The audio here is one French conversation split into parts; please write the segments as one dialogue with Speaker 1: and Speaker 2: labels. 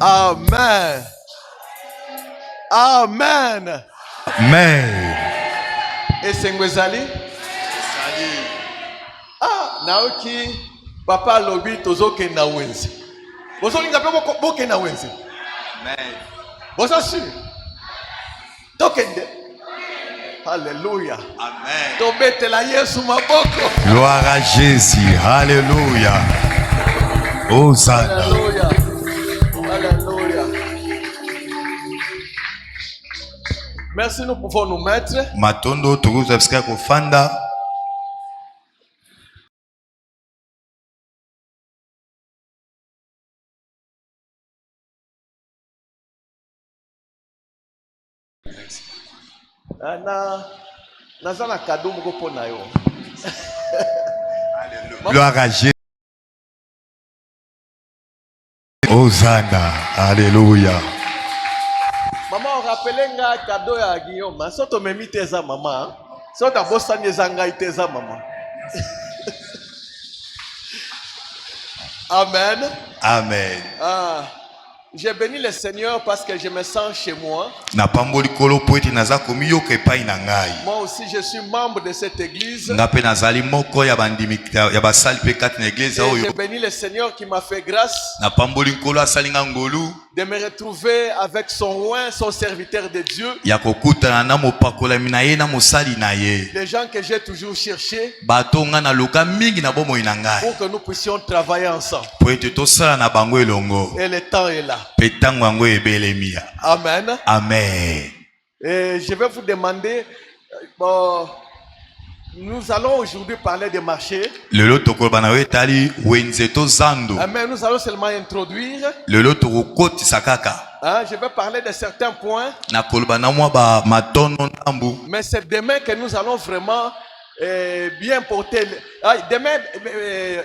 Speaker 1: Amen. Amen.
Speaker 2: Amen.
Speaker 1: Et Sengwezali? Ah, naoki papa lobi tozoke na wenzi. Bozo linga pe boke na wenzi.
Speaker 2: Amen.
Speaker 1: Bozo sûr. Tokende. Alléluia.
Speaker 2: Amen.
Speaker 1: Tobete la Yesu maboko.
Speaker 2: Gloire à Jésus. Alléluia. Hosanna.
Speaker 1: Alléluia. Alléluia. Merci, nous pouvons nous mettre.
Speaker 2: Matondo tukuzafika kufanda.
Speaker 1: Nazana cadeau moko pona yo.
Speaker 2: Gloire à Jésus. Hosanna. Alléluia.
Speaker 1: Maman, on rappelle nga cadeau ya Guillaume. Soto memi teza maman. Soto bosani ezanga iteza maman. Amen.
Speaker 2: Amen.
Speaker 1: Ah, j'ai béni le Seigneur parce que je me sens chez moi.
Speaker 2: Na pamboli kolo poeti naza komiyo kepai na ngai.
Speaker 1: Moi aussi je suis membre de cette église.
Speaker 2: Ngape nazali moko ya bandimi ya basali pe kat na église oyo.
Speaker 1: J'ai béni le Seigneur qui m'a fait grâce.
Speaker 2: Na pamboli kolo asalinga ngolu.
Speaker 1: De me retrouver avec son roi, son serviteur de Dieu.
Speaker 2: Ya kokutana na mopakola minaye na mosali na ye.
Speaker 1: Les gens que j'ai toujours cherché.
Speaker 2: Batonga na loka mingi na bomo inangai.
Speaker 1: Pour que nous puissions travailler ensemble.
Speaker 2: Poete to sala na bango elongo.
Speaker 1: Et le temps est là.
Speaker 2: Petango yango ebelemia.
Speaker 1: Amen.
Speaker 2: Amen.
Speaker 1: Et je vais vous demander, nous allons aujourd'hui parler des marchés.
Speaker 2: Lelo tokolbana wetali wenzeto zando.
Speaker 1: Mais nous allons seulement introduire.
Speaker 2: Lelo tokokoti sakaka.
Speaker 1: Je vais parler de certains points.
Speaker 2: Na kolbana mwa ba matono nambu.
Speaker 1: Mais c'est demain que nous allons vraiment bien porter. Demain,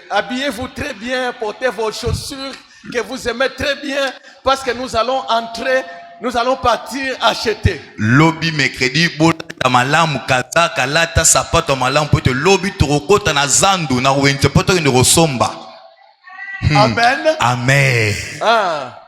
Speaker 1: habillez-vous très bien, portez vos chaussures que vous aimez très bien, parce que nous allons entrer, nous allons partir acheter.
Speaker 2: Lobby mercredi bolata malamu kazaka lata sapato malamu pote lobby torokota na zandu na wenze poto ni rosomba.
Speaker 1: Amen.
Speaker 2: Amen.
Speaker 1: Ah.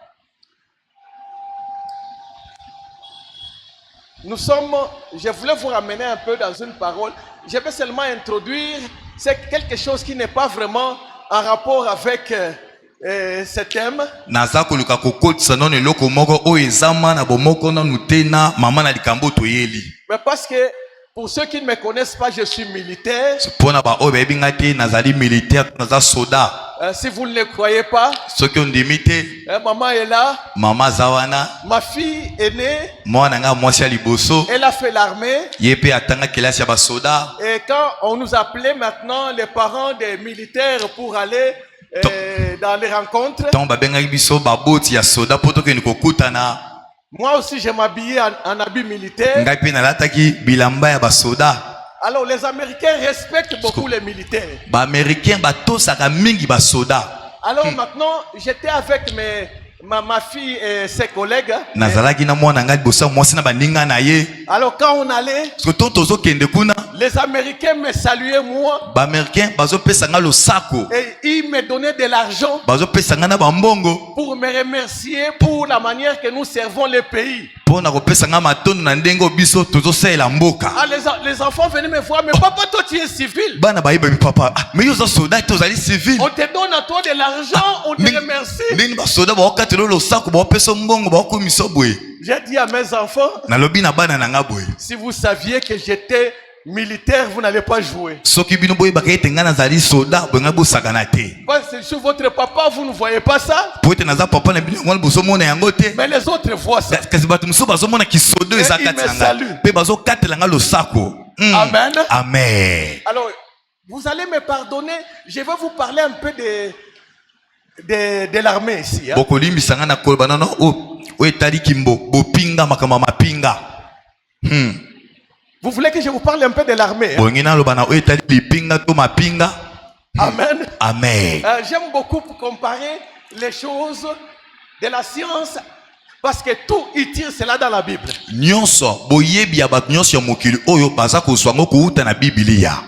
Speaker 1: Je voulais vous ramener un peu dans une parole. Je vais seulement introduire, c'est quelque chose qui n'est pas vraiment en rapport avec ce thème.
Speaker 2: Naza koluka kokotisa non eloko moko o ezama na bomoko na nutena mama na likambo toyeli.
Speaker 1: Mais parce que pour ceux qui ne me connaissent pas, je suis militaire.
Speaker 2: Pona ba o bebi ngati nazali militaire naza soda.
Speaker 1: Si vous ne le croyez pas,
Speaker 2: ceux qui ont démité,
Speaker 1: maman est là.
Speaker 2: Maman Zawana.
Speaker 1: Ma fille est née.
Speaker 2: Moi nanga mwasi liboso.
Speaker 1: Elle a fait l'armée.
Speaker 2: Yepe atanga kelasi ya ba soda.
Speaker 1: Et quand on nous appelait maintenant les parents des militaires pour aller dans les rencontres. Moi aussi je m'habillais en habit militaire. Alors les Américains respectent beaucoup les militaires. Alors maintenant j'étais avec ma fille et ses collègues. Alors quand on allait, les Américains me saluaient moi. Et ils me donnaient de l'argent pour me remercier pour la manière que nous servons le pays. Ah, les enfants venaient me voir, mais papa, toi tu es civil. On te donne à toi de l'argent, on te remercie. J'ai dit à mes enfants, si vous saviez que j'étais militaire, vous n'allez pas jouer. Parce que sur votre papa, vous ne voyez pas ça. Mais les autres voient ça. Et ils me saluent. Amen.
Speaker 2: Amen.
Speaker 1: Alors, vous allez me pardonner, je vais vous parler un peu de l'armée ici. Vous voulez que je vous parle un peu de l'armée? Amen.
Speaker 2: Amen.
Speaker 1: J'aime beaucoup comparer les choses de la science parce que tout y tire cela dans la Bible.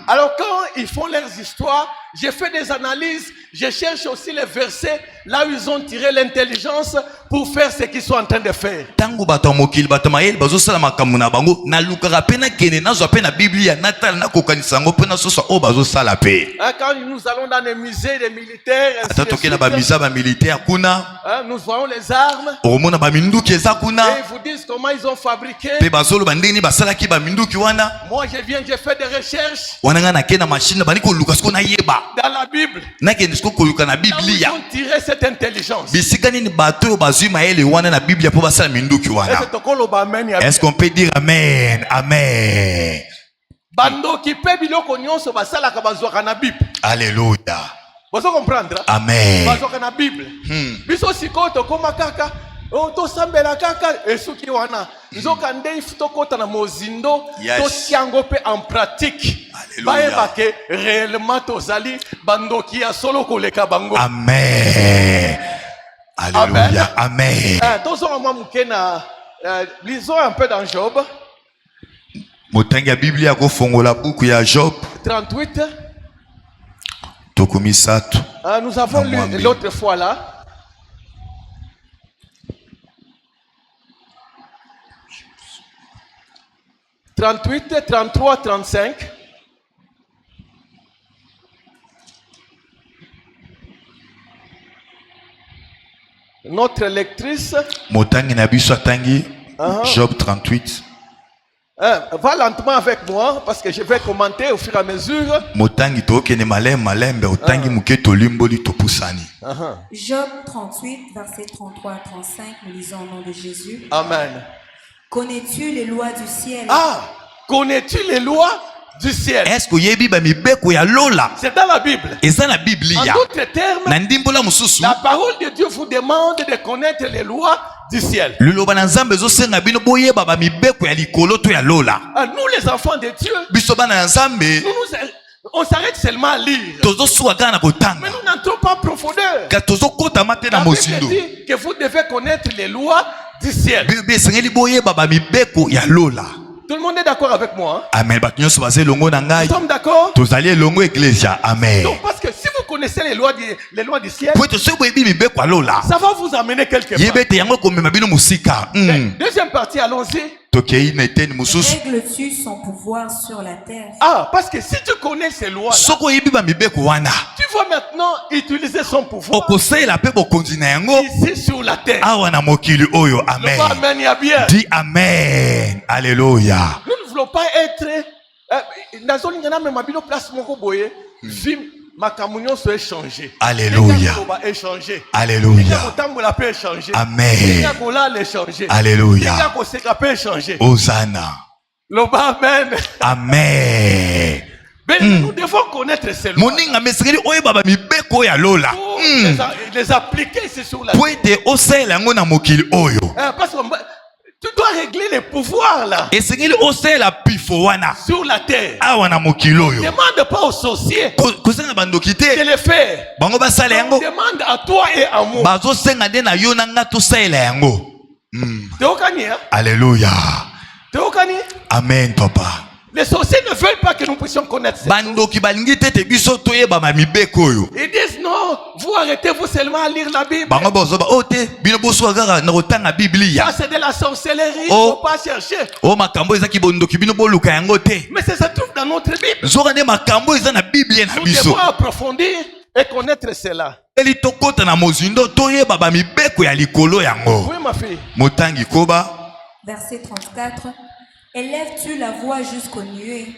Speaker 1: Alors quand ils font leurs histoires, je fais des analyses, je cherche aussi les versets là où ils ont tiré l'intelligence pour faire ce qu'ils sont en train de faire.
Speaker 2: Tango bato mokili bato mayeli bazosala makambo na bango na lukaka pe na kende nazwa pe na Biblia natala na kokanisa ngo pe na sosa o bazosala pe.
Speaker 1: Quand nous allons dans les musées des militaires,
Speaker 2: ata toke na ba musée ba militaire kuna
Speaker 1: nous voyons les armes.
Speaker 2: omona ba minduki eza kuna.
Speaker 1: Et ils vous disent comment ils ont fabriqué.
Speaker 2: Pe bazolo bandeni basalaki ba minduki wana.
Speaker 1: Moi je viens, je fais des recherches.
Speaker 2: Wana nga na kena machine bani ko luka sko na yeba.
Speaker 1: Dans la Bible.
Speaker 2: Na kende sko ko luka na Biblia.
Speaker 1: Ils ont tiré cette intelligence.
Speaker 2: Bisika nini bato bazui maele wana na Biblia po basala minduki wana. Est-ce qu'on peut dire amen? Amen.
Speaker 1: Bando qui peut biloko nyonso basala ka bazwaka na Bible.
Speaker 2: Alléluia.
Speaker 1: Vous comprendre?
Speaker 2: Amen.
Speaker 1: Bazwaka na Bible. Biso sikoto koma kaka to sambela kaka esuki wana nzoka ndei futokota na mozindo to siango pe en pratique. Baeba ke réellement tozali bando ki ya solo koleka bango.
Speaker 2: Amen. Alléluia. Amen.
Speaker 1: Lisons un peu dans Job.
Speaker 2: Motangi Biblia ko fongola buku ya Job
Speaker 1: 38.
Speaker 2: Tokumisatu.
Speaker 1: Nous avons lu l'autre fois là. « 38, 33, 35. Notre lectrice.
Speaker 2: Motangi na biso tangi. Job 38.
Speaker 1: Va lentement avec moi parce que je vais commenter au fur et à mesure.
Speaker 2: Motangi to kene malembe otangi muketo limboli to pusani.
Speaker 3: Job 38 verset 33 à 35, nous lisons au nom de Jésus.
Speaker 1: Amen.
Speaker 3: Connais-tu les lois du ciel?
Speaker 1: Connais-tu les lois du ciel?
Speaker 2: Est-ce que yebi ba mibeko ya lola?
Speaker 1: C'est dans la Bible.
Speaker 2: Et ça la Biblia.
Speaker 1: En d'autres termes,
Speaker 2: la
Speaker 1: parole de Dieu vous demande de connaître les lois du ciel.
Speaker 2: Nous les
Speaker 1: enfants de Dieu, on s'arrête seulement à lire. Mais nous n'entrons pas en profondeur. Que vous devez connaître les lois du ciel. Tout le monde est d'accord avec moi?
Speaker 2: Amen. Nous
Speaker 1: sommes d'accord?
Speaker 2: Amen.
Speaker 1: Donc parce que si vous connaissez les lois du ciel, ça va vous amener quelque part. Deuxième partie, allons-y.
Speaker 3: Règles-tu son pouvoir sur la terre?
Speaker 1: Parce que si tu connais ces lois, tu vas maintenant utiliser son pouvoir ici sur la terre.
Speaker 2: Amen.
Speaker 1: Amen.
Speaker 2: Dis Amen. Alléluia.
Speaker 1: Nous ne voulons pas être dans une place
Speaker 2: Alléluia. Alléluia. Amen. Alléluia. Hosanna.
Speaker 1: Amen.
Speaker 2: Amen.
Speaker 1: Nous devons connaître ces lois. Les appliquer ici sur la terre. Parce que tu dois régler les pouvoirs là. Sur la terre. Ne demande pas aux sorciers de le faire. Demande à toi et à moi.
Speaker 2: Alléluia. Amen, papa.
Speaker 1: Les sorciers ne veulent pas que nous puissions connaître ça. Ils disent non, vous arrêtez-vous seulement à lire la Bible. Ça c'est de la sorcellerie, il ne faut pas chercher. Mais ça se trouve dans notre Bible. Nous devons approfondir et connaître cela. Oui, ma fille.
Speaker 3: Verset 34. Élèves-tu la voix jusqu'aux nuées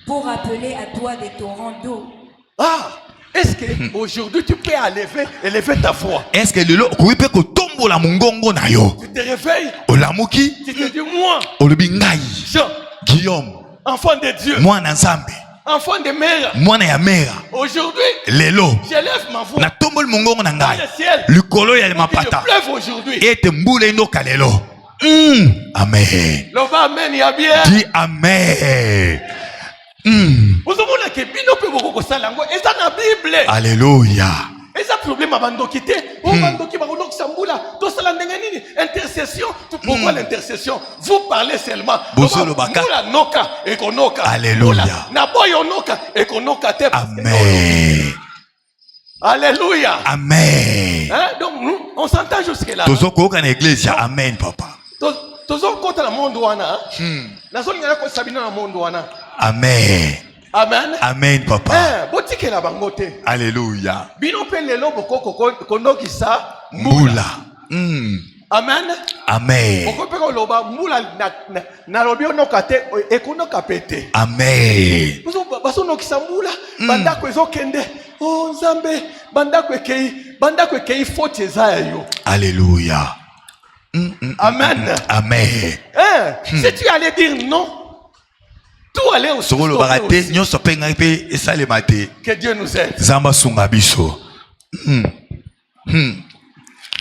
Speaker 3: pour appeler à toi des torrents d'eau?
Speaker 1: Est-ce qu'aujourd'hui tu peux élever ta voix?
Speaker 2: Est-ce que tu
Speaker 1: te réveilles? Tu te dis moi, Jean,
Speaker 2: Guillaume,
Speaker 1: enfant de Dieu, enfant de mère, aujourd'hui, j'élève ma voix dans le ciel. Il pleuve aujourd'hui.
Speaker 2: Amen.
Speaker 1: Amen, il y a bien.
Speaker 2: Dis Amen.
Speaker 1: Vous avez que Bino peut beaucoup ça langue. Et ça dans la Bible.
Speaker 2: Alléluia.
Speaker 1: Et ça problème à bandoki te. Oh bandoki barono sambula. Tout ça l'endengani. Intercession. Pourquoi l'intercession? Vous parlez seulement.
Speaker 2: Bosolo baka.
Speaker 1: Mula noka ekonoka.
Speaker 2: Alléluia.
Speaker 1: Na boyo noka ekonoka te.
Speaker 2: Amen.
Speaker 1: Alléluia.
Speaker 2: Amen.
Speaker 1: Hein? Donc nous, on s'entend jusque là.
Speaker 2: Tozo koka na église. Amen, papa.
Speaker 1: Tozo kota na monde wana. Nazo ngana ko sabina na monde wana.
Speaker 2: Amen.
Speaker 1: Amen.
Speaker 2: Amen, papa.
Speaker 1: Botike la bangote.
Speaker 2: Alléluia.
Speaker 1: Bino pe lelo boko kondoki sa
Speaker 2: Mbula.
Speaker 1: Amen.
Speaker 2: Amen.
Speaker 1: Boko pe ko loba mbula na lobi onoka te ekonoka pete.
Speaker 2: Amen.
Speaker 1: Baso nokisa mbula bandako ezokende. Oh Nzambe bandako ekei faute eza yo.
Speaker 2: Alléluia.
Speaker 1: Amen.
Speaker 2: Amen.
Speaker 1: Si tu allais dire non, tout allait au
Speaker 2: Solo baraté, nyo sopenga pe esale mate.
Speaker 1: Que Dieu nous aide.
Speaker 2: Zamba sunga biso.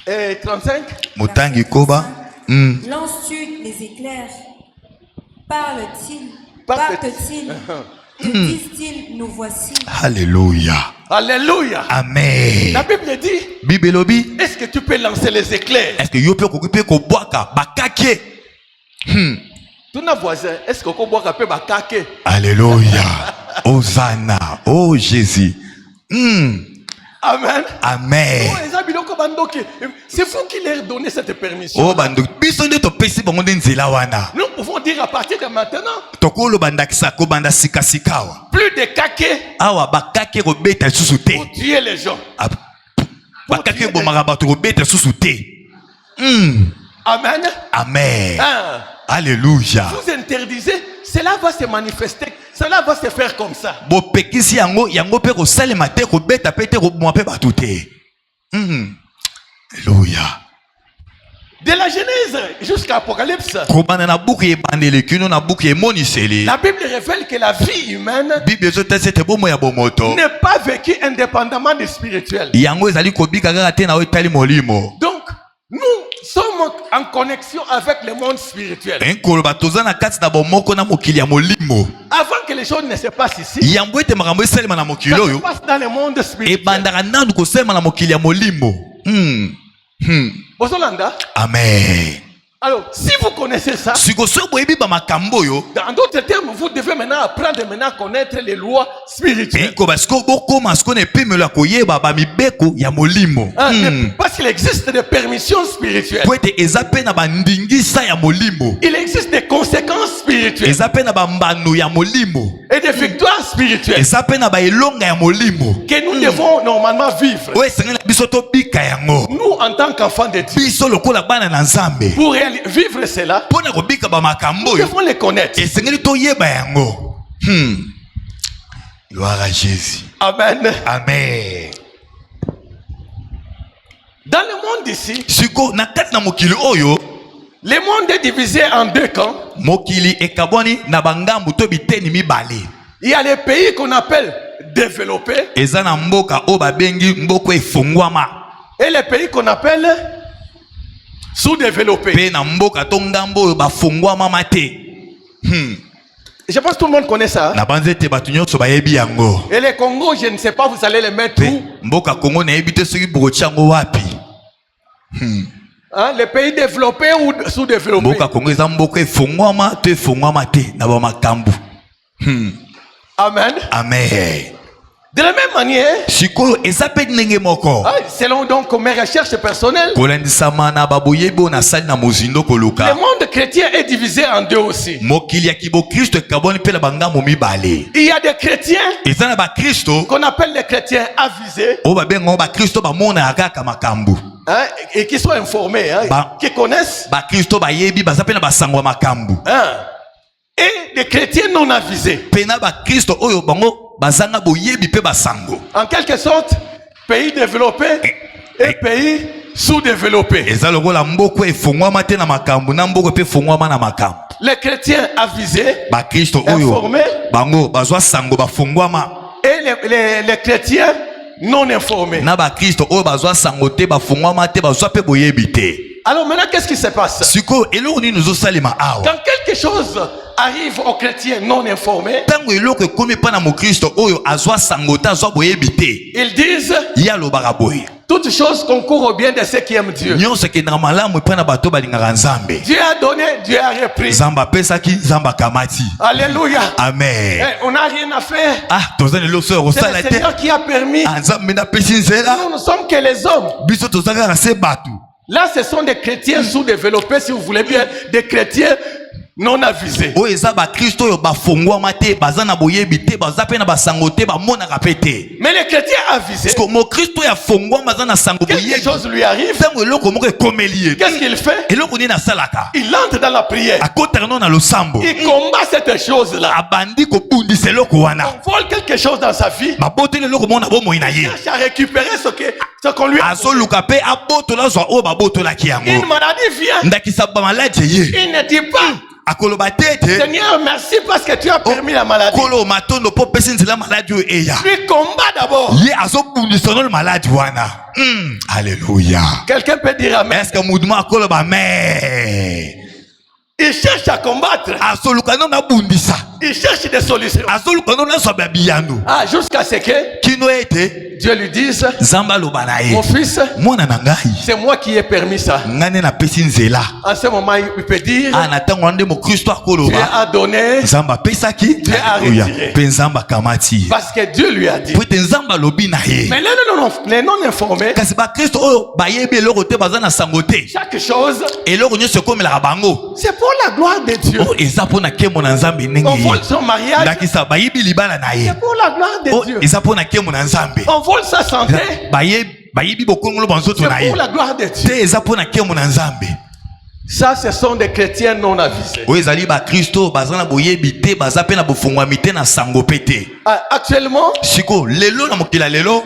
Speaker 1: Et 35.
Speaker 2: Motangi koba.
Speaker 3: Lances-tu les éclairs? Parle-t-il? Partent-ils? Te disent-ils, nous voici?
Speaker 2: Alléluia.
Speaker 1: Alléluia.
Speaker 2: Amen.
Speaker 1: La Bible dit,
Speaker 2: Bibelobi.
Speaker 1: est-ce que tu peux lancer les éclairs?
Speaker 2: Est-ce que yo pe kokipe ko boaka bakake?
Speaker 1: Tout nos voisins, est-ce que Koboaka peut bakake?
Speaker 2: Alléluia. Hosanna. Oh Jésus.
Speaker 1: Amen.
Speaker 2: Amen.
Speaker 1: C'est vous qui leur donnez cette permission.
Speaker 2: Oh bando biso nde to pesi bango nde nzela wana.
Speaker 1: Nous pouvons dire à partir de maintenant,
Speaker 2: Tokolo bandakisa ko banda sika sikawa.
Speaker 1: plus de kake
Speaker 2: Awa bakake ko beta susu te.
Speaker 1: pour tuer les gens.
Speaker 2: Bakake bo marabato ko beta susu te.
Speaker 1: Amen.
Speaker 2: Amen.
Speaker 1: Hein.
Speaker 2: Alléluia.
Speaker 1: Vous interdisez, cela va se manifester, cela va se faire comme ça.
Speaker 2: Bo pekisi yango pe ko salema te ko beta pe te ko mo pe batu te. Alléluia.
Speaker 1: De la Genèse jusqu'à Apocalypse,
Speaker 2: Ko bana na buku e bandele kino na buku e moniseli.
Speaker 1: la Bible révèle que la vie humaine
Speaker 2: Bible zo tese te bomo ya bomoto.
Speaker 1: n'est pas vécue indépendamment du spirituel.
Speaker 2: Yango ezali ko bika kaka te na otali molimo.
Speaker 1: Donc, nous sommes en connexion avec le monde spirituel.
Speaker 2: Enkolo batoza na kati na bomoko na mokili ya molimo.
Speaker 1: Avant que les choses ne se passent ici,
Speaker 2: Yango ete makambo esalema na mokili
Speaker 1: ça se
Speaker 2: oyo.
Speaker 1: passe dans le monde spirituel.
Speaker 2: Ebandaka nanu kosalema na mokili ya molimo.
Speaker 1: Bozolanda.
Speaker 2: Amen.
Speaker 1: Alors, si vous connaissez ça,
Speaker 2: Sikoso boyebi ba makambo yo.
Speaker 1: dans d'autres termes, vous devez maintenant apprendre à connaître les lois spirituelles.
Speaker 2: Enko basiko bokoma siko ne pemelo koyeba ba mibeko ya molimo.
Speaker 1: Parce qu'il existe des permissions spirituelles.
Speaker 2: Po ete eza pe na bandingisa ya molimo.
Speaker 1: Il existe des conséquences spirituelles
Speaker 2: Eza pe na ba mbano ya molimo.
Speaker 1: et des victoires spirituelles
Speaker 2: Eza pe na ba elonga ya molimo.
Speaker 1: que nous devons normalement vivre.
Speaker 2: O esengela biso to bika yango.
Speaker 1: Nous, en tant qu'enfants de Dieu,
Speaker 2: Biso lokola bana na Nzambe.
Speaker 1: pour vivre cela,
Speaker 2: Pona ko bika ba makambo
Speaker 1: nous
Speaker 2: yo.
Speaker 1: devons les connaître.
Speaker 2: Esengeli to yeba yango. Gloire à Jésus.
Speaker 1: Amen.
Speaker 2: Amen.
Speaker 1: Dans le monde ici,
Speaker 2: Siko na kati na mokili oyo.
Speaker 1: le monde est divisé en deux camps.
Speaker 2: Mokili ekaboni na bangambu to biteni mibale.
Speaker 1: Il y a les pays qu'on appelle développés
Speaker 2: Eza na mboka o babengi mboko efungwama.
Speaker 1: et les pays qu'on appelle sous-développés.
Speaker 2: Pe na mboka to ngambo oyo bafungwama mate.
Speaker 1: Je pense que tout le monde connaît ça.
Speaker 2: Na banzete batu nyonso bayebi yango.
Speaker 1: Et les Congo, je ne sais pas, vous allez les mettre
Speaker 2: Pe
Speaker 1: où?
Speaker 2: mboka Kongo na yebi te soki bokotia yango wapi.
Speaker 1: Hein, les pays développés ou sous-développés?
Speaker 2: Mboka Kongo eza mboka efungwama to efungwama te na ba makambu.
Speaker 1: Amen.
Speaker 2: Amen.
Speaker 1: De la même manière,
Speaker 2: Sikoyo eza pe ndenge moko.
Speaker 1: selon donc mes recherches personnelles,
Speaker 2: Kolandisama na baboyebi na sali na mozindo
Speaker 1: le
Speaker 2: koluka.
Speaker 1: monde chrétien est divisé en deux aussi.
Speaker 2: Mokili ya kibo Kristo ekaboni pe na bangambo mibale.
Speaker 1: Il y a des chrétiens
Speaker 2: Eza na ba Kristo
Speaker 1: qu'on appelle les chrétiens avisés,
Speaker 2: o babengo ba Kristo bamona kaka makambu.
Speaker 1: hein, et qui sont informés, hein, qui connaissent,
Speaker 2: Ba Kristo bayebi baza pe na basango ya makambu.
Speaker 1: hein, et des chrétiens non avisés.
Speaker 2: Pe na ba Kristo oyo bango bazanga boyebi pe basango.
Speaker 1: En quelque sorte, pays développés et pays sous-développés.
Speaker 2: Eza lokola mboko efungwama te na makambu na mboko pe efungwama na makambu.
Speaker 1: Les chrétiens avisés,
Speaker 2: Ba Kristo oyo
Speaker 1: informés,
Speaker 2: bango bazwa sango bafungwama.
Speaker 1: et les chrétiens non informés.
Speaker 2: Na ba Kristo oyo bazwa sango te bafungwama te bazwa pe boyebi te.
Speaker 1: Alors maintenant, qu'est-ce qui se passe?
Speaker 2: Siko eloko nini ozosalema awa.
Speaker 1: Quand quelque chose arrive aux chrétiens non informés,
Speaker 2: tango eloko ekomi pa na mokristo oyo azwa sangota azwa boyebi te
Speaker 1: ils disent
Speaker 2: ye alobaka boye
Speaker 1: toutes choses concourent au bien de ceux qui aiment Dieu.
Speaker 2: nyonso ekendaka malamu epai na bato balingaka nzambe.
Speaker 1: Dieu a donné, Dieu a repris.
Speaker 2: Nzambe apesaki nzambe akamati.
Speaker 1: Alléluia.
Speaker 2: Amen.
Speaker 1: On n'a rien à faire.
Speaker 2: Ah, toza lelo so
Speaker 1: C'est
Speaker 2: rosala
Speaker 1: le
Speaker 2: te.
Speaker 1: Seigneur qui a permis.
Speaker 2: Nzambe na pesi nzela.
Speaker 1: Nous ne sommes que les hommes.
Speaker 2: Biso toza kaka se batu.
Speaker 1: Là, ce sont des chrétiens sous-développés, si vous voulez bien, des chrétiens non avisés.
Speaker 2: Oyo eza ba Kristo oyo bafongwama te, baza na boyebi te, baza pe na basango te, bamonaka pe te.
Speaker 1: Mais les chrétiens avisés,
Speaker 2: Parce que mo Kristo ya fongwama aza na sango
Speaker 1: quelque
Speaker 2: boyebi.
Speaker 1: chose lui arrive.
Speaker 2: Tango eloko moko ekomeli ye.
Speaker 1: Qu'est-ce qu'il fait?
Speaker 2: Eloko nini asalaka?
Speaker 1: Il entre dans la prière.
Speaker 2: Akotaka no na losambo.
Speaker 1: Il combat cette chose-là.
Speaker 2: Abandi kobundisa eloko wana.
Speaker 1: On vole quelque chose dans sa vie.
Speaker 2: Baboteli eloko mona bomoi na
Speaker 1: Il
Speaker 2: ye.
Speaker 1: cherche à récupérer ce qu'on lui a volé.
Speaker 2: Azoluka pe abotola zwa oyo babotolaki yango.
Speaker 1: Une maladie vient.
Speaker 2: Ndakisa ba maladi ye.
Speaker 1: Il ne dit pas,
Speaker 2: Akoloba tete.
Speaker 1: Seigneur, merci parce que tu as permis la maladie.
Speaker 2: Kolo matondo po pesi nzela maladi oyo eya.
Speaker 1: Lui combat d'abord.
Speaker 2: Ye azobundisa no maladi wana. Alléluia.
Speaker 1: Quelqu'un peut dire amen.
Speaker 2: Est-ce que mouduma akoloba mais
Speaker 1: Il cherche à combattre.
Speaker 2: azoluka no na bundisa.
Speaker 1: Il cherche des solutions.
Speaker 2: Azoluka no na so babiyano.
Speaker 1: Ah, jusqu'à ce que
Speaker 2: Kino ete
Speaker 1: Dieu lui dise,
Speaker 2: Nzamba loba na ye.
Speaker 1: mon fils,
Speaker 2: Mwana na ngai.
Speaker 1: c'est moi qui ai permis ça.
Speaker 2: Ngane na pesi nzela.
Speaker 1: En ce moment, il peut dire,
Speaker 2: Na tango ande mo Kristo
Speaker 1: Dieu
Speaker 2: akoloba.
Speaker 1: a donné
Speaker 2: Nzamba pesaki.
Speaker 1: Dieu a
Speaker 2: Alléluia.
Speaker 1: retiré.
Speaker 2: Pe Nzamba kamati.
Speaker 1: parce que Dieu lui a dit.
Speaker 2: Po ete Nzamba lobi na ye.
Speaker 1: Mais les non informés,
Speaker 2: Kasi ba Kristo oyo bayebi eloko te baza na sango te.
Speaker 1: chaque chose,
Speaker 2: Eloko nyonso ekomelaka bango.
Speaker 1: c'est pour la gloire de Dieu.
Speaker 2: Oh, eza pona kemo na Nzambe
Speaker 1: On
Speaker 2: ndenge
Speaker 1: vole
Speaker 2: ye.
Speaker 1: son mariage,
Speaker 2: Ndakisa bayibi libala na ye.
Speaker 1: c'est pour la gloire de
Speaker 2: Oh,
Speaker 1: Dieu.
Speaker 2: eza pona kemo na Nzambe.
Speaker 1: On vole sa santé,
Speaker 2: Bayibi bokongolo banzoto
Speaker 1: c'est
Speaker 2: na ye.
Speaker 1: pour la gloire de Dieu.
Speaker 2: Te eza pona kemo na Nzambe.
Speaker 1: Ça, ce sont des chrétiens non avisés.
Speaker 2: Oyo ezali ba Kristo baza na boyebi te, baza pe na bofungwami te na sango pe te.
Speaker 1: Ah, actuellement,
Speaker 2: Siko lelo na mokila lelo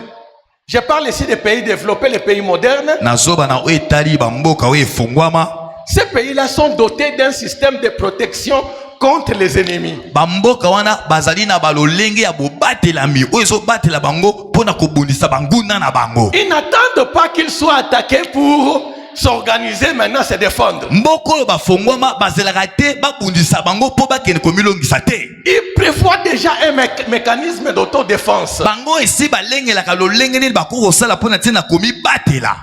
Speaker 1: je parle ici des pays développés, les pays modernes.
Speaker 2: nazoba na oyo etali bamboka oyo efungwama.
Speaker 1: Ces pays-là sont dotés d'un système de protection contre les ennemis.
Speaker 2: Bamboka wana bazali na balolenge ya bobatelami oyo ezobatela bango mpona kobundisa banguna na bango.
Speaker 1: Ils n'attendent pas qu'ils soient attaqués pour s'organiser maintenant, se défendre.
Speaker 2: Mboko oyo bafungwama bazelaka te babundisa bango mpo bakende komilongisa te.
Speaker 1: Ils prévoient déjà un mécanisme d'autodéfense.
Speaker 2: Bango esi balengelaka lolenge nini bakoki kosala mpona ntina komibatela.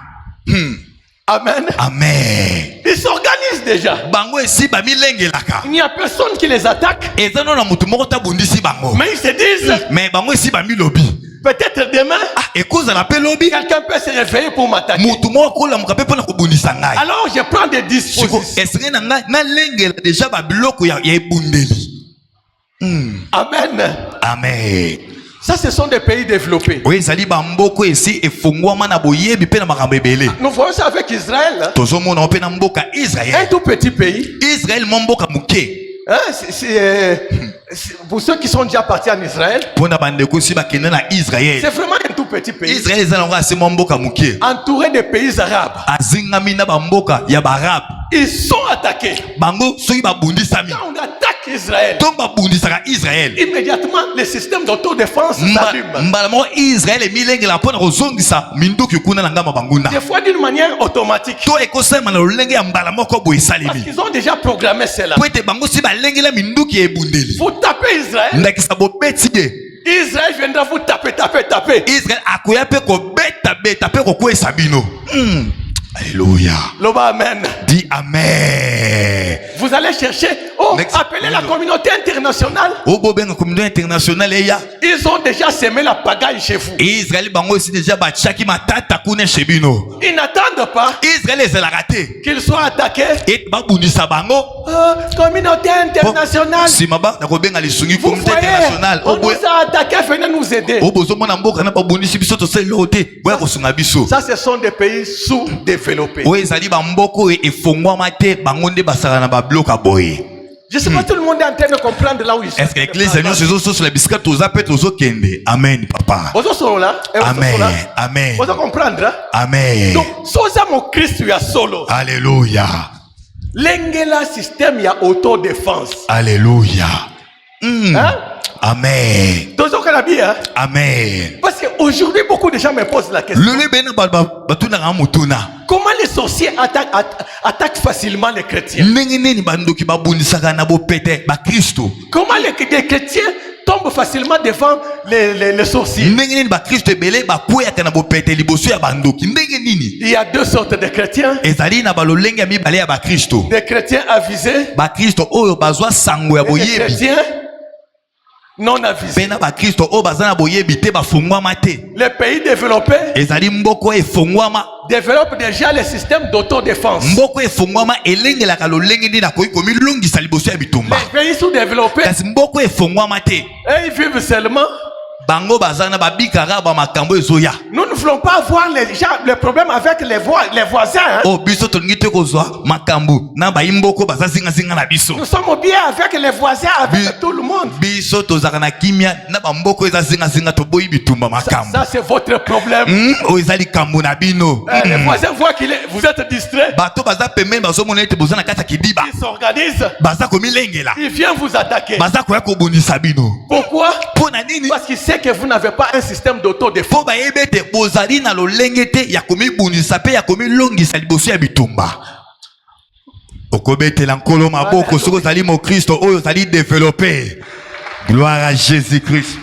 Speaker 1: Amen.
Speaker 2: Amen.
Speaker 1: Ils s'organisent déjà.
Speaker 2: Bango esi bamilengelaka.
Speaker 1: Il n'y a personne qui les attaque.
Speaker 2: Eza no na mutu moko tabundisi bango.
Speaker 1: Mais ils se disent,
Speaker 2: Mais bango esi bamilobi.
Speaker 1: peut-être demain,
Speaker 2: Ekozala pe lobi.
Speaker 1: quelqu'un peut se réveiller pour m'attaquer.
Speaker 2: Mutu moko akolamuka pe mpona kobundisa ngai.
Speaker 1: Alors je prends des
Speaker 2: Siko
Speaker 1: dispositions.
Speaker 2: esenge na ngai nalengela deja babiloko ya ebundeli.
Speaker 1: Amen.
Speaker 2: Amen.
Speaker 1: Ça, ce sont des pays développés.
Speaker 2: Oyo ezali bamboko esi efungwama na boyebi mpe na makambo ebele.
Speaker 1: Nous voyons ça avec Israël. Hein.
Speaker 2: Tozomona mpe na mboka
Speaker 1: Un
Speaker 2: Israel.
Speaker 1: tout petit pays.
Speaker 2: Israel mo mboka moke.
Speaker 1: Hein, pour ceux qui sont déjà partis en Israël,
Speaker 2: Mpona bandeko si bakende na
Speaker 1: c'est
Speaker 2: Israel.
Speaker 1: vraiment un tout petit pays.
Speaker 2: Israel eza nango ase mo mboka moke.
Speaker 1: Entouré des pays arabes.
Speaker 2: Azingami na bamboka ya barabe.
Speaker 1: Ils sont attaqués.
Speaker 2: Bango soki babundisami.
Speaker 1: Quand on attaque Israël,
Speaker 2: Ntongo babundisaka Israel.
Speaker 1: immédiatement, le système d'autodéfense s'allume.
Speaker 2: Mbala moko Israel emilengela mpona kozongisa minduki kuna na ngamba banguna.
Speaker 1: Des fois d'une manière automatique.
Speaker 2: To ekosema na lolenge ya mbala moko boye
Speaker 1: Parce
Speaker 2: esalemi.
Speaker 1: qu'ils ont déjà programmé cela.
Speaker 2: Po ete bango si balengela minduki ya ebundeli.
Speaker 1: Vous tapez Israël.
Speaker 2: Ndakisa bobeti ye.
Speaker 1: Israël viendra vous taper, taper, taper.
Speaker 2: Israel akoya pe kobeta pe kokwesa bino. Alléluia.
Speaker 1: Loba, amen.
Speaker 2: Dis amen.
Speaker 1: Vous allez chercher. Oh,
Speaker 2: Next.
Speaker 1: appelez la communauté internationale.
Speaker 2: Obo benga communauté internationale eya.
Speaker 1: Ils ont déjà semé la pagaille chez vous.
Speaker 2: Israel bango si déjà bachaki matata kuna shebino.
Speaker 1: Ils n'attendent pas
Speaker 2: Israel ezalaka te.
Speaker 1: qu'ils soient attaqués.
Speaker 2: Et babundisa bango.
Speaker 1: Communauté internationale.
Speaker 2: Simaba na kobenga lisungi
Speaker 1: Vous
Speaker 2: communauté
Speaker 1: voyez,
Speaker 2: internationale.
Speaker 1: on nous a attaqués, venez nous aider.
Speaker 2: Obo zomona mboka na babundisi biso to selo te. Boya kosunga biso.
Speaker 1: Ça, ce sont des pays sous-développés.
Speaker 2: Oyo ezali bamboko efongwama te bango nde basala na babloka boye.
Speaker 1: Je ne sais pas, tout le monde est en train de comprendre là où ils sont.
Speaker 2: Est-ce que l'église de nyonso ezososola bisika toza pe tozokende? Amen papa.
Speaker 1: Vous sont là.
Speaker 2: Amen. Amen.
Speaker 1: Vous comprendre. Hein?
Speaker 2: Amen.
Speaker 1: Donc, soza mon Christ, ya solo.
Speaker 2: Alléluia.
Speaker 1: L'engela système, il y a autodéfense.
Speaker 2: Alléluia.
Speaker 1: Hein?
Speaker 2: Amen.
Speaker 1: Tozo kanabi, hein?
Speaker 2: Amen.
Speaker 1: Parce que aujourd'hui, beaucoup de gens me posent la question. Comment les sorciers attaquent facilement les chrétiens? Comment les chrétiens tombent facilement devant les sorciers? Il y a deux sortes de chrétiens. Des chrétiens avisés et des chrétiens non avisés. Les pays développés développent déjà les systèmes d'autodéfense. Les pays sous-développés, ils vivent seulement. Nous ne voulons pas avoir les problèmes avec les voisins. Nous sommes bien avec les voisins, avec tout le monde. Ça c'est votre problème. Les voisins voient que vous êtes distrait. Ils s'organisent. Ils viennent vous attaquer. Pourquoi? Parce qu'ils savent que vous n'avez pas un système d'autodéfense.
Speaker 2: Gloire à Jésus-Christ.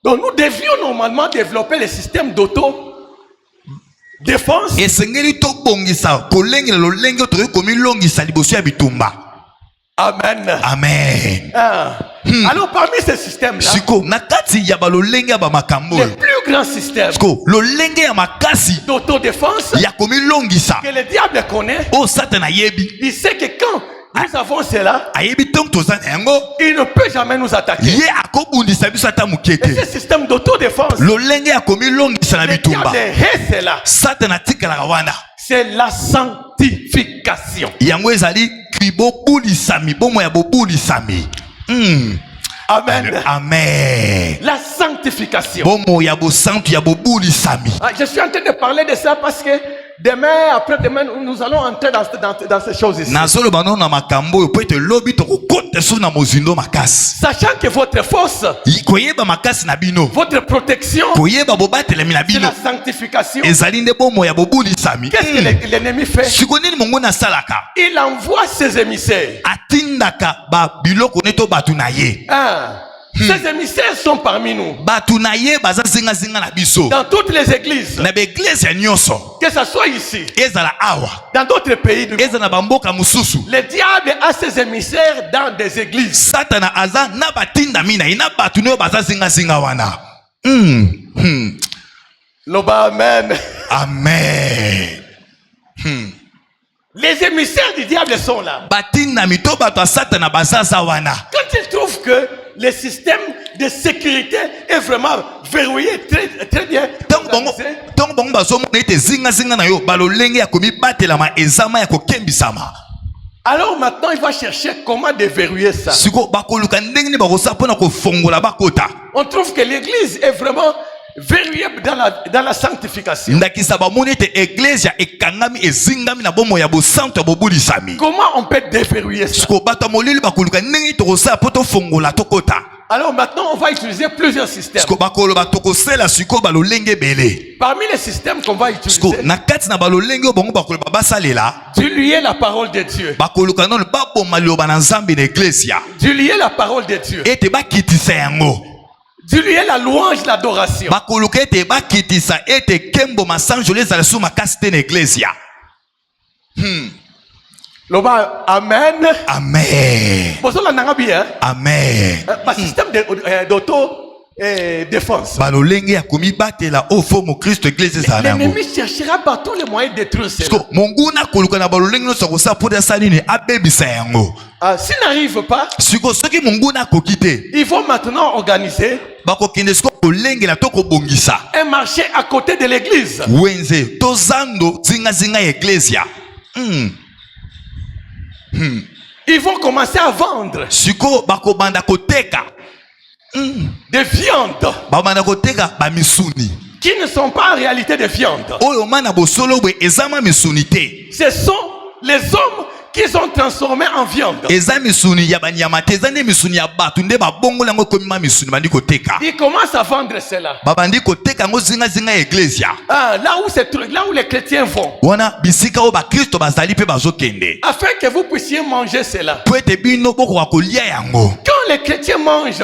Speaker 1: Donc nous devions normalement développer le système d'autodéfense. Amen.
Speaker 2: Amen.
Speaker 1: Alors parmi ces systèmes-là, le plus grand système d'autodéfense que le diable connaît, il sait que quand nous avons cela, il ne peut jamais nous attaquer. Et ce système d'autodéfense, le diable est cela. C'est la sanctification. Amen.
Speaker 2: Amen.
Speaker 1: La sanctification. Je suis en train de parler de ça parce que demain, après-demain, nous allons entrer dans ces choses ici. Sachant que votre force, votre protection, c'est la sanctification. Qu'est-ce que l'ennemi fait? Il envoie ses émissaires. Ces émissaires sont parmi nous. Dans toutes les églises. Que ce soit ici. Dans d'autres pays. Le diable a ses émissaires dans des églises. Amen.
Speaker 2: Amen.
Speaker 1: Les émissaires du diable sont là. Quand ils trouvent que le système de sécurité est vraiment verrouillé très bien, alors maintenant il va chercher comment déverrouiller ça. On trouve que l'église est vraiment verrouillé dans la sanctification. Comment on peut déverrouiller ça? Alors maintenant on va utiliser plusieurs systèmes. Parmi les systèmes qu'on va utiliser, diluer la parole de Dieu. Diluer la parole de Dieu. Diluer la louange, l'adoration. Amen.
Speaker 2: Amen. Amen.
Speaker 1: Système d'auto-défense. L'ennemi cherchera par tous les moyens de détruire cela. S'il n'arrive pas, ils vont maintenant organiser un marché à côté de l'église. Ils vont commencer à vendre des viandes qui ne sont pas en réalité des viandes. Ce sont les hommes qu'ils ont transformé en viande.
Speaker 2: eza misuni ya banyama te eza nde misuni ya bato nde babongola yango ekomima misuni bandi koteka
Speaker 1: Ils commencent à vendre cela.
Speaker 2: babandi koteka yango zingazinga ya eglesia
Speaker 1: Là où les chrétiens vont.
Speaker 2: wana bisika oyo bakristo bazali mpe bazokende
Speaker 1: Afin que vous puissiez manger cela.
Speaker 2: po ete bino bokoka kolia yango
Speaker 1: Quand les chrétiens mangent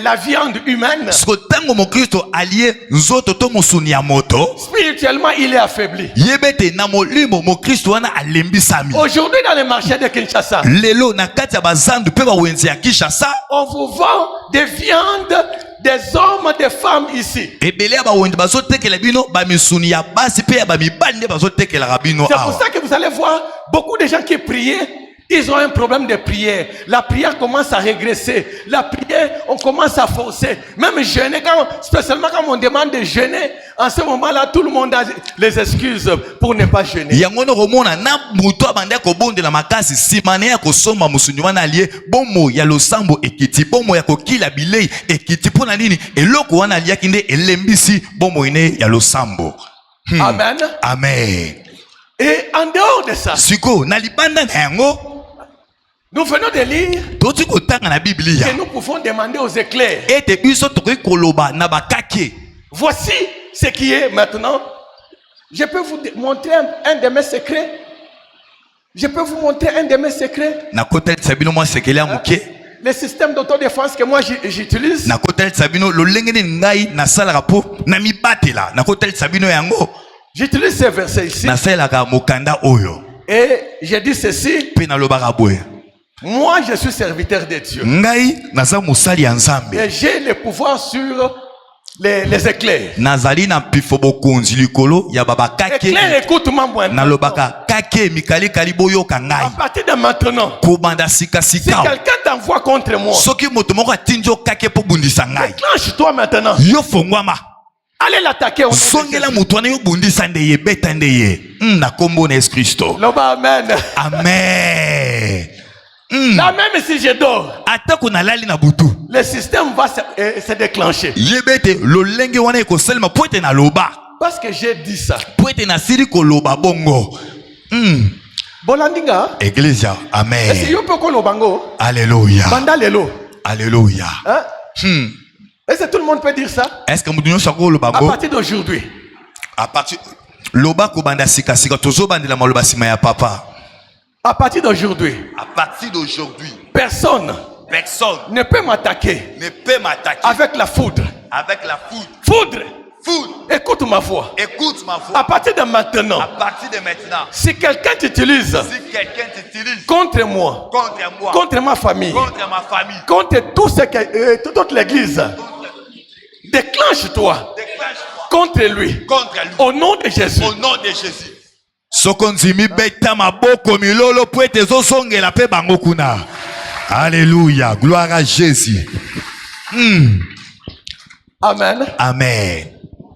Speaker 1: la viande humaine,
Speaker 2: siko ntango mokristo alie nzoto to mosuni ya moto
Speaker 1: spirituellement, il est affaibli.
Speaker 2: yeba ete na molimo mokristo wana alembisami
Speaker 1: Aujourd'hui, dans les marchés de Kinshasa,
Speaker 2: lelo na kati ya bazandu mpe bawenzi ya kishasa
Speaker 1: on vous vend des viandes des hommes, des femmes ici.
Speaker 2: ebele ya bawenzi bazotekela bino bamisuni ya basi mpe ya bamibali nde bazotekelaka bino
Speaker 1: C'est pour
Speaker 2: awa
Speaker 1: ça que vous allez voir beaucoup de gens qui priaient. Ils ont un problème de prière. La prière commence à régresser. La prière, on commence à forcer. Même jeûner, spécialement quand on demande de jeûner, en ce moment-là, tout le monde a les excuses pour ne pas jeûner.
Speaker 2: yango no komona na moto abandi akobondela makasi nsima na ye akosomba mosuni wana alie bomo ya losambo ekiti bomo ya kokila bilei ekiti mpo na nini eloko wana aliaki nde elembisi bomo ine ya losambo
Speaker 1: Amen.
Speaker 2: amen
Speaker 1: Et en dehors de ça,
Speaker 2: siko na libanda na yango
Speaker 1: nous venons de lire
Speaker 2: toti kotanga na biblia
Speaker 1: que nous pouvons demander aux éclairs.
Speaker 2: ete biso tokoki koloba na bakake
Speaker 1: Voici ce qui est maintenant. Je peux vous montrer un de mes secrets. Je peux vous montrer un de mes secrets.
Speaker 2: nakotalisa bino mwa sekele ya moke
Speaker 1: Le système d'autodéfense que moi j'utilise.
Speaker 2: nakotalisa bino lolenge nini ngai nasalaka mpo na mibatela nakotalisa bino yango
Speaker 1: J'utilise ces versets ici.
Speaker 2: nasalelaka mokanda oyo
Speaker 1: Et je dis ceci.
Speaker 2: mpe nalobaka boye
Speaker 1: Moi, je suis serviteur de Dieu.
Speaker 2: ngai naza mosali ya nzambe
Speaker 1: Et j'ai le pouvoir sur les éclairs.
Speaker 2: nazali na mpifo bokonzi likolo ya babakake
Speaker 1: Éclair, écoute-moi maintenant.
Speaker 2: nalobaka kake mikalikali boyoka
Speaker 1: À
Speaker 2: ngai
Speaker 1: partir de maintenant,
Speaker 2: kobanda
Speaker 1: si
Speaker 2: sikasika
Speaker 1: quelqu'un t'envoie contre moi,
Speaker 2: soki moto moko atindi yo kake mpo bundisa ngai
Speaker 1: déclenche-toi maintenant.
Speaker 2: yo fongwama
Speaker 1: Allez l'attaquer au nom de
Speaker 2: songela
Speaker 1: Jésus.
Speaker 2: moto wana yo bundisa nde ye beta nde ye na kombo na yesu kristo
Speaker 1: Loba, amen.
Speaker 2: amen
Speaker 1: Là même si je dors,
Speaker 2: atako nalali na butu
Speaker 1: le système va se déclencher.
Speaker 2: yeba ete lolenge wana ekosalema po ete naloba
Speaker 1: Parce que j'ai dit ça.
Speaker 2: po ete nasili koloba bongo
Speaker 1: Bolandinga,
Speaker 2: eglesia
Speaker 1: est-ce que
Speaker 2: amen
Speaker 1: yo peux kolobango?
Speaker 2: alleluya
Speaker 1: Banda lelo.
Speaker 2: alleluya
Speaker 1: Hein? Est-ce que tout le monde peut dire ça?
Speaker 2: est ce que moto nyonso akoloba
Speaker 1: À
Speaker 2: ngo
Speaker 1: partir d'aujourd'hui.
Speaker 2: à partir loba kobanda sikasika tozobandela maloba nsima ya papa
Speaker 1: À partir d'aujourd'hui.
Speaker 2: à partir d'aujourd'hui
Speaker 1: Personne
Speaker 2: personne
Speaker 1: ne peut m'attaquer
Speaker 2: ne peut m'attaquer
Speaker 1: avec la foudre.
Speaker 2: avec la foudre
Speaker 1: Foudre,
Speaker 2: foudre
Speaker 1: écoute ma voix.
Speaker 2: écoute ma
Speaker 1: À
Speaker 2: voix
Speaker 1: partir de maintenant,
Speaker 2: à partir de maintenant
Speaker 1: si quelqu'un t'utilise
Speaker 2: si quelqu'un t'utilise
Speaker 1: contre moi,
Speaker 2: contre moi
Speaker 1: contre ma famille,
Speaker 2: contre ma famille
Speaker 1: contre tout ce que, toute l'église, déclenche-toi
Speaker 2: déclenche-toi
Speaker 1: contre lui.
Speaker 2: contre lui
Speaker 1: Au nom de Jésus.
Speaker 2: au nom de Jésus soko nzimi beta maboko milolo po ete ezosongela mpe bango kuna alleluya gloire à Jésus
Speaker 1: Amen.
Speaker 2: amen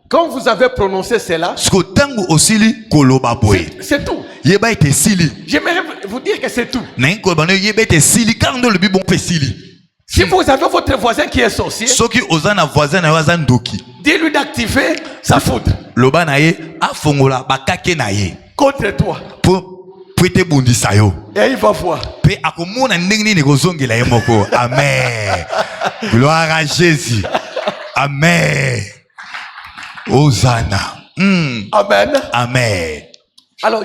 Speaker 1: Quand vous avez prononcé cela,
Speaker 2: siko ntango osili koloba boye
Speaker 1: c'est tout.
Speaker 2: yeba ete esili
Speaker 1: J'aimerais vous dire que c'est tout.
Speaker 2: naye koloba no yeba ete esili kaka nde olobi bongo mpe esili
Speaker 1: Si vous avez votre voisin qui est sorcier,
Speaker 2: soki oza na voisin na yo aza ndoki
Speaker 1: dis-lui d'activer sa foudre
Speaker 2: loba na ye afongola bakake na ye
Speaker 1: contre toi.
Speaker 2: po ete ebundisa yo
Speaker 1: Et il va voir.
Speaker 2: mpe akomona ndenge nini ekozongela ye moko amen gloire à Jésus amen ozana
Speaker 1: Amen.
Speaker 2: amen
Speaker 1: Alors,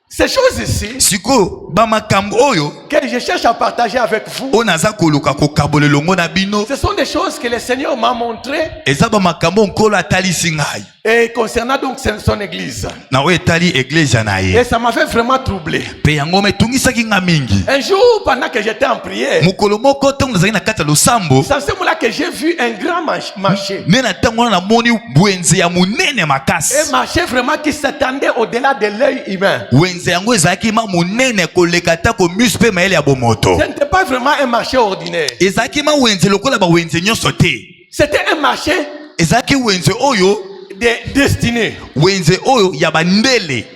Speaker 1: ces choses ici
Speaker 2: sikoyo bamakambo oyo
Speaker 1: que je cherche à partager avec vous,
Speaker 2: oyo naza koluka kokabola elongo na bino
Speaker 1: ce sont des choses que le Seigneur m'a montrées
Speaker 2: eza bamakambo nkolo atalisi ngai
Speaker 1: et concernant donc son église.
Speaker 2: na oyo etali eglesia na
Speaker 1: Et
Speaker 2: ye
Speaker 1: ça m'avait vraiment troublé.
Speaker 2: mpe yango metungisaki nga mingi
Speaker 1: Un jour, pendant que j'étais en prière,
Speaker 2: mokolo moko ntango nazalaki na kati ya losambo
Speaker 1: c'est à ce moment-là que j'ai vu un grand marché.
Speaker 2: nde na ntango wana namoni bwenze ya monene
Speaker 1: Un
Speaker 2: makasi
Speaker 1: marché vraiment qui s'attendait au-delà de l'œil humain.
Speaker 2: wenze yango ezalaki ma monene koleka ta komiso mpe mayele ya bomoto
Speaker 1: Ce n'était pas vraiment un marché ordinaire.
Speaker 2: ezalaki ma wenze lokola bawenze nyonso te
Speaker 1: C'était un marché
Speaker 2: ezalaki wenze oyo
Speaker 1: de destinée.
Speaker 2: wenze oyo ya bandele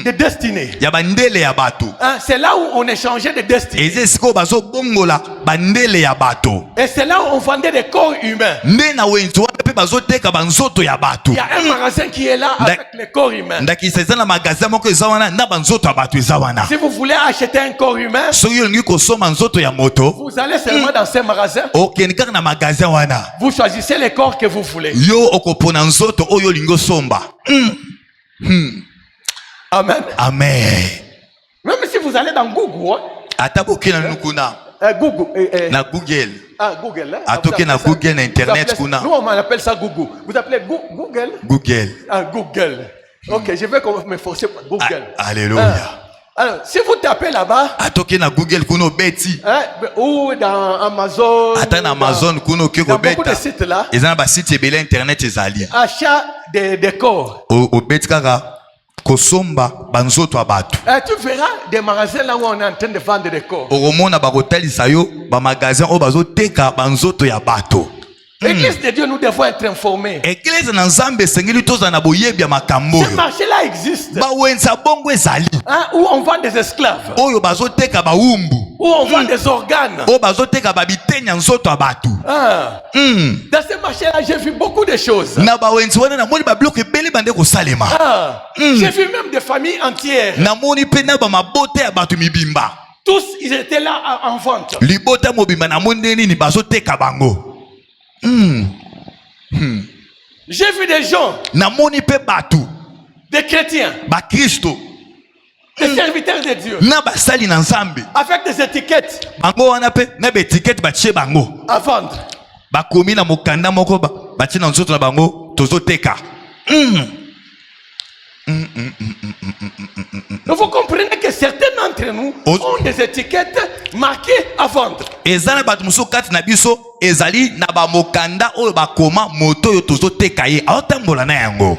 Speaker 1: De destinée.
Speaker 2: ya bandele ya bato
Speaker 1: Hein, c'est là où on échangeait de destinée.
Speaker 2: eza esika oyo bazobongola bandele ya bato
Speaker 1: Et c'est là où on vendait des corps humains.
Speaker 2: nde na wenze wana mpe bazoteka banzoto ya bato.
Speaker 1: Il y a un magasin qui est là avec le corps humain.
Speaker 2: Ndakisa eza na magasin moko eza wana na banzoto ya bato eza wana.
Speaker 1: Si vous voulez acheter un corps humain,
Speaker 2: Soki olingi kosomba nzoto ya moto,
Speaker 1: vous allez seulement dans ce magasin.
Speaker 2: okende kaka na magasin wana.
Speaker 1: Vous choisissez les corps que vous voulez.
Speaker 2: Yo okopona nzoto oyo olingi osomba.
Speaker 1: Amen.
Speaker 2: Amen.
Speaker 1: Même si vous allez dans Google,
Speaker 2: Ata boke na nukuna
Speaker 1: Google,
Speaker 2: na Google.
Speaker 1: Google, hein?
Speaker 2: Atoke na Google na internet kuna.
Speaker 1: Nous on appelle ça Google. Vous appelez Google?
Speaker 2: Google.
Speaker 1: Google. Ok, je vais me forcer pour Google.
Speaker 2: Alléluia.
Speaker 1: Alors, si vous tapez là-bas,
Speaker 2: Atoke na Google kuno beti.
Speaker 1: ou dans Amazon,
Speaker 2: Ata na Amazon kuno keko
Speaker 1: dans beaucoup de
Speaker 2: beta.
Speaker 1: sites là,
Speaker 2: Eza na ba site ebele internet ezali.
Speaker 1: achat des corps.
Speaker 2: O beti kaka kosomba banzoto ya bato.
Speaker 1: Tu verras des magasins là où on est en train de vendre des corps.
Speaker 2: Okomona bakotalisa yo ba magasin o bazoteka banzoto ya bato.
Speaker 1: L'église de Dieu, nous devons être informés.
Speaker 2: Eklese na Nzambe esengeli tozala na boyebi ya makambo
Speaker 1: Ce
Speaker 2: oyo.
Speaker 1: marché-là existe.
Speaker 2: Bawenza bongo ezali.
Speaker 1: Où on vend des esclaves.
Speaker 2: Oyo bazoteka bawumbu.
Speaker 1: Où on vend des organes.
Speaker 2: Oyo bazoteka babitenya nzoto ya bato.
Speaker 1: Dans ce marché-là, j'ai vu beaucoup de choses.
Speaker 2: Na bawenzi wana namoni babiloko ebele bande kosalema.
Speaker 1: J'ai vu même des familles entières.
Speaker 2: Namoni pe na bamabota ya bato mibimba.
Speaker 1: Tous, ils étaient là en vente.
Speaker 2: Libota mobimba namoni nde nini bazoteka bango.
Speaker 1: J'ai vu des gens,
Speaker 2: Namoni pe bato.
Speaker 1: des chrétiens,
Speaker 2: Bakristo.
Speaker 1: des serviteurs de Dieu,
Speaker 2: Na basali na Nzambe.
Speaker 1: avec des étiquettes
Speaker 2: Bango wana pe na betikete batie bango.
Speaker 1: à vendre.
Speaker 2: Bakomi na mokanda moko batie na nzoto na bango tozoteka.
Speaker 1: Donc vous comprenez que certains d'entre nous ont des étiquettes marquées à vendre.
Speaker 2: Ezana bato muso kati na biso ezali na ba mokanda oyo bakoma moto yo tozoteka ye aotambola na yango.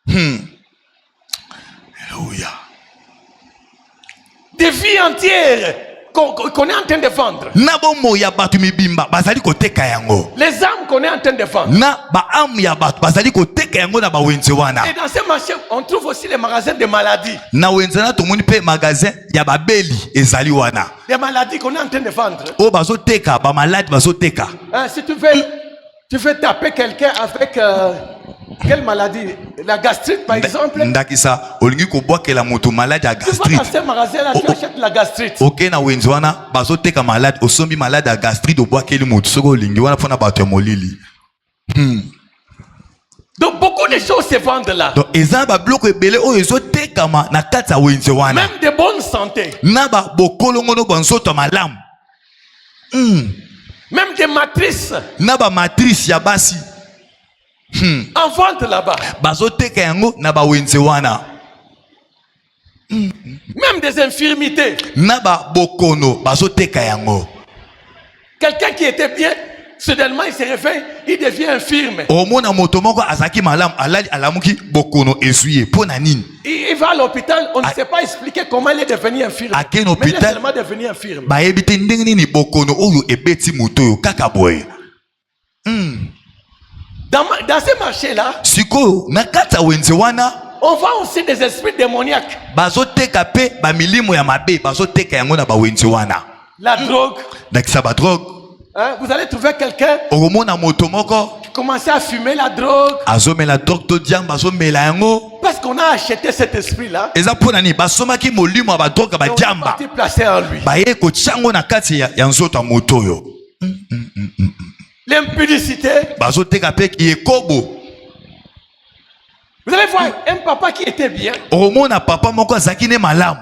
Speaker 2: Alléluia.
Speaker 1: Des vies entières qu'on est en train de vendre.
Speaker 2: Na bomo ya bato mibimba bazali koteka yango.
Speaker 1: Les âmes qu'on est en train de vendre.
Speaker 2: Na ba am ya bato bazali koteka yango na ba wenze wana.
Speaker 1: Et dans ces marchés, on trouve aussi les magasins de maladies.
Speaker 2: Na wenze na tomoni pe magasin ya babeli ezali wana.
Speaker 1: Des maladies qu'on est en train de vendre.
Speaker 2: O bazoteka ba malade bazoteka.
Speaker 1: Si tu veux taper quelqu'un avec quelle maladie? La gastrite par exemple.
Speaker 2: Ndakisa olingi kobwakela moto malade ya
Speaker 1: Tu vas
Speaker 2: gastrite.
Speaker 1: dans ces magasins-là, tu achètes la gastrite.
Speaker 2: Ok na wenze wana bazoteka malade osombi malade ya gastrite obwakeli moto soko olingi wana pona bato ya molili.
Speaker 1: Donc beaucoup de choses se vendent là.
Speaker 2: Donc eza ba bloko ebele oyo ezotekama na kati ya wenze wana.
Speaker 1: Même de bonne santé.
Speaker 2: Na ba bokolongono banzoto malamu.
Speaker 1: Même des matrices
Speaker 2: Na ba matrice ya basi.
Speaker 1: en vente là-bas.
Speaker 2: Bazoteka yango na ba wenze wana.
Speaker 1: Même des infirmités.
Speaker 2: Na ba bokono bazoteka yango.
Speaker 1: Quelqu'un qui était bien, soudainement il se réveille, il devient infirme.
Speaker 2: Omona moto moko azaki malamu alali alamuki bokono esuye pona nini.
Speaker 1: Il va à l'hôpital, on ne sait pas expliquer comment il est devenu infirme.
Speaker 2: À quel
Speaker 1: Mais il est
Speaker 2: hôpital?
Speaker 1: seulement devenu infirme.
Speaker 2: Bayebi te ndenge nini bokono oyo ebeti moto oyo kaka boye.
Speaker 1: Dans ces marchés-là,
Speaker 2: Sikoyo na kati ya wenze wana
Speaker 1: on vend aussi des esprits démoniaques.
Speaker 2: bazoteka pe ba milimo ya mabe bazoteka yango na ba wenze wana.
Speaker 1: La drogue.
Speaker 2: Ndakisa ba drogue.
Speaker 1: Vous allez trouver quelqu'un
Speaker 2: Okomona moto moko
Speaker 1: qui commence à fumer la drogue.
Speaker 2: azomela drogue to diamba azomela yango.
Speaker 1: Parce qu'on a acheté cet esprit-là.
Speaker 2: Eza pona ni basomaki molimo ya ba drogue ba
Speaker 1: Et on est
Speaker 2: diamba.
Speaker 1: parti placer en lui.
Speaker 2: Baye kochango na kati ya nzoto ya moto oyo.
Speaker 1: L'impudicité.
Speaker 2: Bazoteka pe yekobo.
Speaker 1: Vous allez voir un papa qui était bien.
Speaker 2: Okomona papa moko azaki ne malamu.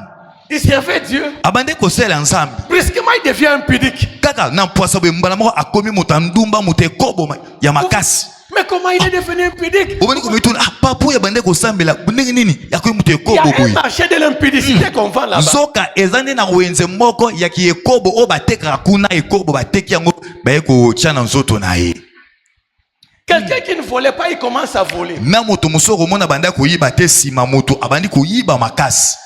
Speaker 1: Il servait Dieu.
Speaker 2: Abande kosela ensemble.
Speaker 1: Brusquement, il devient impudique.
Speaker 2: Kaka na poisa be mbala moko akomi mutandumba mutekobo ya makasi.
Speaker 1: Mais comment il est devenu impudique?
Speaker 2: Obani komituna papa ya bande kosambela ndenge nini yakomi
Speaker 1: Il y a
Speaker 2: mutekobo
Speaker 1: un
Speaker 2: boy.
Speaker 1: marché de l'impudicité qu'on vend là-bas.
Speaker 2: Zoka ezande na wenze moko ya kiekobo o bateka kuna ekobo bateki yango baye ko chana nzoto na ye.
Speaker 1: Quelqu'un qui ne volait pas, il commence à voler.
Speaker 2: Na moto musoko mona banda koyiba te sima moto abandi koyiba makasi.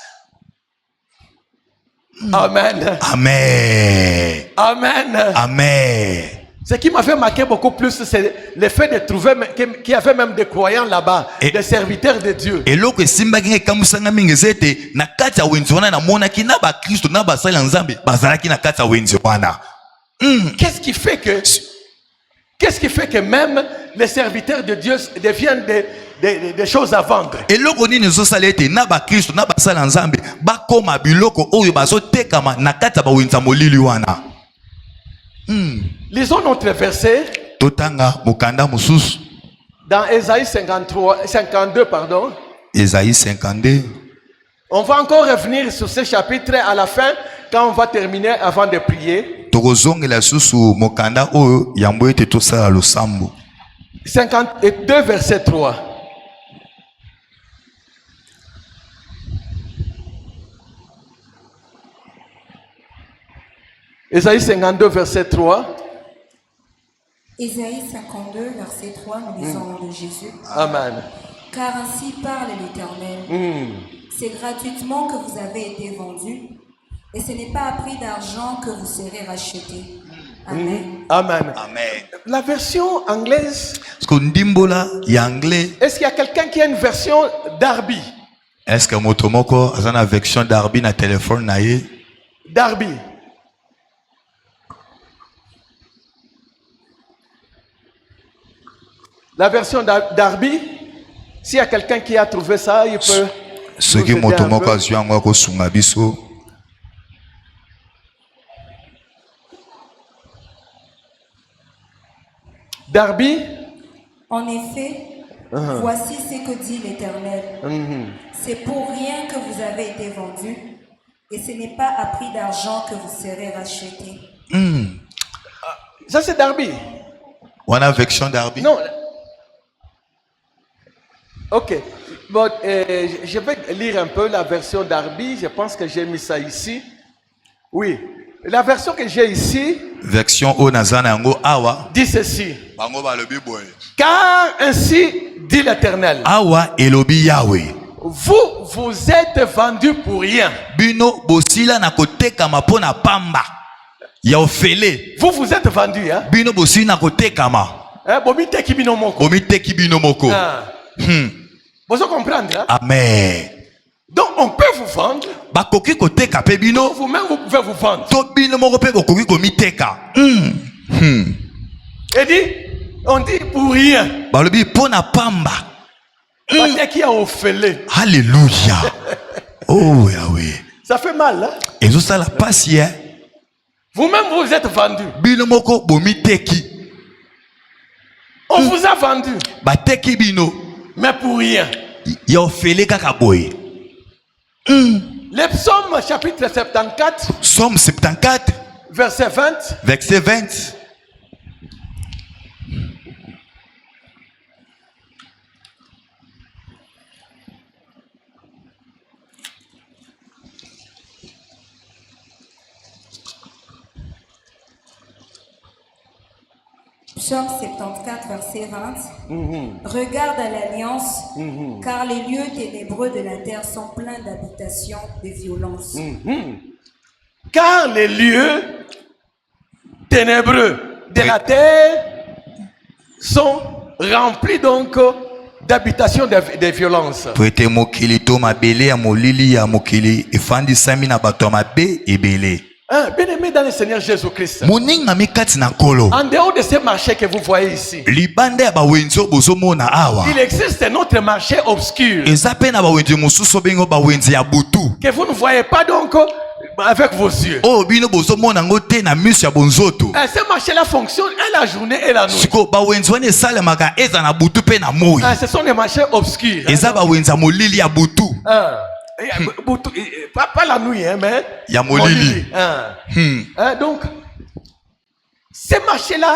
Speaker 1: Amen.
Speaker 2: Amen.
Speaker 1: Amen.
Speaker 2: Amen.
Speaker 1: Ce qui m'a fait marquer beaucoup plus, c'est le fait de trouver qu'il y avait même des croyants là-bas, des serviteurs de Dieu.
Speaker 2: Eloko esimba kinga kamusanga mingi zete na kati ya wenzi wana na mona ki na ba Kristo na ba sala nzambe bazalaki na kati ya wenzi wana.
Speaker 1: Qu'est-ce qui fait que même les serviteurs de Dieu deviennent des choses à vendre.
Speaker 2: eloko nini ezosala ete na bakristo na basala nzambe bakoma biloko oyo bazotekama na kati ya bawenza molili wana.
Speaker 1: Lisons notre verset
Speaker 2: Totanga mukanda mosusu
Speaker 1: dans Ésaïe 52, pardon.
Speaker 2: Ésaïe 52.
Speaker 1: On va encore revenir sur ce chapitre à la fin quand on va terminer avant de prier.
Speaker 2: Tokozongela susu mukanda oyo yambo ete tosala losambo.
Speaker 1: 52 verset 3. Ésaïe 52 verset 3.
Speaker 3: Ésaïe 52, verset 3, nous lisons au nom de Jésus.
Speaker 1: Amen.
Speaker 3: Car ainsi parle l'Éternel. C'est gratuitement que vous avez été vendus, et ce n'est pas à prix d'argent que vous serez rachetés. Amen.
Speaker 1: Amen.
Speaker 2: Amen.
Speaker 1: La version anglaise,
Speaker 2: Est-ce qu'on dimbola ya anglais?
Speaker 1: est-ce qu'il y a quelqu'un qui a une version Darby?
Speaker 2: Est-ce que motomoko azana version d'Arbi na téléphone na ye?
Speaker 1: Darby. La version Darby, s'il y a quelqu'un qui a trouvé ça, il peut.
Speaker 2: Ce qui
Speaker 1: nous aider un
Speaker 2: motomoko
Speaker 1: peu.
Speaker 2: azwi yango akosunga biso.
Speaker 1: Darby.
Speaker 3: En effet, voici ce que dit l'Éternel. C'est pour rien que vous avez été vendus, et ce n'est pas à prix d'argent que vous serez rachetés.
Speaker 1: Ça, c'est Darby.
Speaker 2: Wana version d'Arbi?
Speaker 1: Non. Ok. Bon, je vais lire un peu la version d'Arby. Je pense que j'ai mis ça ici. Oui. La version que j'ai ici
Speaker 2: Version o nazana yango awa.
Speaker 1: dit ceci.
Speaker 2: Bango balobi boye.
Speaker 1: Car ainsi dit l'Éternel.
Speaker 2: Awa elobi Yahweh.
Speaker 1: Vous êtes vendus pour rien.
Speaker 2: Bino bosila na kotekama pona pamba. Ya ofele.
Speaker 1: Vous êtes vendus. Hein?
Speaker 2: Bino bosila na kotekama.
Speaker 1: Bomiteki bino moko.
Speaker 2: Bomiteki bino moko.
Speaker 1: Vous comprendre? Hein?
Speaker 2: Amen.
Speaker 1: Donc on peut vous vendre.
Speaker 2: Bakoki koteka pe bino.
Speaker 1: Vous-même vous pouvez vous vendre.
Speaker 2: To bino moko pe bokoki komiteka.
Speaker 1: Et dit, on dit pour rien.
Speaker 2: Balobi pona pamba.
Speaker 1: Qui a offert.
Speaker 2: Alléluia. Oh Yahweh.
Speaker 1: Ça fait mal. Hein?
Speaker 2: Ezo sala pasi hein.
Speaker 1: Vous-même vous êtes vendus.
Speaker 2: Bino moko bomiteki.
Speaker 1: On vous a vendu.
Speaker 2: Bateki bino.
Speaker 1: Mais pour rien.
Speaker 2: Ya ofele kaka boye.
Speaker 1: Les psaumes chapitre 74.
Speaker 2: Somme 74.
Speaker 1: Verset 20.
Speaker 2: Verset 20.
Speaker 3: Psaume 74, verset 20. Regarde à l'alliance, car les lieux ténébreux de la terre sont pleins d'habitations de violence.
Speaker 1: Car les lieux ténébreux de la terre sont remplis donc d'habitations de violence.
Speaker 2: Po ete mokili to mabele ya molili ya mokili efandisami na bato ya mabe ebele.
Speaker 1: Bien-aimé dans le Seigneur Jésus-Christ.
Speaker 2: Moninga mikati na kolo.
Speaker 1: En dehors de ce marché que vous voyez ici,
Speaker 2: Libanda ya bawenzi bozomona awa.
Speaker 1: il existe un autre marché obscur
Speaker 2: Eza pe na bawenzi mosusu bengo bawenzi ya butu.
Speaker 1: que vous ne voyez pas donc avec vos yeux.
Speaker 2: Oh bino bozomona ngo te na miso ya bonzoto.
Speaker 1: Ce marché-là fonctionne et la journée et la nuit.
Speaker 2: Siko bawenzi wana esalemaka eza na butu pe na moi.
Speaker 1: Ce sont des marchés obscurs.
Speaker 2: Eza bawenzi ya molili ya butu.
Speaker 1: Pas la nuit, hein, mais
Speaker 2: Ya molili.
Speaker 1: Donc, ces marchés-là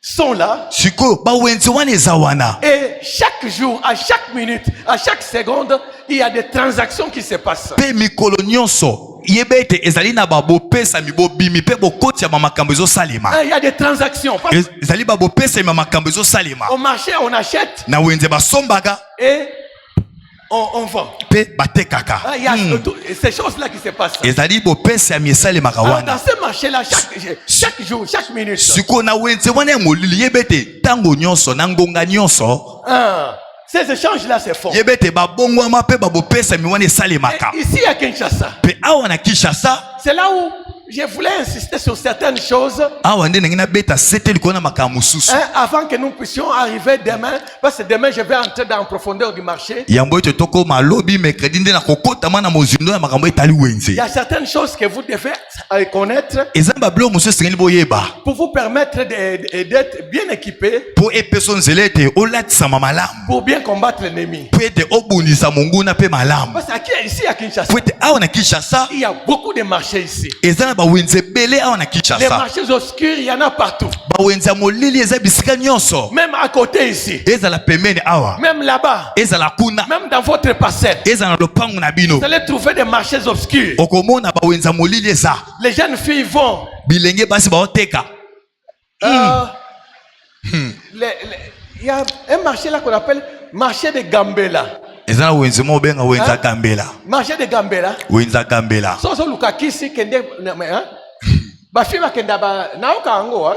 Speaker 1: sont là.
Speaker 2: Siko bawenzi wana eza wana.
Speaker 1: Et chaque jour, à chaque minute, à chaque seconde, il y a des transactions qui se passent.
Speaker 2: Pe mikolo nyonso yebete ezali na babo pesa mi bobimi pe bokoti ya makambo ezo salema.
Speaker 1: Il y a des transactions.
Speaker 2: Ezali babo pesa ma makambo ezo salema.
Speaker 1: Au marché, on achète
Speaker 2: Na wenze basombaga
Speaker 1: et on vend.
Speaker 2: pe batekaka.
Speaker 1: Il y a ces choses-là qui se passent.
Speaker 2: Ezali bo pesa ya misalema
Speaker 1: Dans
Speaker 2: kawana.
Speaker 1: ce marché-là, chaque jour, chaque minute.
Speaker 2: Siko na wenze wana ya molili yebete tango nyonso na ngonga nyonso.
Speaker 1: Ces échanges-là, c'est fort.
Speaker 2: Yebete babongwama pe babo pesa mi wana esalemaka.
Speaker 1: Ici à Kinshasa,
Speaker 2: Pe awa na Kinshasa,
Speaker 1: c'est là où je voulais insister sur certaines choses
Speaker 2: awa nde ndenge nabeta sete likolo na makambo mosusu
Speaker 1: avant que nous puissions arriver demain, parce que demain je vais entrer dans la profondeur du marché.
Speaker 2: yambo ete tokoma lobi mercredi nde na kokotama na mozindo ya makambo etali wenze.
Speaker 1: Il y a certaines choses que vous devez connaître
Speaker 2: eza babilo mosusu esengeli boyeba
Speaker 1: pour vous permettre d'être bien équipé,
Speaker 2: po epeso nzela ete olatisama malamu
Speaker 1: pour bien combattre l'ennemi.
Speaker 2: po ete obundisa monguna mpe malamu
Speaker 1: Parce qu'ici à Kinshasa,
Speaker 2: po ete awa na Kinshasa
Speaker 1: il y a beaucoup de marchés ici.
Speaker 2: eza na bawenze ebele awa na
Speaker 1: Les
Speaker 2: Kinshasa.
Speaker 1: marchés obscurs, il y en a partout.
Speaker 2: bawenze ya molili eza bisika nyonso,
Speaker 1: Même à côté ici,
Speaker 2: ezala pembeni awa,
Speaker 1: même là-bas,
Speaker 2: ezala kuna,
Speaker 1: même dans votre parcelle,
Speaker 2: ezala na lopango na bino.
Speaker 1: vous allez trouver des marchés obscurs.
Speaker 2: okomona bawenze ya molili eza
Speaker 1: Les jeunes filles vont.
Speaker 2: bilenge basi baoteka.
Speaker 1: Il y a un marché là qu'on appelle marché de Gambela.
Speaker 2: eza na wenze mo benga wenze ya Gambela.
Speaker 1: Marché de Gambela.
Speaker 2: wenze ya Gambela
Speaker 1: So luka kisi kende ba fima kenda ba nayoka ango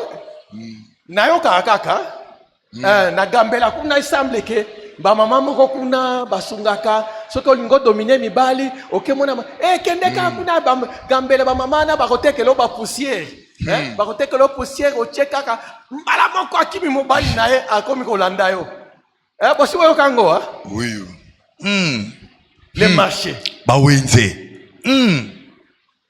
Speaker 1: nayoka kaka na Gambela kuna semble que ba mama moko kuna basungaka soki olingo dominer mibali okemona kende ka kuna Gambela ba mama na bakotekelo ba poussière bakotekelo poussière otie kaka mbala moko akimi mobali naye akomi kolanda yo bosi oyo kango
Speaker 2: oui
Speaker 1: les marchés
Speaker 2: bawenze.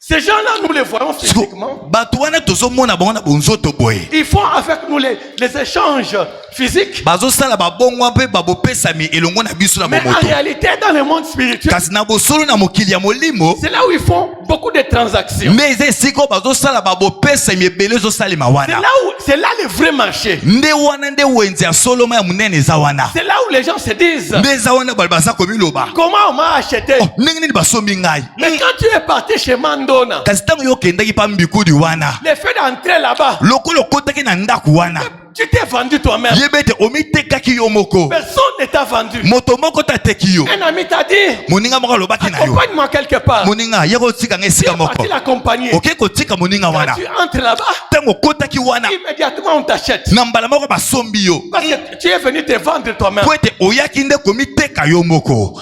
Speaker 1: Ces gens-là, nous les voyons physiquement.
Speaker 2: bato wana tozomona bango na bonzoto boye
Speaker 1: Ils font avec nous les échanges physiques.
Speaker 2: bazosala babongwa mpe babopesami elongo na biso na
Speaker 1: Mais en
Speaker 2: bomoto,
Speaker 1: réalité, dans le monde spirituel,
Speaker 2: kasi na bosolo na mokili ya molimo
Speaker 1: c'est là où ils font beaucoup de transactions.
Speaker 2: nde eza esika oyo bazosala babopesami ebele ezosalema wana.
Speaker 1: C'est là le vrai marché.
Speaker 2: nde wana nde wenze ya soloma ya monene eza wana.
Speaker 1: C'est là où les gens se disent,
Speaker 2: nde eza wana bato baza komiloba
Speaker 1: comment on m'a acheté?
Speaker 2: ndenge nini basombi ngai.
Speaker 1: Mais quand tu es parti chez Mandona,
Speaker 2: kasi ntango yo okendaki pa mbikudi wana
Speaker 1: le fait d'entrer là-bas,
Speaker 2: lokola okotaki na ndako wana
Speaker 1: tu t'es vendu toi-même.
Speaker 2: yeba ete omitekaki yo moko,
Speaker 1: Personne ne t'a vendu.
Speaker 2: moto moko tateki yo.
Speaker 1: Un ami t'a dit,
Speaker 2: moninga moko alobaki na yo,
Speaker 1: accompagne-moi quelque part.
Speaker 2: moninga ye kotika nga
Speaker 1: Tu
Speaker 2: esika
Speaker 1: es
Speaker 2: moko,
Speaker 1: parti l'accompagner.
Speaker 2: oke kotika moninga
Speaker 1: Quand
Speaker 2: wana
Speaker 1: tu entres là-bas,
Speaker 2: ntango okotaki wana
Speaker 1: immédiatement on t'achète.
Speaker 2: na mbala moko basombi yo
Speaker 1: Parce que tu es venu te vendre toi-même.
Speaker 2: po ete oyaki nde komiteka yo moko.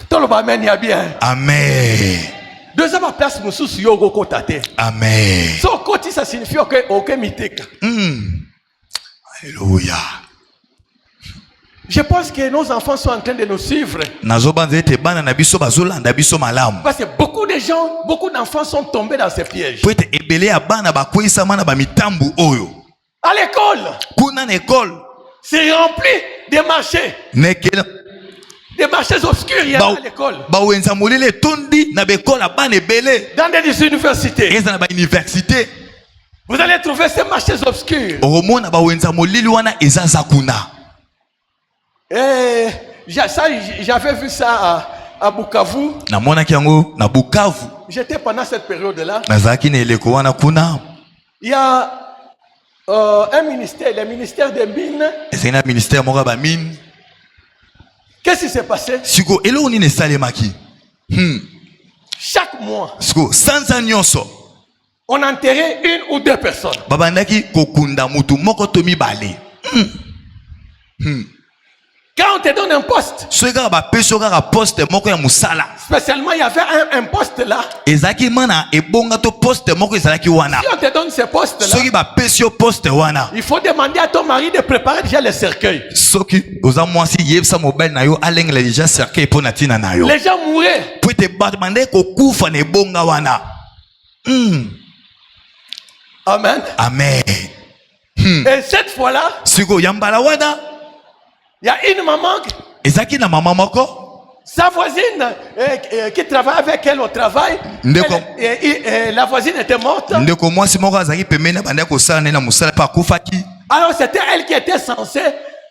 Speaker 1: Toloba amen ya bien.
Speaker 2: Amen.
Speaker 1: Deuxième place mususu yo goko tate.
Speaker 2: Amen.
Speaker 1: So koti ça signifie que aucun miteka.
Speaker 2: Alléluia.
Speaker 1: Je pense que nos enfants sont en train de nous suivre.
Speaker 2: Nazobanza ete bana na biso bazolanda biso malamu.
Speaker 1: Parce que beaucoup de gens, beaucoup d'enfants sont tombés dans ces pièges.
Speaker 2: Po ete ebele ya bana bakweyisama na bamitambu oyo.
Speaker 1: À l'école,
Speaker 2: Kuna na ekole
Speaker 1: c'est rempli de marchés.
Speaker 2: nekela
Speaker 1: Des marchés obscurs, il y a à l'école.
Speaker 2: bawenza molele etondi na bekola bana ebele
Speaker 1: Dans des universités.
Speaker 2: eza na bauniversité.
Speaker 1: Vous allez trouver ces marchés obscurs.
Speaker 2: Okomona bawenza molili wana eza za kuna.
Speaker 1: J'avais vu ça à Bukavu.
Speaker 2: Namonaki yango na Bukavu.
Speaker 1: J'étais pendant cette période-là.
Speaker 2: Nazalaki na eleko wana kuna.
Speaker 1: Il y a un ministère, le ministère des Mines.
Speaker 2: Ezali na ministère moko ya bamine.
Speaker 1: Qu'est-ce qui s'est passé?
Speaker 2: Siko eloko nini esalemaki?
Speaker 1: Chaque mois,
Speaker 2: Siko sanza nyonso
Speaker 1: on enterrait une ou deux personnes.
Speaker 2: babandaki kokunda mutu moko to mibale.
Speaker 1: Quand on te donne un poste,
Speaker 2: soki kaka bapesi yo kaka poste moko ya mosala,
Speaker 1: spécialement il y avait un poste là.
Speaker 2: ezalaki mana ebonga to poste moko ezalaki wana.
Speaker 1: Si on te donne ce poste là,
Speaker 2: soki bapesi yo poste wana,
Speaker 1: il faut demander à ton mari de préparer déjà le cercueil.
Speaker 2: soki oza mwasi yebisa mobali na yo alengela deja cercueil mpo na ntina na yo
Speaker 1: Les gens mouraient.
Speaker 2: po ete bato bandeki kokufa na ebonga wana.
Speaker 1: Amen.
Speaker 2: Amen.
Speaker 1: Et cette fois-là,
Speaker 2: Siko ya mbala wana
Speaker 1: il y a une maman,
Speaker 2: ezalaki na mama moko
Speaker 1: sa voisine qui travaille avec elle au travail. La voisine était morte.
Speaker 2: ndeko mwasi moko azalaki pembeni bandeki kosala naye na mosala mpe akufaki.
Speaker 1: Alors c'était elle qui était censée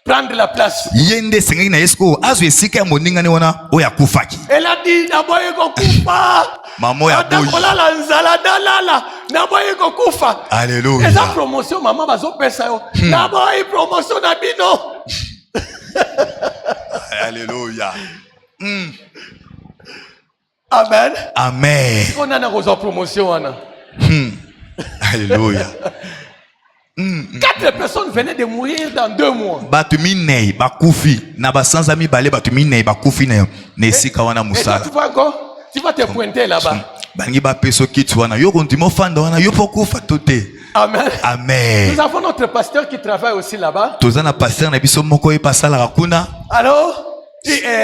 Speaker 1: prendre la place.
Speaker 2: ye nde esengaki na ye sikoyo azwa esika ya moningani wana oyo akufaki.
Speaker 1: Elle a dit naboyi kokufa.
Speaker 2: Mama oyo aboyi.
Speaker 1: Atakolala nzala dalala naboyi kokufa.
Speaker 2: Alléluia.
Speaker 1: Eza promotion mama bazopesa yo. Naboyi promotion na bino.
Speaker 2: Alléluia.
Speaker 1: Amen.
Speaker 2: Amen.
Speaker 1: On a une promotion wana.
Speaker 2: Alléluia.
Speaker 1: 4 personnes venaient de mourir dans 2 mois.
Speaker 2: Batu minei bakufi na basanza mibale batu minei bakufi na esika wana
Speaker 1: Et toi,
Speaker 2: musala.
Speaker 1: tu vois encore, tu vas te pointer là-bas.
Speaker 2: Bangi ba peso kiti wana yo kondimo fanda wana yo pokufa tote.
Speaker 1: Amen.
Speaker 2: Amen.
Speaker 1: Nous avons notre pasteur qui travaille aussi là-bas.
Speaker 2: Tozana pasteur na biso moko e pasala rakuna.
Speaker 1: Alors,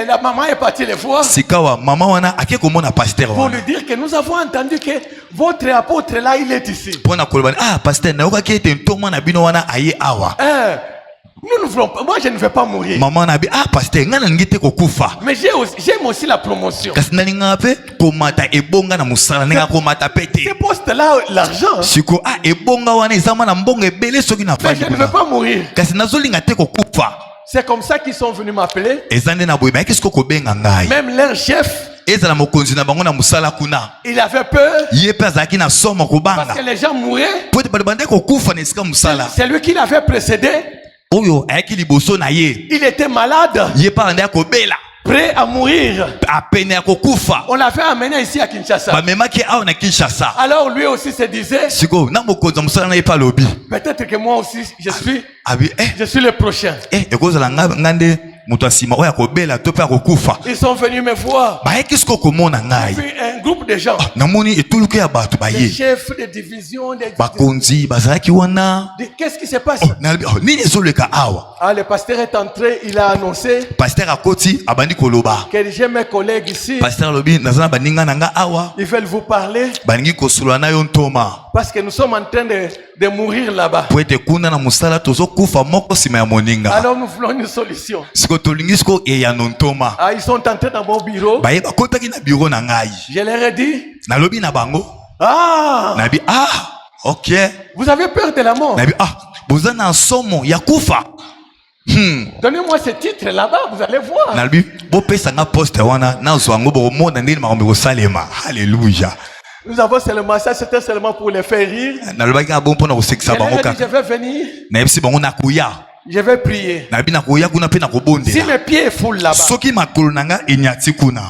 Speaker 1: la maman est partie les voir.
Speaker 2: Sikawa mama wana ake komona pasteur
Speaker 1: Pour
Speaker 2: wana.
Speaker 1: lui dire que nous avons entendu que votre apôtre là, il est ici.
Speaker 2: Pona kolobani pasteur na yoka ke te ntoma na bino wana aye awa.
Speaker 1: Nous ne voulons pas. Moi, je ne vais pas mourir.
Speaker 2: Maman na bi pasteur ngana ngite kokufa.
Speaker 1: Mais j'aime aussi la promotion.
Speaker 2: Kasi nani ngape komata ebonga na musala ninga komata pete.
Speaker 1: Ces postes-là, l'argent.
Speaker 2: Siko ebonga wana ezama na mbongo ebele soki na
Speaker 1: Mais
Speaker 2: fani.
Speaker 1: je ne veux pas mourir.
Speaker 2: Kasi nazolinga te kokufa.
Speaker 1: C'est comme ça qu'ils sont venus m'appeler.
Speaker 2: Ezande na boyeba qu'est-ce ko benga ngai.
Speaker 1: Même leur chef.
Speaker 2: Ezala mokonzi na bango na musala kuna.
Speaker 1: Il avait peur.
Speaker 2: Ye pe azaki na somo kobanga.
Speaker 1: Parce que les gens mouraient.
Speaker 2: Po te bande kokufa na esika musala.
Speaker 1: C'est lui qui l'avait précédé.
Speaker 2: Oyo ayaki liboso na ye.
Speaker 1: Il était malade.
Speaker 2: Ye pa ande akobela.
Speaker 1: Prêt à mourir.
Speaker 2: A peine ya kokufa.
Speaker 1: On l'avait amené ici à Kinshasa.
Speaker 2: Ba memaki awa na Kinshasa.
Speaker 1: Alors lui aussi se disait.
Speaker 2: Siko na mokonzi musala na ye pa lobi.
Speaker 1: Peut-être que moi aussi je suis le prochain.
Speaker 2: Ekozala ngande muto asima oya kobela to pe akokufa.
Speaker 1: Ils sont venus me voir.
Speaker 2: Ba qu'est-ce ko komona ngai.
Speaker 1: Puis un groupe de gens.
Speaker 2: Namoni etuluke ya bato ba
Speaker 1: Des
Speaker 2: ye.
Speaker 1: chefs de division,
Speaker 2: Bakonzi bazalaki wana.
Speaker 1: Qu'est-ce qui se passe?
Speaker 2: Nini ezoleka awa.
Speaker 1: Le pasteur est entré, il a annoncé
Speaker 2: Pasteur akoti abandi koloba.
Speaker 1: que j'ai mes collègues ici.
Speaker 2: Pasteur lobi nazana baninga nanga awa.
Speaker 1: Ils veulent vous parler.
Speaker 2: Baningi kosulwa na yo ntoma.
Speaker 1: Parce que nous sommes en train de mourir là-bas.
Speaker 2: Po ete kuna na musala tozo kufa moko sima ya moninga.
Speaker 1: Alors nous voulons une solution.
Speaker 2: Siko tolingi siko ya nontoma.
Speaker 1: Ils sont entrés dans mon bureau.
Speaker 2: Ba ye bakotaki na bureau na ngai.
Speaker 1: Je leur ai dit.
Speaker 2: Nalobi na bango. Nabi OK.
Speaker 1: Vous avez peur de la mort.
Speaker 2: Nabi bozana somo ya kufa.
Speaker 1: Donnez-moi ce titre là-bas, vous allez voir.
Speaker 2: Nabi bo pesa nga poste wana na zo ngo bo mo na ndini makombe ko salema. Alléluia.
Speaker 1: Nous avons seulement ça, c'était seulement pour les faire rire.
Speaker 2: Nalobi ka bon pona ko sekisa bango ka.
Speaker 1: Je vais venir.
Speaker 2: Na yebisi bango na kuya.
Speaker 1: Je vais prier.
Speaker 2: Nabi na kuya kuna pe na kobonde.
Speaker 1: Si mes pieds foulent là-bas.
Speaker 2: Soki makolo nanga enyati kuna.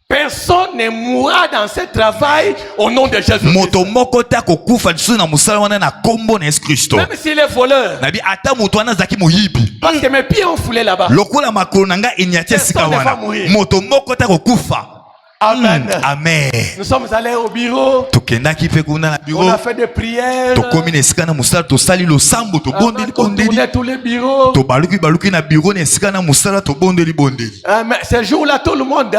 Speaker 1: Personne ne mourra dans ce travail au nom de Jésus.
Speaker 2: Moto moko ta kokufa disu na musala wana na kombo na Yesu Kristo.
Speaker 1: Même s'il est voleur.
Speaker 2: Nabi ata moto wana zaki moyibi.
Speaker 1: Parce que mes pieds ont foulé là-bas.
Speaker 2: Lokola makolo nanga enyati sika wana. Moto moko ta kokufa.
Speaker 1: Amen.
Speaker 2: Amen.
Speaker 1: Nous sommes allés au bureau.
Speaker 2: Tokendaki pe kuna na bureau.
Speaker 1: On a fait des prières.
Speaker 2: Tokomi na esika na musala to sali lo sambo to bondeli bondeli.
Speaker 1: On a tous les bureaux.
Speaker 2: To baluki na bureau na esika na musala to bondeli bondeli.
Speaker 1: Mais ce jour-là tout le monde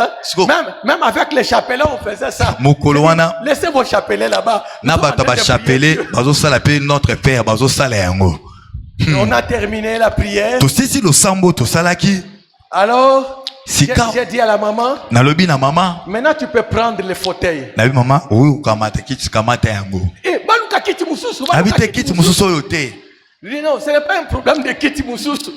Speaker 1: même avec les chapelets on faisait ça.
Speaker 2: Mokolo wana.
Speaker 1: Laissez vos chapelets là-bas.
Speaker 2: Na bata ba chapelet bazo sala pe notre père bazo sala yango.
Speaker 1: On a terminé la prière.
Speaker 2: To sisi lo sambo to salaki.
Speaker 1: Alors
Speaker 2: j'ai
Speaker 1: dit à la maman.
Speaker 2: Nalobi na maman.
Speaker 1: Maintenant tu peux prendre le fauteuil.
Speaker 2: Nabi maman, oui kamata kiti kamata yango.
Speaker 1: Baluka kiti mususu.
Speaker 2: Habite kiti mususu yote.
Speaker 1: Non, ce n'est pas un problème de kiti mususu.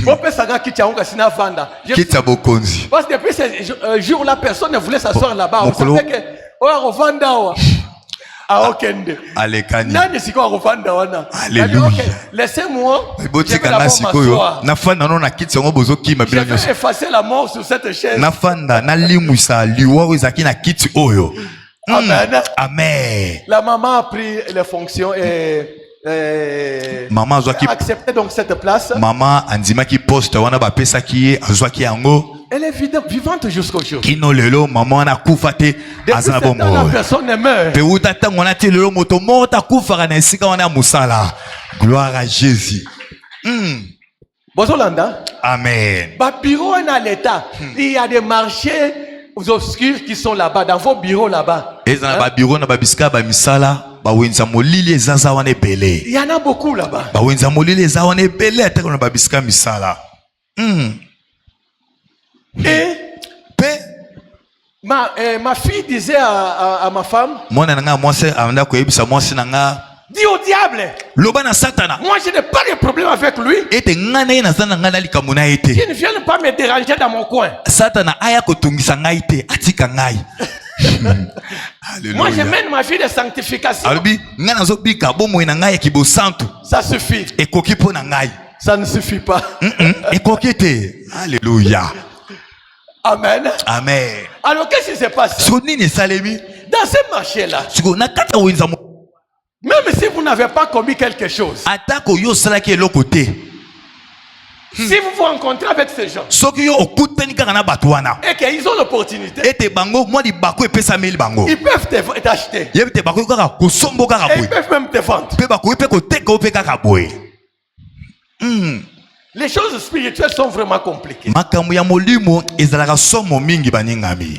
Speaker 1: Bon peut saga kiti yango sina vanda.
Speaker 2: Kiti ya bokonzi.
Speaker 1: Parce que depuis ce jour-là personne ne voulait s'asseoir là-bas. On savait que on vanda wa. Okende.
Speaker 2: Alekani.
Speaker 1: Nani siko akovanda wana.
Speaker 2: Alléluia.
Speaker 1: Laissez-moi.
Speaker 2: Botika na sikoyo. Na fanda no na kiti yango bozoki mabila
Speaker 1: nyoso. Je vais effacer la mort sur cette chaise.
Speaker 2: Na fanda na limwisa liwa ezaki na kiti oyo.
Speaker 1: Amen.
Speaker 2: Amen.
Speaker 1: La maman a pris les fonctions et
Speaker 2: maman azwaki
Speaker 1: accepté donc cette place.
Speaker 2: Maman andimaki poste wana bapesaki azwaki yango.
Speaker 1: Elle est vivante jusqu'au jour.
Speaker 2: Kino lelo maman na kufa te azana bombo.
Speaker 1: La personne ne meurt.
Speaker 2: Pe uta tango na te lelo moto mota kufa na esika wana musala. Gloire à Jésus.
Speaker 1: Bozolanda.
Speaker 2: Amen.
Speaker 1: Ba bureau na l'état. Il y a des marchés obscurs qui sont là-bas dans vos bureaux là-bas.
Speaker 2: Ezana ba bureau na ba biska ba misala. Bawenza molili ezaza wana ebele.
Speaker 1: Il y en a beaucoup là-bas.
Speaker 2: Bawenza molili ezaza wana ebele atako na ba biska misala.
Speaker 1: Et ma fille disait à ma femme.
Speaker 2: Mwana nanga mwasi anda koyebisa mwasi nanga.
Speaker 1: Dis au diable.
Speaker 2: Loba na satana.
Speaker 1: Moi je n'ai pas de problème avec lui.
Speaker 2: Ete ngana ye na zana ngana likamuna ete.
Speaker 1: Qui ne vient pas me déranger dans mon coin.
Speaker 2: Satana aya kotungisa ngai te atika ngai.
Speaker 1: Moi je mène ma vie de sanctification.
Speaker 2: Albi ngana zo bika bomo na ngai kibo santu.
Speaker 1: Ça suffit.
Speaker 2: Ekoki po na ngai.
Speaker 1: Ça ne suffit pas.
Speaker 2: Ekoki te. Alléluia.
Speaker 1: Amen.
Speaker 2: Amen.
Speaker 1: Alors qu'est-ce qui se passe?
Speaker 2: Sonini salemi.
Speaker 1: Dans ce marché là.
Speaker 2: Siko na kata wenza.
Speaker 1: Même si vous n'avez pas commis quelque chose.
Speaker 2: Atako yo salaki eloko te.
Speaker 1: Si vous vous rencontrez avec ces gens
Speaker 2: soki yo okutani kaka na bato wana
Speaker 1: et qu'ils ont l'opportunité,
Speaker 2: ete bango mwa libako epesameli bango
Speaker 1: ils peuvent t'acheter.
Speaker 2: yebi te bakoki kaka kosombo kaka
Speaker 1: Et ils
Speaker 2: boye
Speaker 1: peuvent même te vendre.
Speaker 2: mpe bakoki mpe koteka yo mpe kaka boye.
Speaker 1: Les choses spirituelles sont vraiment compliquées.
Speaker 2: makambo ya molimo ezalaka somo mingi baningami.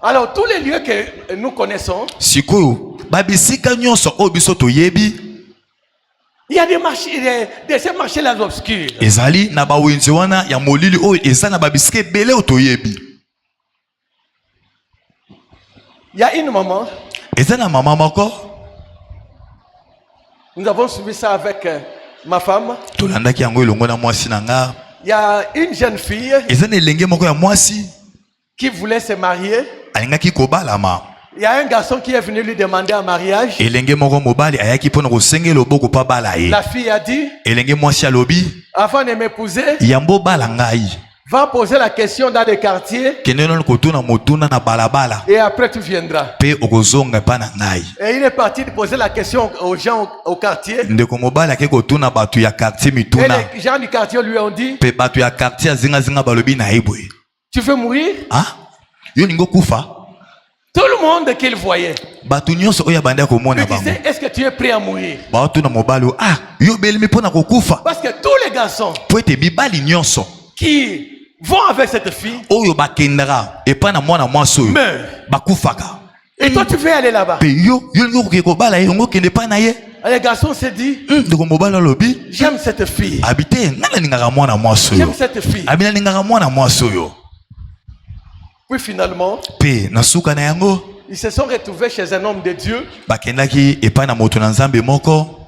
Speaker 1: Alors, tous les lieux que nous connaissons,
Speaker 2: sikoyo babisika nyonso oyo biso toyebi
Speaker 1: il y a des marchés, ces marchés-là obscurs.
Speaker 2: ezali na bawenzi wana ya molili oyo eza na babisika ebele oyo toyebi.
Speaker 1: Il y a une maman,
Speaker 2: eza na mama moko
Speaker 1: nous avons suivi ça avec ma femme.
Speaker 2: tolandaki yango elongo na mwasi na nga.
Speaker 1: Il y a une jeune fille
Speaker 2: eza na elenge moko ya mwasi
Speaker 1: qui voulait se marier.
Speaker 2: alingaki kobalama.
Speaker 1: Il y a un garçon qui est venu lui demander un mariage.
Speaker 2: elenge moko mobali ayaki mpona kosengela loboko mpa bala ye.
Speaker 1: La fille a dit,
Speaker 2: elenge mwasi alobi
Speaker 1: avant de m'épouser,
Speaker 2: yambo bala ngai
Speaker 1: va poser la question dans les quartiers
Speaker 2: kende nano kotuna motuna na balabala
Speaker 1: et après tu viendras.
Speaker 2: mpe okozonga epa na ngai.
Speaker 1: Et il est parti de poser la question aux gens au quartier.
Speaker 2: ndeko mobali ake kotuna bato ya quartier
Speaker 1: Et
Speaker 2: mituna
Speaker 1: les gens du quartier lui ont dit,
Speaker 2: mpe bato ya quartier azingazinga balobi na ye boye
Speaker 1: tu veux mourir?
Speaker 2: yo lingo kufa.
Speaker 1: Tout le monde qu'il voyait
Speaker 2: bato nyonso oyo abandi komona
Speaker 1: lui
Speaker 2: bango
Speaker 1: disait, est-ce que tu es prêt à mourir?
Speaker 2: baotuna mobali oyo yo belemi mpona kokufa
Speaker 1: Parce que tous les garçons
Speaker 2: po ete mibali nyonso
Speaker 1: qui vont avec cette fille
Speaker 2: oyo bakendaka epai na mwana mwasi oyo
Speaker 1: meurent.
Speaker 2: bakufaka.
Speaker 1: Et toi tu veux aller là-bas?
Speaker 2: mpe yo lingi okoki kobala ye yango okende epai na ye.
Speaker 1: Les garçons se dit,
Speaker 2: ndeko mobali alobi
Speaker 1: j'aime cette fille.
Speaker 2: abi te ngai nalingaka mwana mwasi
Speaker 1: J'aime
Speaker 2: oyo
Speaker 1: cette fille.
Speaker 2: abi nalingaka mwana mwasi oyo.
Speaker 1: Puis finalement,
Speaker 2: mpe na suka na yango
Speaker 1: ils se sont retrouvés chez un homme de Dieu.
Speaker 2: bakendaki epai na moto na nzambe moko.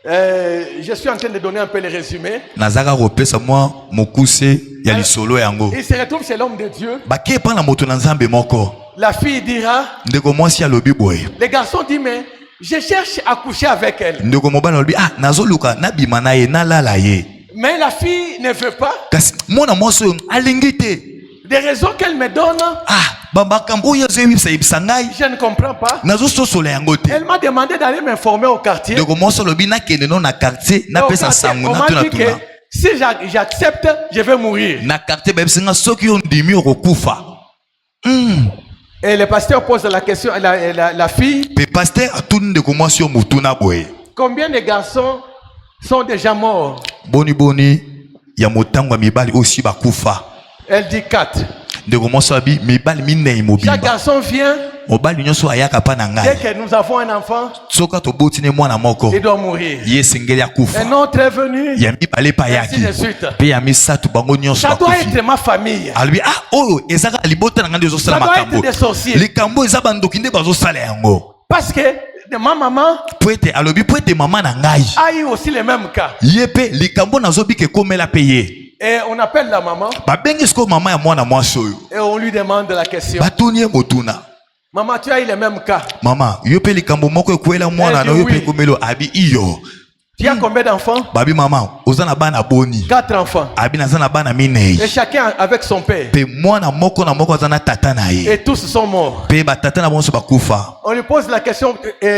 Speaker 1: Je suis en train de donner un peu le résumé.
Speaker 2: nazaka kopesa mwa mokuse ya lisolo yango.
Speaker 1: Il se retrouve chez l'homme de Dieu.
Speaker 2: bake epai na moto na nzambe moko.
Speaker 1: La fille dira,
Speaker 2: ndeko mwasi alobi boye.
Speaker 1: le garçon dit, mais je cherche à coucher avec elle.
Speaker 2: ndeko mobali alobi nazoluka nabima na ye nalala ye.
Speaker 1: Mais la fille ne veut pas.
Speaker 2: kasi mwana mwasi oyo alingi te.
Speaker 1: Des raisons qu'elle me donne,
Speaker 2: bamakambo oyo azoyebisa ngai
Speaker 1: je ne comprends pas.
Speaker 2: nazososola yango te.
Speaker 1: Elle m'a demandé d'aller m'informer au quartier.
Speaker 2: ndeko mwasi alobi nakende no na quartier
Speaker 1: Et au
Speaker 2: napesa
Speaker 1: quartier,
Speaker 2: sango
Speaker 1: on m'a dit que
Speaker 2: natuna.
Speaker 1: si j'accepte, je vais mourir.
Speaker 2: na quartier bayebisi nga soki yo ndimi okokufa.
Speaker 1: Et le pasteur pose la question à la fille,
Speaker 2: mpe paster atuni ndeko mwasi oyo motuna boye.
Speaker 1: combien de garçons sont déjà morts?
Speaker 2: boni ya motango ya mibali osi bakufa.
Speaker 1: Elle dit 4.
Speaker 2: ndeko mwasi abi mibali minei
Speaker 1: Chaque
Speaker 2: mobimba.
Speaker 1: garçon vient,
Speaker 2: mobali nyonso ayaka pa na
Speaker 1: dès
Speaker 2: ngai
Speaker 1: que nous avons un enfant,
Speaker 2: soki tobotini mwana moko
Speaker 1: il doit mourir.
Speaker 2: ye esengeli akufa.
Speaker 1: Un autre est venu,
Speaker 2: ya mibale pa
Speaker 1: ainsi
Speaker 2: ayaki
Speaker 1: de suite.
Speaker 2: mpe ya misato bango nyonso
Speaker 1: Ça doit
Speaker 2: bakufi.
Speaker 1: être ma famille.
Speaker 2: alobi oyo ezaka libota na ngai nde ezosala
Speaker 1: Ça doit être
Speaker 2: makambo
Speaker 1: des sorciers.
Speaker 2: likambo eza bandoki nde bazosala yango.
Speaker 1: Parce que ma maman
Speaker 2: po ete alobi po ete mama na ngai
Speaker 1: a eu aussi les mêmes cas.
Speaker 2: ye mpe likambo nazobika ekomela mpe ye.
Speaker 1: Et on appelle la maman
Speaker 2: babengi sikoyo mama ya mwana mwasi oyo
Speaker 1: et on lui demande la question.
Speaker 2: batuni ye motuna.
Speaker 1: Maman, tu as eu les mêmes cas.
Speaker 2: mama yo mpe likambo moko ekwela mwana na yo mpe ekomeli abi iyo.
Speaker 1: Tu as combien d'enfants?
Speaker 2: babi mama oza na bana boni.
Speaker 1: 4 enfants.
Speaker 2: abi naza na bana minei.
Speaker 1: Et chacun avec son père.
Speaker 2: mpe mwana moko na moko aza na tata na ye.
Speaker 1: Et tous sont morts.
Speaker 2: mpe batata na bonso bakufa.
Speaker 1: On lui pose la question,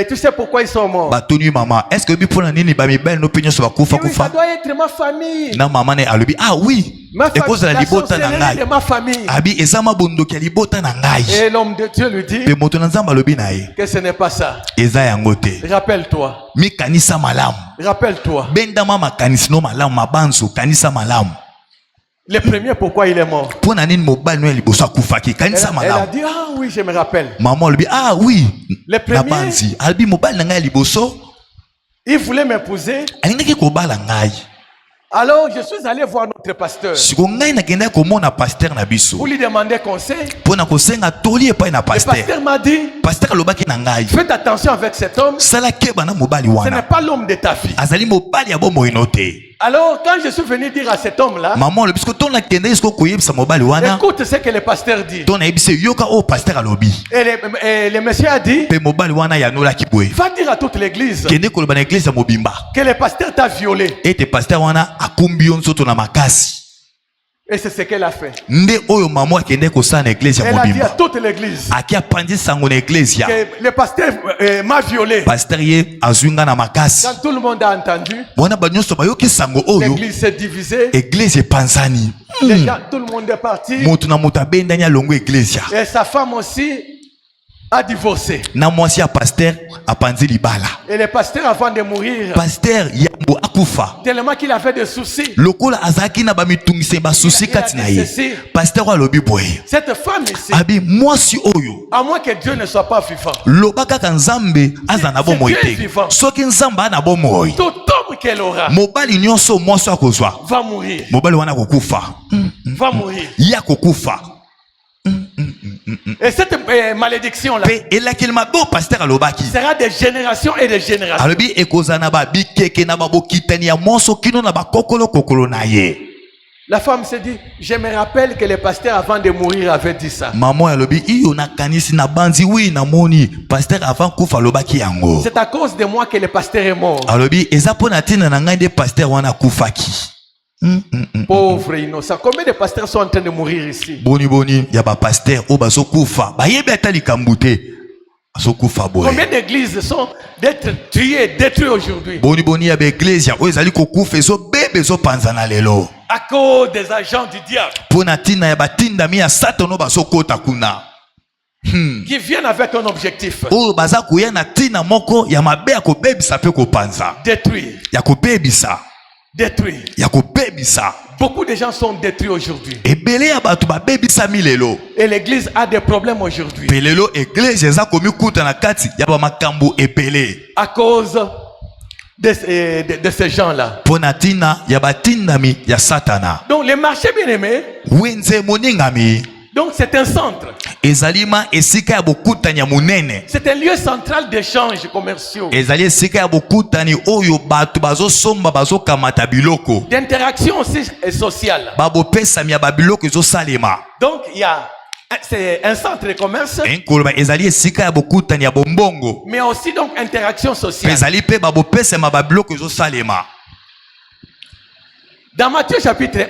Speaker 1: tu sais pourquoi ils sont morts?
Speaker 2: batuni mama est ce que oyebi mpona nini bamibali no mpe nyonso bakufa
Speaker 1: Oui, ça
Speaker 2: kufa.
Speaker 1: doit être ma famille.
Speaker 2: na mama ne alobi oui
Speaker 1: Ma famille,
Speaker 2: ekozala
Speaker 1: la
Speaker 2: libota na
Speaker 1: sorcellerie de
Speaker 2: ngai.
Speaker 1: ma famille.
Speaker 2: abi eza mabondoki ya libota na ngai.
Speaker 1: Et l'homme de Dieu lui dit
Speaker 2: mpe moto na nzambe alobi na ye
Speaker 1: que ce n'est pas ça.
Speaker 2: eza yango te.
Speaker 1: Rappelle-toi.
Speaker 2: mikanisa malamu.
Speaker 1: Rappelle-toi.
Speaker 2: bendama makanisi no malamu mabanzo kanisa malamu.
Speaker 1: Le premier, pourquoi il est mort?
Speaker 2: mpona nini mobali no ya liboso akufaki kanisa
Speaker 1: Elle a
Speaker 2: malamu.
Speaker 1: dit, ah oui, je me rappelle.
Speaker 2: mama alobi oui
Speaker 1: Le premier-
Speaker 2: na banzi alobi mobali na ngai ya liboso
Speaker 1: Il voulait m'épouser.
Speaker 2: alingaki kobala ngai.
Speaker 1: Alors, je suis allé voir notre pasteur
Speaker 2: siko ngai nakendaki komona paster na biso
Speaker 1: pour lui demander conseil.
Speaker 2: mpona kosenga toli epai na
Speaker 1: Le
Speaker 2: paster.
Speaker 1: pasteur m'a dit,
Speaker 2: paster alobaki na ngai
Speaker 1: faites attention avec cet homme.
Speaker 2: sala keba na mobali
Speaker 1: Ce n'est
Speaker 2: wana
Speaker 1: pas l'homme de ta fille.
Speaker 2: azali mobali ya bomoi no te.
Speaker 1: Alors, quand je suis venu dire à cet homme-là,
Speaker 2: mama alobi siko to nakendaki siko koyebisa mobali wana
Speaker 1: écoute ce que le pasteur dit.
Speaker 2: to nayebisa yoka oyo paster alobi.
Speaker 1: Et le monsieur a dit,
Speaker 2: mpe mobali wana yanolaki boye
Speaker 1: va dire à toute l'église
Speaker 2: kende koloba na eglise ya mobimba
Speaker 1: que le pasteur t'a violé.
Speaker 2: ete paster wana akumbi yo nzoto na makasi.
Speaker 1: Et c'est ce qu'elle a fait.
Speaker 2: Nde oyo maman akende kosala na église ya
Speaker 1: Elle a dit à
Speaker 2: mobimba.
Speaker 1: toute l'église
Speaker 2: Aki apandisi sango na église ya.
Speaker 1: que le pasteur m'a violé.
Speaker 2: Pasteur ye azwinga na makasi.
Speaker 1: Quand tout le monde a entendu,
Speaker 2: Wana banyonso bayoki sango oyo.
Speaker 1: l'église s'est divisée.
Speaker 2: Église epanzani.
Speaker 1: Les gens, tout le monde est parti.
Speaker 2: Moto na moto abendani alongo église ya.
Speaker 1: Et sa femme aussi a divorcé.
Speaker 2: Na mwasi ya pasteur apanzi libala.
Speaker 1: Et le pasteur, avant de mourir,
Speaker 2: Pasteur yambo akufa.
Speaker 1: tellement qu'il avait des soucis,
Speaker 2: Lokola azaki na bamitungise basusi
Speaker 1: Il a
Speaker 2: kati na
Speaker 1: dit
Speaker 2: ye.
Speaker 1: ceci.
Speaker 2: Pasteur alobi boye.
Speaker 1: cette femme ici,
Speaker 2: Abi mwasi oyo.
Speaker 1: à moins que Dieu ne soit pas vivant,
Speaker 2: Loba kaka nzambe aza na bomoi
Speaker 1: c'est Dieu
Speaker 2: te.
Speaker 1: vivant.
Speaker 2: Soki nzambe ana bomoi.
Speaker 1: tout homme qu'elle aura
Speaker 2: Mobali nyonso mwasi akozwa.
Speaker 1: va mourir.
Speaker 2: Mobali wana kokufa.
Speaker 1: Va mourir.
Speaker 2: Ya kokufa.
Speaker 1: Et cette malédiction-là
Speaker 2: Pe elakeli mabe pasteur alobaki.
Speaker 1: sera des générations et des générations.
Speaker 2: Alobi ekozala na babikeke na babokitani ya mwonso kino na bakokolo kokolo na ye.
Speaker 1: La femme se dit, je me rappelle que le pasteur avant de mourir avait dit ça.
Speaker 2: Maman alobi iyo nakanisi na banzi wi na moni pasteur avant kufa alobaki yango.
Speaker 1: C'est à cause de moi que le pasteur est mort.
Speaker 2: Alobi eza pona tina na ngai nde pasteur wana kufaki.
Speaker 1: Pauvre innocent. Combien de pasteurs sont en train de mourir ici?
Speaker 2: Boni ya ba pasteur o bazo kufa. Bayebi ata likambu te. Bazo kufa boye.
Speaker 1: Combien d'églises sont d'être tuées, détruites aujourd'hui
Speaker 2: Boni ya ba église o ezali kokufa ezo bebe ezo panzana lelo.
Speaker 1: à cause des agents du diable
Speaker 2: Pona tina ya batindami ya satano bazo kota kuna.
Speaker 1: qui viennent avec un objectif,
Speaker 2: Oyo baza kuya na tina moko ya mabe ya kobebisa pe kopanza.
Speaker 1: détruire,
Speaker 2: Ya kobebisa.
Speaker 1: détruire.
Speaker 2: Ya kobebisa.
Speaker 1: Beaucoup de gens sont détruits aujourd'hui.
Speaker 2: Ebele ya bato babebisa milelo.
Speaker 1: Et l'église a des problèmes aujourd'hui
Speaker 2: Pelelo église eza komi kuta na kati ya ba makambo epele.
Speaker 1: à cause de ces gens-là.
Speaker 2: Pona tina ya batindami ya satana.
Speaker 1: Donc les marchés bien-aimés,
Speaker 2: Wenze moningami.
Speaker 1: donc c'est un centre.
Speaker 2: Ezalima esika ya bokutani ya munene.
Speaker 1: C'est un lieu central d'échanges commerciaux,
Speaker 2: Ezali esika ya bokutani oyo bato bazosomba bazokamata biloko.
Speaker 1: d'interaction aussi et sociale.
Speaker 2: Babopesami ya babiloko ezosalema.
Speaker 1: Donc c'est un centre de commerce,
Speaker 2: Enkoloba ezali esika ya bokutani ya bombongo.
Speaker 1: mais aussi donc interaction sociale.
Speaker 2: Ezali pe babopesama babiloko ezosalema.
Speaker 1: Dans Matthieu chapitre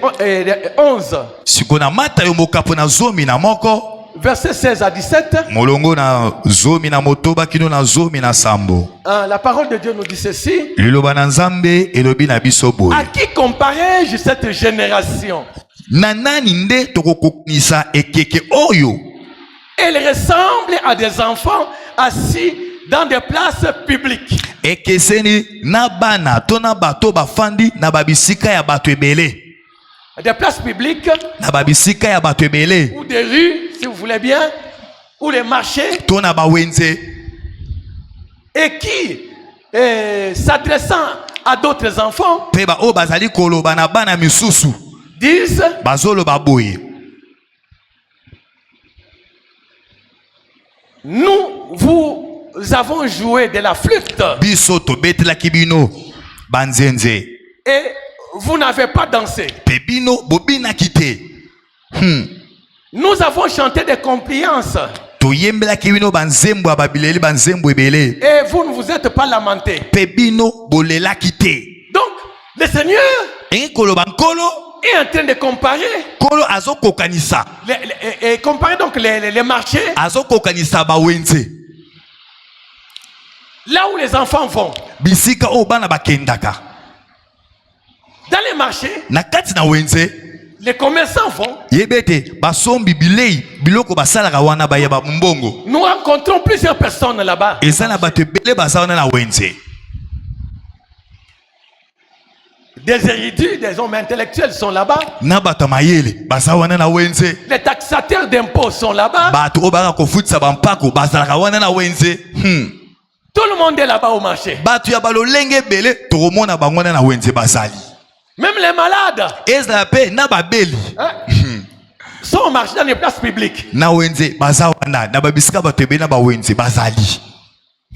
Speaker 1: 11,
Speaker 2: Sikona mata yo mokapo na zomi na moko.
Speaker 1: versets 16 à 17,
Speaker 2: Molongo na zomi na motoba kino na zomi na sambo.
Speaker 1: la parole de Dieu nous dit ceci.
Speaker 2: Liloba na nzambe elobi na biso boye.
Speaker 1: À qui comparais-je cette génération?
Speaker 2: Na nani nde tokokokanisa ekeke oyo?
Speaker 1: Elle ressemble à des enfants assis dans des places publiques,
Speaker 2: Ekeseni na bana to na bato bafandi na babisika ya bato ebele.
Speaker 1: des places publiques
Speaker 2: Na babisika ya bato ebele.
Speaker 1: ou des rues, si vous voulez bien, ou les marchés,
Speaker 2: To na bawenze.
Speaker 1: et qui, s'adressant à d'autres enfants,
Speaker 2: Pe ba o bazali koloba na bana misusu.
Speaker 1: disent,
Speaker 2: Bazoloba boye.
Speaker 1: nous avons joué de la flûte
Speaker 2: Biso to betelaki bino banzenze.
Speaker 1: et vous n'avez pas dansé.
Speaker 2: Pe bino bobinaki te.
Speaker 1: Nous avons chanté des compliances
Speaker 2: Toyembelaki bino banzembo ya babileli banzembo ebele.
Speaker 1: et vous ne vous êtes pas lamenté.
Speaker 2: Pe bino bolelaki te.
Speaker 1: Donc, le Seigneur
Speaker 2: Engi koloba nkolo.
Speaker 1: est en train de comparer,
Speaker 2: Kolo azokokanisa.
Speaker 1: et comparer donc les marchés,
Speaker 2: Azokokanisa bawenze.
Speaker 1: là où les enfants vont.
Speaker 2: Bisika o bana bakendaka.
Speaker 1: Dans les marchés,
Speaker 2: Na kati na wenze.
Speaker 1: les commerçants vont.
Speaker 2: Yebete basombi bilei biloko basalaka wana bayeba mbongo.
Speaker 1: Nous rencontrons plusieurs personnes là-bas.
Speaker 2: Eza na bato ebele baza wana na wenze.
Speaker 1: Des érudits, des hommes intellectuels sont là-bas.
Speaker 2: Na bato mayele baza wana na wenze.
Speaker 1: Les taxateurs d'impôts sont là-bas.
Speaker 2: Bato o baka kofutisa bampako bazalaka wana na wenze.
Speaker 1: Tout le monde est là-bas au marché.
Speaker 2: Bato ya balolenge ebele tokomona bango wana na wenze bazali.
Speaker 1: Même les malades,
Speaker 2: Ezala pe na babeli.
Speaker 1: hein, sont au marché dans les places publiques.
Speaker 2: Na wenze baza wana na babisika bato ebele na bawenze bazali.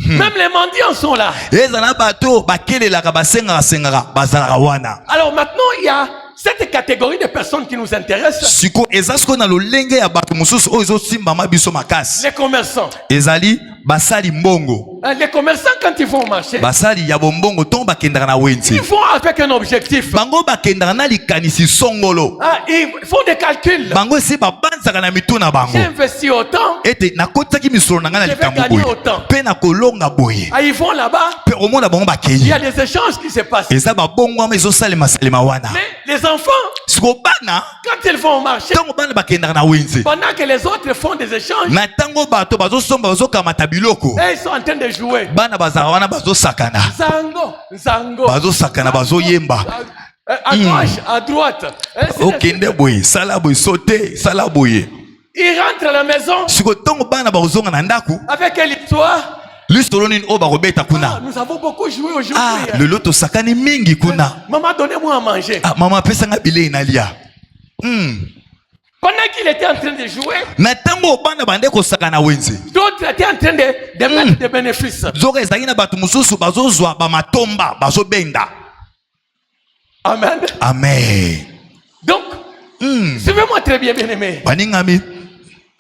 Speaker 1: Même les mendiants sont là.
Speaker 2: Ezala bato bakelelaka basengaka bazalaka wana.
Speaker 1: Alors maintenant, il y a cette catégorie de personnes qui nous intéressent.
Speaker 2: Siko eza siko na lolenge ya bato mosusu oyo ezosimbama biso makasi.
Speaker 1: Les commerçants.
Speaker 2: Ezali basali mbongo.
Speaker 1: Les commerçants, quand ils vont au marché,
Speaker 2: basali ya bombongo to bakendaka na wenze
Speaker 1: ils vont avec un objectif.
Speaker 2: bango bakendaka na likanisi songolo
Speaker 1: Ils font des calculs.
Speaker 2: bango esi babanzaka na mitu na bango
Speaker 1: J'ai investi autant.
Speaker 2: ete nakotaki misolo na ngai na
Speaker 1: Je vais
Speaker 2: likambo
Speaker 1: gagner
Speaker 2: boye
Speaker 1: autant.
Speaker 2: mpe nakolonga boye
Speaker 1: Ils vont là-bas.
Speaker 2: mpe omona bango
Speaker 1: Il y a
Speaker 2: bakei
Speaker 1: des échanges qui se passent.
Speaker 2: eza babongwama ezosalemasalema wana
Speaker 1: Mais les enfants,
Speaker 2: siko bana
Speaker 1: quand ils vont au marché,
Speaker 2: ntango bana bakendaka na wenze
Speaker 1: pendant que les autres font des échanges,
Speaker 2: na ntango bato bazosomba bazokamata biloko
Speaker 1: et ils sont en train de jouer.
Speaker 2: bana bazalaka wana bazosakana
Speaker 1: Zango.
Speaker 2: bazosakana bazoyemba
Speaker 1: À gauche, à droite. Ainsi de suite.
Speaker 2: okende boye sala boye sote sala boye
Speaker 1: Ils rentrent à la maison
Speaker 2: siko ntango bana bakozonga na ndako
Speaker 1: avec quelle histoire?
Speaker 2: lisolo nini oyo bakobeta kuna
Speaker 1: Nous avons beaucoup joué aujourd'hui.
Speaker 2: lelo tosakani mingi kuna
Speaker 1: Maman, donnez-moi à manger.
Speaker 2: mama apesanga bilei nalia
Speaker 1: Pendant qu'il était en train de jouer,
Speaker 2: na ntango bana bande kosaka na wenze
Speaker 1: d'autres étaient en train de mettre des bénéfices.
Speaker 2: nzoka ezalaki na bato mosusu bazozwa bamatomba bazobenda
Speaker 1: Amen.
Speaker 2: amen
Speaker 1: Donc, suivez-moi très bien, bien-aimés.
Speaker 2: baningami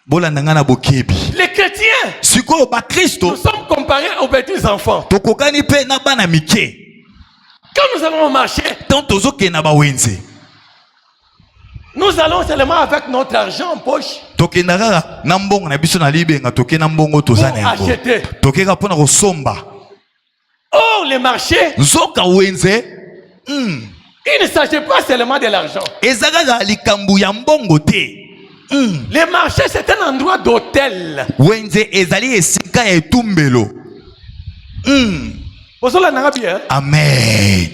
Speaker 2: bolanda ngai na bokebi
Speaker 1: Les chrétiens,
Speaker 2: sikoyo
Speaker 1: nous
Speaker 2: bakristo
Speaker 1: sommes comparés aux petits enfants.
Speaker 2: tokokani mpe na bana mike
Speaker 1: Quand nous allons au marché,
Speaker 2: ntango tozokende na bawenze
Speaker 1: nous allons seulement avec notre argent en poche
Speaker 2: tokenda kaka na mbongo na biso na libenga toke na mbongo toza na yango
Speaker 1: acheter.
Speaker 2: tokeka mpona kosomba
Speaker 1: Or, les marchés,
Speaker 2: nzoka wenze
Speaker 1: il ne s'agit pas seulement de l'argent.
Speaker 2: eza kaka likambo ya mbongo te
Speaker 1: Les marchés, c'est un endroit d'hôtel.
Speaker 2: wenze ezali esika ya etumbelo
Speaker 1: Vous avez bien.
Speaker 2: amen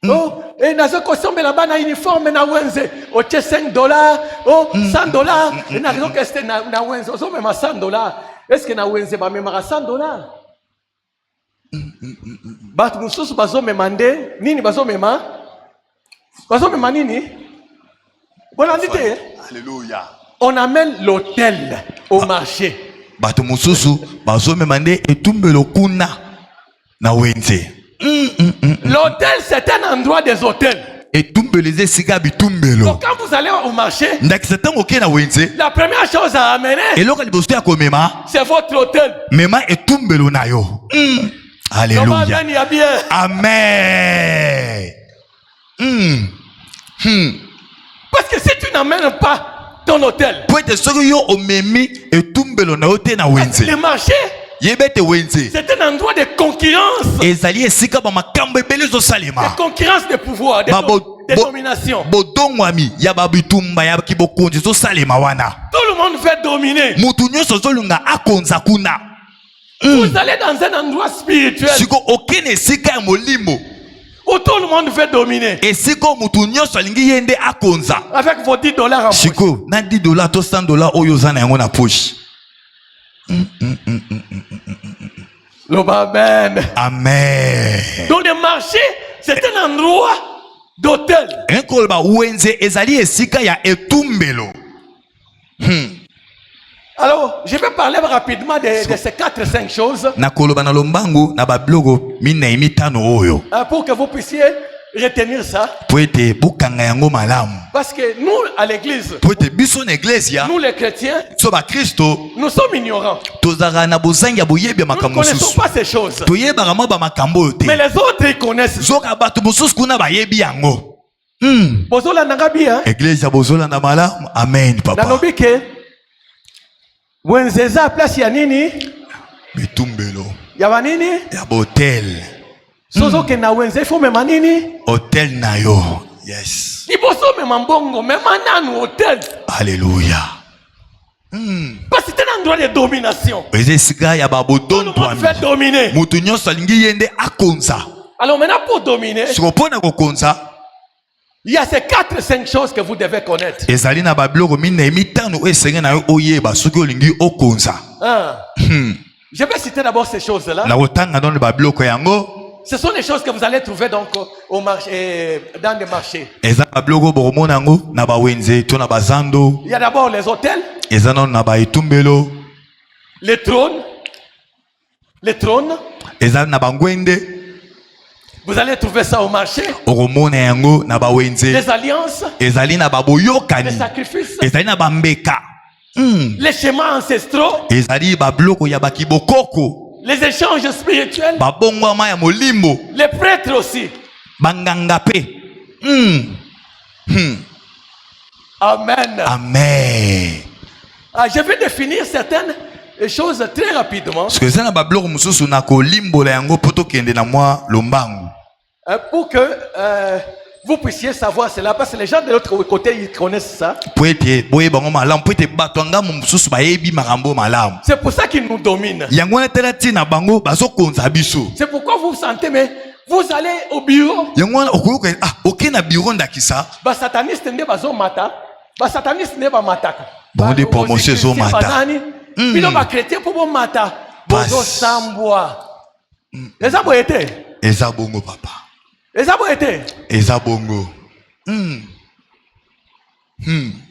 Speaker 1: Oh, et dans ce costume là-bas, na uniforme na wenze, au $5, oh, $100. Et na raison que c'était na wenze, au même $100. Est-ce que na wenze ba même $100? Bat mususu bazo memande, nini bazo mema? Bazo mema nini? On a dit,
Speaker 2: alléluia
Speaker 1: on amène l'hôtel au marché.
Speaker 2: bato mosusu bazomema nde etumbelo kuna na wenze
Speaker 1: L'hôtel, c'est un endroit des hôtels.
Speaker 2: etumbelo eza esika ya bitumbelo
Speaker 1: Donc quand vous allez au marché,
Speaker 2: ndakisa ntango okei na wenze
Speaker 1: la première chose à amener,
Speaker 2: eloko ya liboso ya komema
Speaker 1: c'est votre hôtel.
Speaker 2: mema etumbelo na yo
Speaker 1: Comment
Speaker 2: alléluia
Speaker 1: amen, il y a bien.
Speaker 2: amen
Speaker 1: Parce que si tu n'amènes pas ton hôtel,
Speaker 2: po ete soki yo omemi etumbelo na yo te na wenze
Speaker 1: le marché,
Speaker 2: yeba ete wenze
Speaker 1: c'est un endroit de concurrence.
Speaker 2: ezali esika bamakambo ebele
Speaker 1: De
Speaker 2: ezosalema
Speaker 1: concurrence de pouvoir, de, de domination.
Speaker 2: bodongwami ya babitumba ya kibokonzi ezosalema wana
Speaker 1: Tout le monde veut dominer.
Speaker 2: mutu nyonso azolinga akonza kuna
Speaker 1: Vous allez dans un endroit spirituel
Speaker 2: siko okende esika ya molimo
Speaker 1: où tout le monde veut dominer.
Speaker 2: esika mutu nyonso alingi ye nde akonza
Speaker 1: Avec vos $10 en poche.
Speaker 2: siko na $10 to $100 oyo oza na yango na poche
Speaker 1: Amen.
Speaker 2: amen
Speaker 1: Donc le marché, c'est un endroit d'hôtel.
Speaker 2: enkoloba wenze ezali esika ya etumbelo
Speaker 1: Alors, je vais parler rapidement de ces 4-5 choses
Speaker 2: nakoloba na lombangu na babiloko minei mitano oyo
Speaker 1: pour que vous puissiez retenir ça.
Speaker 2: po ete bokanga yango malamu
Speaker 1: Parce que nous, à l'église,
Speaker 2: po ete biso na eglesia
Speaker 1: nous les chrétiens,
Speaker 2: so bakristo
Speaker 1: nous sommes ignorants.
Speaker 2: tozalaka na bozangi ya boyebi ya
Speaker 1: Nous ne
Speaker 2: makambo
Speaker 1: connaissons
Speaker 2: mosusu
Speaker 1: pas ces choses.
Speaker 2: toyebaka mwa bamakambo oyo
Speaker 1: Mais
Speaker 2: te
Speaker 1: les autres, ils connaissent.
Speaker 2: zoka bato mosusu kuna bayebi yango
Speaker 1: Bozola nangabi, hein?
Speaker 2: eglesia bozolanda malamu amen papa
Speaker 1: Nalobi ke wenzeza place ya nini?
Speaker 2: bitumbelo
Speaker 1: Ya banini?
Speaker 2: ya botel
Speaker 1: Sozo ke na wenze faut mema nini?
Speaker 2: hotel na yo yes
Speaker 1: Liboso mema mbongo, mema nanu hotel.
Speaker 2: alléluia
Speaker 1: Parce que c'est un endroit de domination.
Speaker 2: eza esika ya
Speaker 1: Tout le monde
Speaker 2: babodondwami
Speaker 1: veut dominer.
Speaker 2: moto nyonso alingi ye nde akonza
Speaker 1: Alors maintenant pour dominer,
Speaker 2: siko mpo na kokonza
Speaker 1: il y a ces 4-5 choses que vous devez connaître.
Speaker 2: ezali na babiloko minei mitano oyo esenge na yo oyeba soki olingi okonza
Speaker 1: Je vais citer d'abord ces choses-là.
Speaker 2: na kotanga nano babiloko yango
Speaker 1: Ce sont les choses que vous allez trouver donc au marché, dans des marchés.
Speaker 2: eza babiloko bokomona yango na bawenze to na bazando
Speaker 1: Il y a d'abord les hôtels,
Speaker 2: eza nano na baetumbelo
Speaker 1: les trônes,
Speaker 2: eza na bangwende
Speaker 1: vous allez trouver ça au marché,
Speaker 2: okomona yango na bawenze
Speaker 1: les alliances,
Speaker 2: ezali na
Speaker 1: les
Speaker 2: baboyokani
Speaker 1: sacrifices,
Speaker 2: ezali na bambeka
Speaker 1: les schémas ancestraux,
Speaker 2: ezali babiloko ya bakibokoko
Speaker 1: les échanges spirituels,
Speaker 2: babongwama ya molimbo,
Speaker 1: les prêtres aussi.
Speaker 2: banganga pe.
Speaker 1: Amen.
Speaker 2: Amen.
Speaker 1: Je vais définir certaines choses très rapidement.
Speaker 2: Parce que ça na babloko mususu na kolimbola yango poto kende na mwa lombangu.
Speaker 1: Pour que vous puissiez savoir cela, parce que les gens de l'autre côté, ils connaissent ça. C'est pour ça qu'ils nous dominent. C'est pourquoi vous vous sentez, mais vous allez au bureau. Bah sataniste n'est pas au matin. Bah sataniste n'est pas matin.
Speaker 2: Bon des promotions au matin.
Speaker 1: Puis on va chrétien pour bon matin. Bozo samboa. Les abo été.
Speaker 2: Les abongo papa.
Speaker 1: Les abo été.
Speaker 2: Les abongo.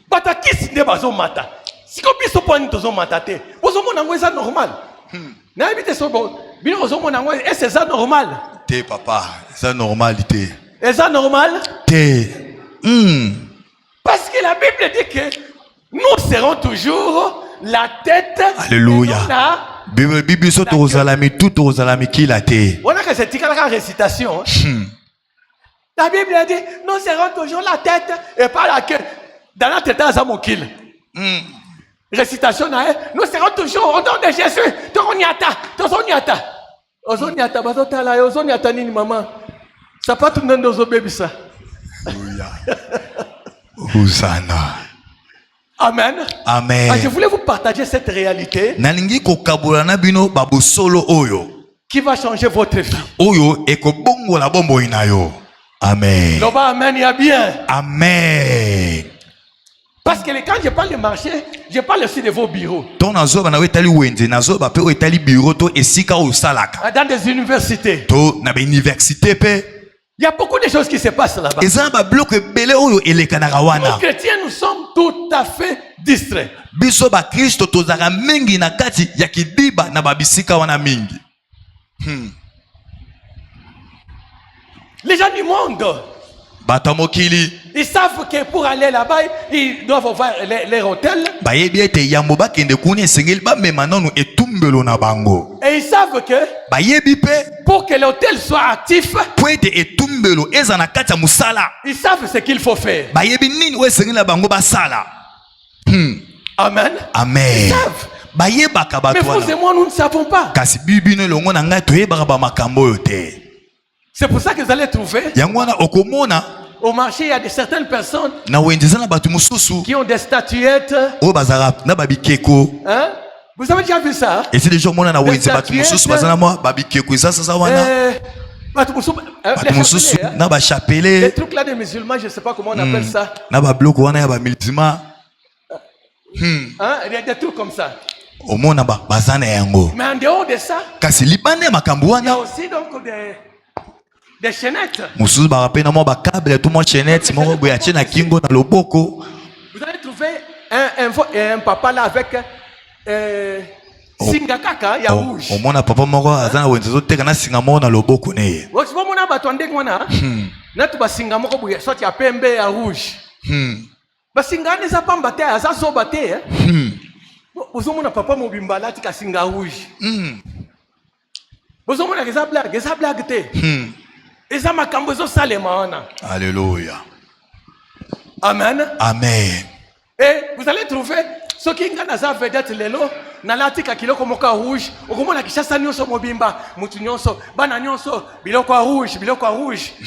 Speaker 1: Bata kisi n'est pas au matin. Si qu'on puisse pas nous au matin, vous au monde c'est normal. N'habitez so bon. Bien au monde est-ce que c'est normal?
Speaker 2: T'es papa, c'est normalité.
Speaker 1: Est-ce normal?
Speaker 2: T'es.
Speaker 1: Parce que la Bible dit que nous serons toujours la tête.
Speaker 2: Alléluia. Bible saute aux alami, tout aux alami qui la té.
Speaker 1: On a que c'est la récitation. La Bible a dit nous serons toujours la tête et pas la queue. Dans la tête, ça mon kill. Récitation, nous serons toujours au nom de Jésus. Tonyata, tonyata. Ozonyata, bazotala, ozonyata nini maman. Ça pas tout le monde aux bébés ça.
Speaker 2: Alléluia. Hosanna.
Speaker 1: Amen.
Speaker 2: Amen.
Speaker 1: Je voulais vous partager cette réalité
Speaker 2: nalingi kokabula na bino babosolo oyo
Speaker 1: qui va changer votre vie.
Speaker 2: Oyo ekobongola bombo inayo. Amen.
Speaker 1: Loba amen, il y a bien.
Speaker 2: Amen.
Speaker 1: Parce que quand je parle de marché, je parle aussi de vos bureaux.
Speaker 2: Ton nazoba na wetali wenze nazoba pe wetali bureau to esika o salaka.
Speaker 1: Dans des universités.
Speaker 2: To na ba université pe.
Speaker 1: Il y a beaucoup de choses qui se passent là-bas.
Speaker 2: Nous
Speaker 1: chrétiens, nous sommes tout à fait distraits. Les gens du monde, ils savent que pour aller là-bas, ils doivent avoir leur hôtel. Et ils savent que pour que l'hôtel soit actif, ils savent ce qu'il faut faire. Amen.
Speaker 2: Amen.
Speaker 1: Ils savent. Mais vous et moi, nous ne savons pas. C'est pour ça que vous allez trouver au marché, il y a certaines personnes qui ont des statuettes. Hein? Vous avez déjà vu ça? Des trucs là des musulmans, je ne sais pas comment on appelle ça. Hein? Des trucs comme ça. Mais en dehors de ça, il y a aussi donc des chaînettes. Vous allez trouver un papa là avec Singakaka, il y a rouge. Vous avez papa mobimba là tika singa rouge. Vous avez des blagues te. Et ça m'a cambozo salemana.
Speaker 2: Alléluia.
Speaker 1: Amen.
Speaker 2: Amen.
Speaker 1: Et vous allez trouver ce qui ngana za vedette lelo na latika kiloko moka rouge. Okomona kishasa nyonso mobimba, mutu nyonso, bana nyonso, biloko rouge.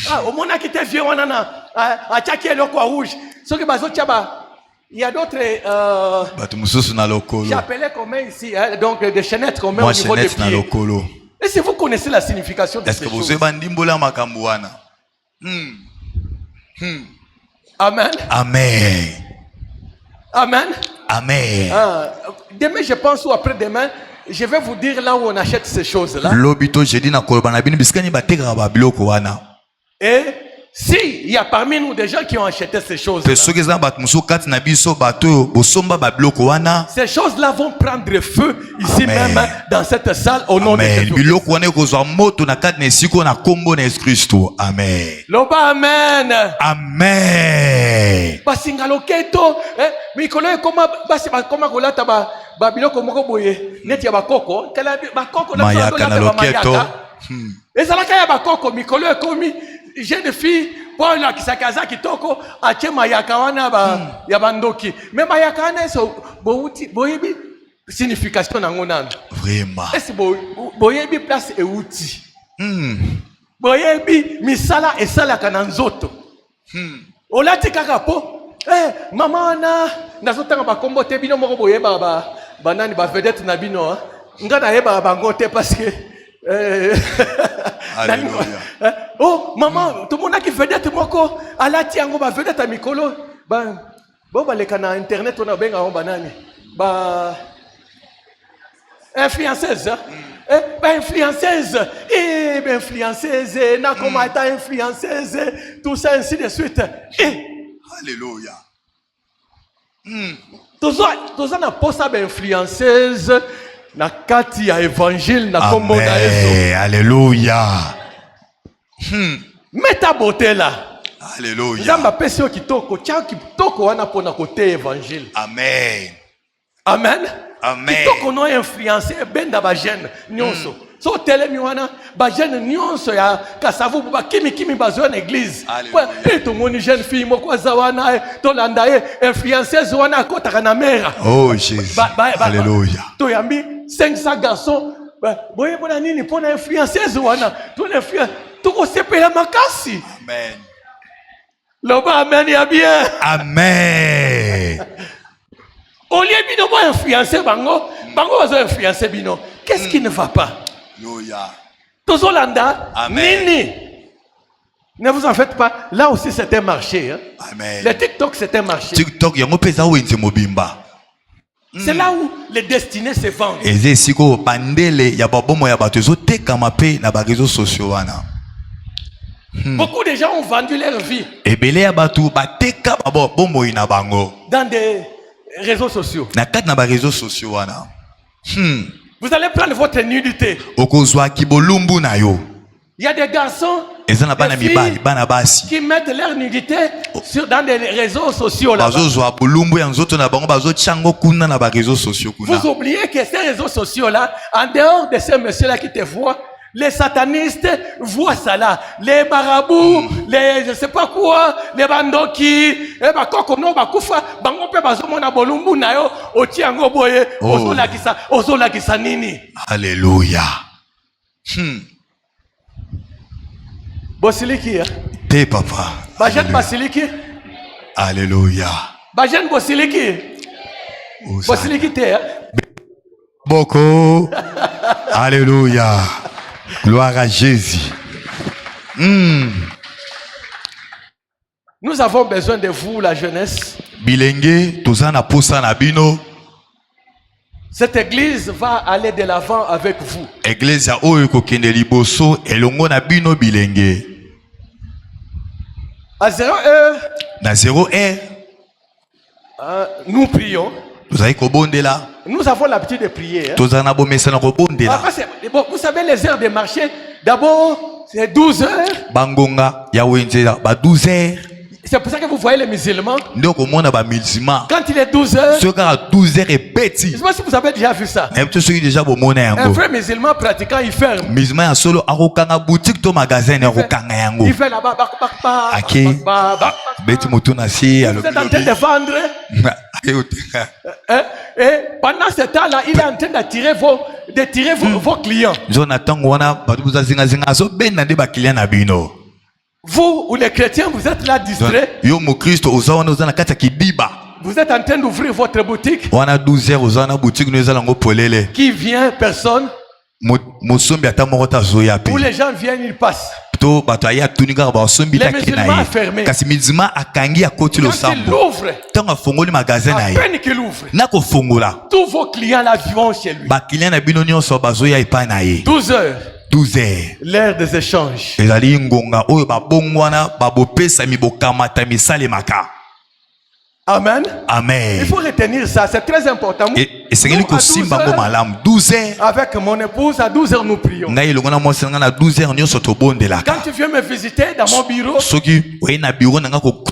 Speaker 1: Ah, omona kite vieux wana na achaki eloko rouge. Ce qui bazo tiaba. Il y a d'autres j'appelais comme ici, hein, donc des chaînettes comme au niveau des pieds. Et si vous connaissez la signification de ces choses. Amen.
Speaker 2: Amen.
Speaker 1: Amen.
Speaker 2: Amen.
Speaker 1: Demain, je pense, ou après-demain, je vais vous dire là où on achète ces choses-là. Et si il y a parmi nous des gens qui ont acheté ces choses, ces choses-là vont prendre feu ici. Amen. Même dans cette salle au nom de Jésus.
Speaker 2: Amen.
Speaker 1: Loba amen.
Speaker 2: Amen.
Speaker 1: Basingaloketo, mikolo koma basi bakoma kolata babiloko moko boye neti ya bakoko tala bakoko na
Speaker 2: mayaka na loketo
Speaker 1: ezalaka ya bakoko mikolo ekomi jeune fille pour la kisakaza kitoko ache mayaka wana ba ya bandoki mais mayaka wana so boyebi signification nango nana
Speaker 2: vraiment
Speaker 1: est boyebi place euti boyebi misala esalaka na nzoto olati kaka po mama na nazotanga bakombo te bino moko boyeba banani ba vedette na bino nga na yeba bango te parce que oh maman tout le monde qui vedette moko alati yango ba vedette mikolo bo baleka na internet on a benga on banani ba influenceuse influenceuse influenceuse na comment ta influenceuse tout ça ainsi de suite
Speaker 2: alléluia
Speaker 1: toza na posa ba influenceuse na kati ya évangile na kombo na Yesu
Speaker 2: alléluia
Speaker 1: meta botela
Speaker 2: alléluia
Speaker 1: nzamba pesi yo kitoko tia kitoko wana pona kote évangile
Speaker 2: amen
Speaker 1: amen
Speaker 2: amen
Speaker 1: kitoko no influencer benda ba jeune nyonso so telemi wana ba jeune nyonso ya kasavu ba kimi bazo na église to moni jeune fille moko za wana to landa ye influenceuse wana kotaka na mera
Speaker 2: oh jésus alléluia
Speaker 1: to yambi 500 garçons boye bona nini pona influenceuse wana to l'influence to ko sepela makasi
Speaker 2: amen
Speaker 1: loba amen ya bien
Speaker 2: amen
Speaker 1: Olie bino mo influencer bango bazo influencer bino qu'est-ce qui ne va pas
Speaker 2: alléluia
Speaker 1: tozolanda nini ne vous en faites pas là aussi c'est un marché
Speaker 2: amen
Speaker 1: le TikTok c'est un marché
Speaker 2: TikTok yango pesa wenze mobimba
Speaker 1: c'est là où les destinées se vendent
Speaker 2: eze siko bandele ya babomo ya bato ezotekama pe na ba réseaux sociaux wana
Speaker 1: beaucoup de gens ont vendu leur vie
Speaker 2: ebele ya bato bateka babomo ina bango
Speaker 1: dans des réseaux sociaux
Speaker 2: na kati na ba réseaux sociaux wana
Speaker 1: vous allez prendre votre nudité
Speaker 2: okozwa kibolumbu na yo
Speaker 1: il y a des garçons
Speaker 2: ezana bana mibali bana basi
Speaker 1: qui mettent leur nudité dans des réseaux sociaux là
Speaker 2: bazozwa bolumbu ya nzoto na bango bazotiango kuna na ba réseaux sociaux kuna
Speaker 1: vous oubliez que ces réseaux sociaux là en dehors de ces messieurs là qui te voient les satanistes voient ça là, les marabouts, les je sais pas quoi, les bandoki, bakoko no bakufa, bango pe bazomona bolumbu na yo, oti yango boye, ozolakisa nini.
Speaker 2: Alléluia.
Speaker 1: Bosiliki
Speaker 2: te papa.
Speaker 1: Bajen basiliki.
Speaker 2: Alléluia.
Speaker 1: Bajen bosiliki. Bosiliki te
Speaker 2: Boko. Alléluia. Gloire à Jésus.
Speaker 1: Nous avons besoin de vous, la jeunesse.
Speaker 2: Bilenge, tozana posa na bino.
Speaker 1: Cette église va aller de l'avant avec vous.
Speaker 2: Église ya oyo kokende liboso elongo na bino bilenge.
Speaker 1: À 0 heure.
Speaker 2: Na 0 heure.
Speaker 1: Nous prions.
Speaker 2: Vous avez kobondela.
Speaker 1: Nous avons l'habitude de prier.
Speaker 2: Tozana bomesa na kobondela.
Speaker 1: Vous savez les heures de marché. D'abord, c'est 12 heures.
Speaker 2: Bangonga ya wenzela ba 12 heures.
Speaker 1: C'est pour ça que vous voyez les musulmans.
Speaker 2: Quand
Speaker 1: il est 12 heures.
Speaker 2: Je
Speaker 1: sais pas si vous avez déjà vu ça.
Speaker 2: Un
Speaker 1: vrai musulman pratiquant, il ferme.
Speaker 2: Il fait
Speaker 1: là-bas.
Speaker 2: Vous
Speaker 1: êtes en train de vendre. Et pendant ce temps-là, il est en train d'attirer vos clients. Vous ou les chrétiens, vous êtes là distraits. Vous êtes en train d'ouvrir votre boutique. Qui vient, personne. Où les gens viennent, ils passent. Les musulmans fermés. Quand il l'ouvre, à peine qu'il ouvre, tous vos clients là vont chez lui. 12 heures.
Speaker 2: 12 heures.
Speaker 1: L'ère des échanges. Amen.
Speaker 2: Amen.
Speaker 1: Il faut retenir ça, c'est très important. Nous, avec mon épouse, à 12 heures, nous prions. Quand tu viens me visiter dans mon bureau,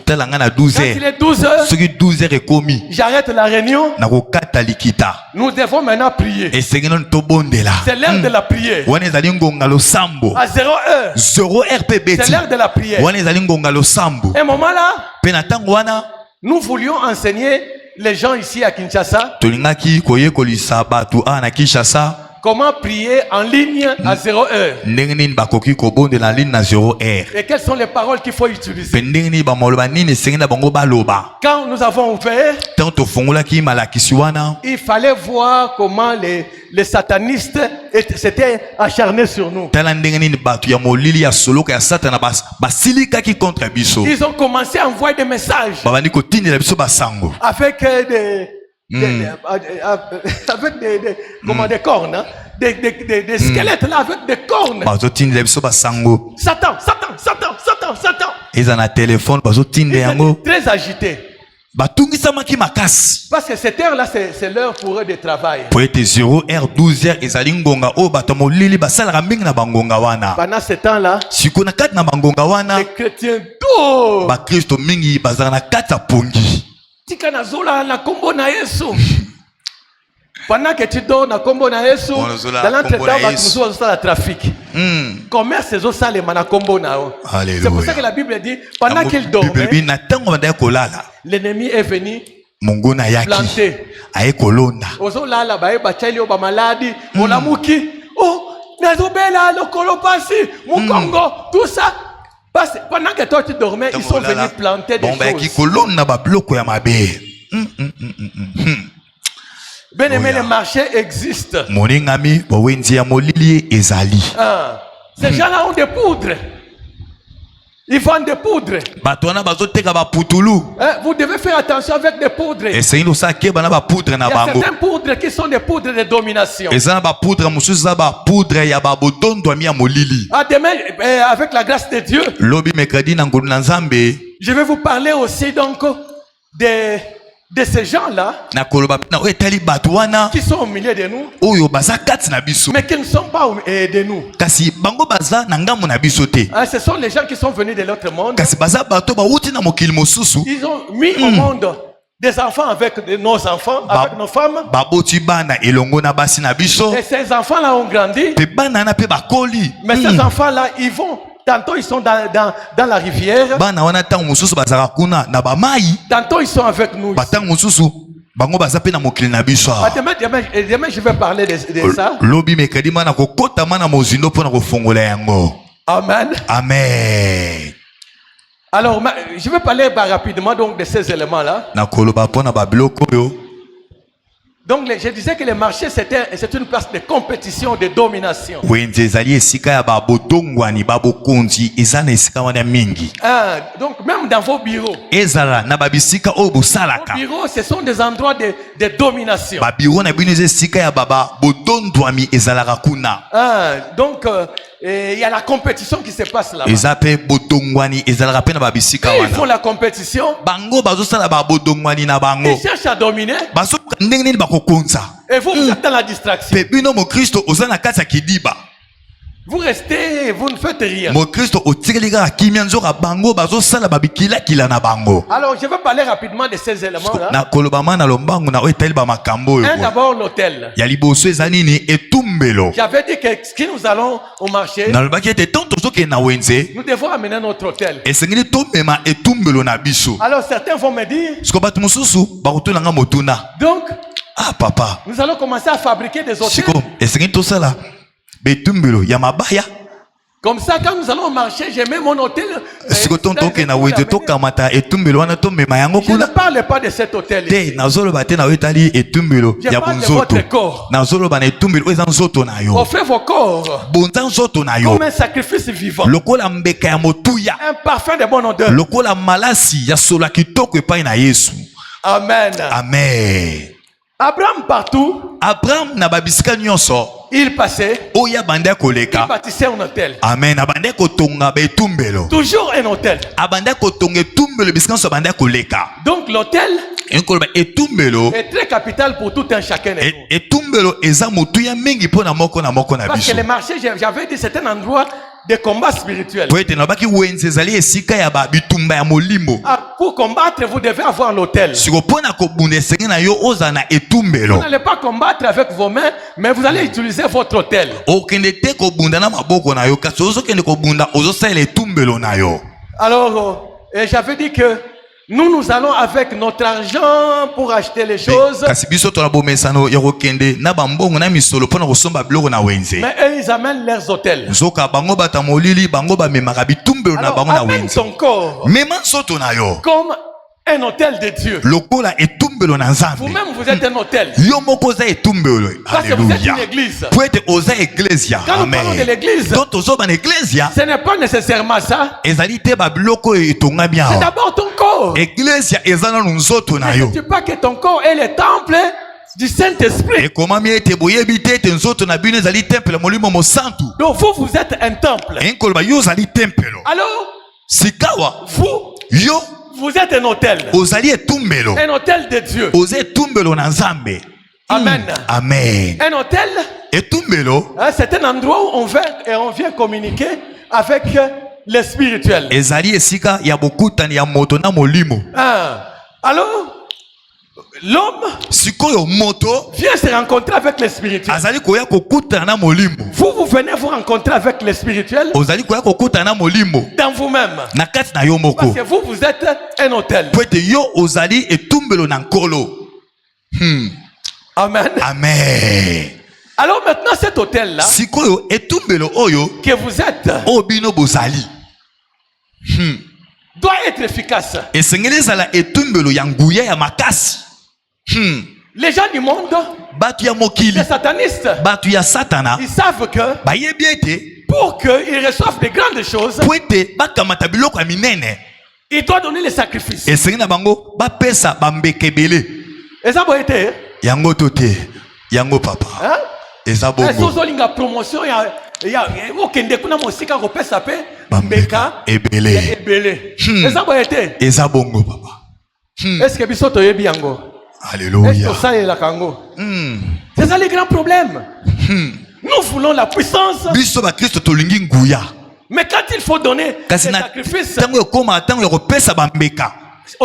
Speaker 2: tala nga na
Speaker 1: Quand
Speaker 2: 12
Speaker 1: il
Speaker 2: heures
Speaker 1: est 12 heures,
Speaker 2: soki 12 heures ekomi
Speaker 1: j'arrête la réunion.
Speaker 2: nakokata likita
Speaker 1: Nous devons maintenant prier.
Speaker 2: esengi nano tobondela
Speaker 1: C'est l'heure de la prière.
Speaker 2: wana ezali ngonga losambo
Speaker 1: À 0 heure,
Speaker 2: 0 heure mpe
Speaker 1: c'est
Speaker 2: beti
Speaker 1: l'heure de la prière.
Speaker 2: wana ezali ngonga losambo
Speaker 1: Un moment là,
Speaker 2: mpe na ntango wana
Speaker 1: nous voulions enseigner les gens ici à Kinshasa
Speaker 2: tolingaki koyekolisa bato awa na kinshasa
Speaker 1: comment prier en ligne à 0 heure.
Speaker 2: ndenge nini bakoki kobondela ligne na 0 heure
Speaker 1: Et quelles sont les paroles qu'il faut
Speaker 2: mpe
Speaker 1: utiliser.
Speaker 2: ndenge nini bamaloba nini esengi na bango baloba
Speaker 1: Quand nous avons ouvert,
Speaker 2: ntango tofungolaki malakisi wana
Speaker 1: il fallait voir comment les satanistes s'étaient acharnés sur nous.
Speaker 2: tala ndenge nini bato ya molili ya soloka ya satana basilikaki contre biso
Speaker 1: Ils ont commencé à envoyer des messages
Speaker 2: babandi kotindela biso basango
Speaker 1: avec comment, des cornes, hein? Des squelettes là avec des cornes.
Speaker 2: bazotindela biso basango
Speaker 1: Satan, Satan, Satan, Satan, Satan.
Speaker 2: eza na telefone bazotindela
Speaker 1: Ils
Speaker 2: yango
Speaker 1: étaient très agités.
Speaker 2: batungisamaki makasi
Speaker 1: Parce que cette heure-là, c'est l'heure pour eux de travail.
Speaker 2: po ete 0 heure 12 heure ezali ngonga oyo bato ya molili basalaka mingi na bangonga wana
Speaker 1: Pendant ce temps-là,
Speaker 2: sikoyo na kati na bangonga wana
Speaker 1: les chrétiens d'eau.
Speaker 2: bakristo mingi bazalaka na kati ya pongi
Speaker 1: Tika na zola na kombo na Yesu. Pendant que tu dors na kombo na Yesu,
Speaker 2: Bon, zola
Speaker 1: dans l'entretemps,
Speaker 2: kombo na
Speaker 1: va
Speaker 2: Yesu.
Speaker 1: nous faire la trafic. Commerce c'est ça les mana kombo na o.
Speaker 2: Alléluia.
Speaker 1: C'est pour ça que la Bible dit pendant qu'il dormait,
Speaker 2: bible na ntango bandaki kolala
Speaker 1: l'ennemi est venu
Speaker 2: mongona ayaki
Speaker 1: planter.
Speaker 2: aye kolonda
Speaker 1: Ozolala baye bachali ba maladi, olamuki. Oh, nazobela lokolo pasi, mukongo, tout ça. Parce que pendant que toi tu dormais, ils sont venus planter des
Speaker 2: bayaki
Speaker 1: choses.
Speaker 2: kolonda babiloko ya mabe
Speaker 1: Bien aimé,
Speaker 2: Oh, yeah.
Speaker 1: le marché existe.
Speaker 2: moningami bowenzi ya molili ezali
Speaker 1: Ah, ces gens-là ont des poudres. Ils vendent des poudres.
Speaker 2: bato wana bazoteka baputulu
Speaker 1: Hein, vous devez faire attention avec des poudres. Il
Speaker 2: esengi losala keba na bapoudre na
Speaker 1: y a
Speaker 2: bango
Speaker 1: certaines poudres qui sont des poudres de domination.
Speaker 2: eza na bapoudre mosusu eza bapoudre ya babodondwami ya molili
Speaker 1: Ah, demain, avec la grâce de Dieu,
Speaker 2: lobi mercredi na ngolu na nzambe
Speaker 1: je vais vous parler aussi donc de ces gens-là
Speaker 2: nakoloba mpe na oyo etali bato wana
Speaker 1: qui sont au milieu de nous,
Speaker 2: oyo baza kati na biso
Speaker 1: mais qui ne sont pas de nous.
Speaker 2: kasi bango baza na ngambo na biso te
Speaker 1: Hein, ce sont les gens qui sont venus de l'autre monde.
Speaker 2: kasi baza bato bawuti na mokili mosusu
Speaker 1: Ils ont mis au monde des enfants avec nos enfants, avec nos femmes.
Speaker 2: baboti bana elongo na basi na biso
Speaker 1: Et ces enfants-là ont grandi.
Speaker 2: mpe bana wana mpe bakoli
Speaker 1: Mais ces enfants-là, ils vont. Tantôt ils sont dans la rivière.
Speaker 2: bana wana ntango mosusu bazalaka kuna na bamai
Speaker 1: Tantôt ils sont avec nous.
Speaker 2: batango mosusu bango baza mpe na mokili na biso
Speaker 1: Ah, demain, je vais parler de ça.
Speaker 2: lobi mercredi mana kokotama na mozindo mpo na kofongola yango
Speaker 1: Amen.
Speaker 2: amen
Speaker 1: Alors, je vais parler rapidement donc, de ces éléments-là.
Speaker 2: nakoloba mpo na babiloko oyo
Speaker 1: Donc, je disais que le marché, c'est une place de compétition, de domination.
Speaker 2: wenze ezali esika ya babotongwani babokonzi eza na esika wana mingi
Speaker 1: Ah, donc, même dans vos bureaux.
Speaker 2: ezala na babisika oyo
Speaker 1: Vos
Speaker 2: bosalaka
Speaker 1: bureaux, ce sont des endroits de domination.
Speaker 2: babiro na bino eza esika ya baba botondwami ezalaka kuna
Speaker 1: Ah, donc, il y a la compétition qui se passe là-bas.
Speaker 2: eza mpe botongwani ezalaka mpe na babisika
Speaker 1: Ils font
Speaker 2: wana
Speaker 1: la compétition.
Speaker 2: bango bazosala babotongwani na bango
Speaker 1: Ils cherchent à dominer.
Speaker 2: bazoka ndenge nini bakokonza
Speaker 1: Et vous, vous êtes dans la distraction.
Speaker 2: mpe bino mokristo oza na kati ya kidiba
Speaker 1: Vous restez, vous ne faites rien.
Speaker 2: mokristo otikeli kaka kimia nzoka bango bazosala babikilakila na bango
Speaker 1: Alors, je vais parler rapidement de ces éléments-là.
Speaker 2: nakoloba ma na lombangu na oyo etali bamakambo oyo
Speaker 1: Un,
Speaker 2: boye.
Speaker 1: d'abord, l'hôtel.
Speaker 2: ya liboso eza nini etumbelo
Speaker 1: J'avais dit que si nous allons au marché,
Speaker 2: nalobaki ete ntango tozokende na wenze
Speaker 1: nous devons amener notre hôtel.
Speaker 2: esengeli tomema etumbelo na biso
Speaker 1: Alors, certains vont me dire,
Speaker 2: siko bato mosusu bakotunanga motuna
Speaker 1: donc,
Speaker 2: ah papa
Speaker 1: nous allons commencer à fabriquer des hôtels.
Speaker 2: siko esengeli tosala betumbelo ya mabaya
Speaker 1: Comme ça, quand nous allons au marché, j'ai mis mon hôtel.
Speaker 2: siko ntango tokende na wenze tokamata etumbelo wana tomema yango
Speaker 1: Je ne
Speaker 2: kuna
Speaker 1: parle pas de cet hôtel.
Speaker 2: te nazoloba te na oyo etali etumbelo
Speaker 1: Je
Speaker 2: ya
Speaker 1: parle de
Speaker 2: bonzoto
Speaker 1: votre corps.
Speaker 2: nazoloba na etumbelo oyo eza nzoto na yo
Speaker 1: Offrez vos corps
Speaker 2: bonza nzoto na yo
Speaker 1: comme un sacrifice vivant.
Speaker 2: lokola mbeka ya motuya
Speaker 1: Un parfum de bonne odeur.
Speaker 2: lokola malasi ya solo ya kitoko epai na yesu
Speaker 1: Amen.
Speaker 2: amen
Speaker 1: Abraham, partout,
Speaker 2: abraham na babisika nyonso
Speaker 1: il passait,
Speaker 2: oyo abandi
Speaker 1: il
Speaker 2: koleka
Speaker 1: bâtissait un hôtel.
Speaker 2: amen abandi kotonga betumbelo
Speaker 1: Toujours un hôtel.
Speaker 2: abandi kotonga etumbelo bisika nyonso abandi koleka
Speaker 1: Donc l'hôtel
Speaker 2: ekoloba etumbelo
Speaker 1: est très capital pour tout un chacun de nous.
Speaker 2: etumbelo eza motuya mingi mpo na moko na
Speaker 1: Parce que
Speaker 2: biso
Speaker 1: le marché, j'avais dit, c'est un endroit de combat spirituel.
Speaker 2: po ete nalobaki wenze ezali esika ya bitumba ya molimo
Speaker 1: Ah, pour combattre, vous devez avoir l'autel.
Speaker 2: siko pona kobunda esengi na yo ozala na
Speaker 1: Vous
Speaker 2: etumbelo
Speaker 1: n'allez pas combattre avec vos mains, mais vous allez utiliser votre autel.
Speaker 2: okende te kobunda na maboko na yo kasi ozokende kobunda ozosalela etumbelo na yo.
Speaker 1: Alors, j'avais dit que nous allons avec notre argent pour acheter les choses.
Speaker 2: kasi biso tola bomesano ya kokende na bambongo na misolo mpona kosomba biloko na wenze.
Speaker 1: Mais eux, ils amènent leurs hôtels.
Speaker 2: nzoka bango bata molili bango bamemaka bitumbelo na
Speaker 1: Alors,
Speaker 2: bango na
Speaker 1: amène
Speaker 2: wenze.
Speaker 1: ton corps
Speaker 2: mema nzoto na yo
Speaker 1: comme un hôtel de Dieu.
Speaker 2: lokola etumbelo na nzambe.
Speaker 1: Vous-même, vous êtes un hôtel.
Speaker 2: yo moko oza etumbelo.
Speaker 1: Parce que vous êtes
Speaker 2: Alléluia.
Speaker 1: une église.
Speaker 2: po ete oza eklesia.
Speaker 1: Quand nous parlons de l'église,
Speaker 2: to tozoba na eklesia
Speaker 1: ce n'est pas nécessairement ça.
Speaker 2: ezali te babiloko oyo etongami
Speaker 1: C'est
Speaker 2: awa.
Speaker 1: d'abord ton corps.
Speaker 2: eklesia eza nanu nzoto na
Speaker 1: Ne
Speaker 2: yo.
Speaker 1: sais pas que ton corps est le temple du Saint-Esprit.
Speaker 2: ekomami ete boyebi te ete nzoto na bino ezali temple ya molimo mosantu.
Speaker 1: Donc vous êtes un temple.
Speaker 2: enkoloba yo ozali tempelo.
Speaker 1: Alors,
Speaker 2: sikawa
Speaker 1: vous
Speaker 2: yo
Speaker 1: êtes un hôtel.
Speaker 2: ozali etumbelo.
Speaker 1: Un hôtel de Dieu.
Speaker 2: oza etumbelo na nzambe.
Speaker 1: Amen.
Speaker 2: Amen.
Speaker 1: Un hôtel,
Speaker 2: etumbelo
Speaker 1: hein, c'est un endroit où on vient communiquer avec le spirituel.
Speaker 2: ezali esika ya bokutani ya moto na molimo.
Speaker 1: Ah. Alors, l'homme
Speaker 2: sikoyo moto
Speaker 1: vient se rencontrer avec le spirituel.
Speaker 2: azali koya kokutana na molimo.
Speaker 1: Vous venez vous rencontrer avec le spirituel
Speaker 2: ozali koya kokutana na molimo
Speaker 1: dans vous-même.
Speaker 2: na kati na yo moko.
Speaker 1: Parce que vous êtes un hôtel.
Speaker 2: po ete yo ozali etumbelo na nkolo.
Speaker 1: Amen.
Speaker 2: Amen.
Speaker 1: Alors maintenant, cet hôtel-là
Speaker 2: sikoyo etumbelo oyo
Speaker 1: que vous êtes
Speaker 2: oyo bino bozali
Speaker 1: doit être efficace.
Speaker 2: esengeli ezala etumbelo ya nguya ya makasi.
Speaker 1: Les gens du monde,
Speaker 2: bato ya mokili
Speaker 1: les satanistes,
Speaker 2: bato ya satana
Speaker 1: ils savent que
Speaker 2: bayebi ete
Speaker 1: pour qu'ils reçoivent de grandes choses,
Speaker 2: po ete bakamata biloko ya minene
Speaker 1: ils doivent donner les sacrifices.
Speaker 2: esengeli na bango bapesa bambeka ebele.
Speaker 1: Et ça va être,
Speaker 2: yango to te yango papa
Speaker 1: hein?
Speaker 2: eza
Speaker 1: Et
Speaker 2: bongo
Speaker 1: si vous promotion, il y a aucun kuna mosika kopesa pe
Speaker 2: bambeka ebele.
Speaker 1: ebele. Et ça va être,
Speaker 2: eza bongo papa.
Speaker 1: est-ce que biso toyebi yango? Est-ce
Speaker 2: Alléluia.
Speaker 1: que ça est la kango? C'est ça le grand problème. Nous voulons la puissance,
Speaker 2: biso bakristo tolingi nguya
Speaker 1: mais quand il faut donner des
Speaker 2: kasi na
Speaker 1: sacrifices
Speaker 2: ntango ekoma ntango ya kopesa bambeka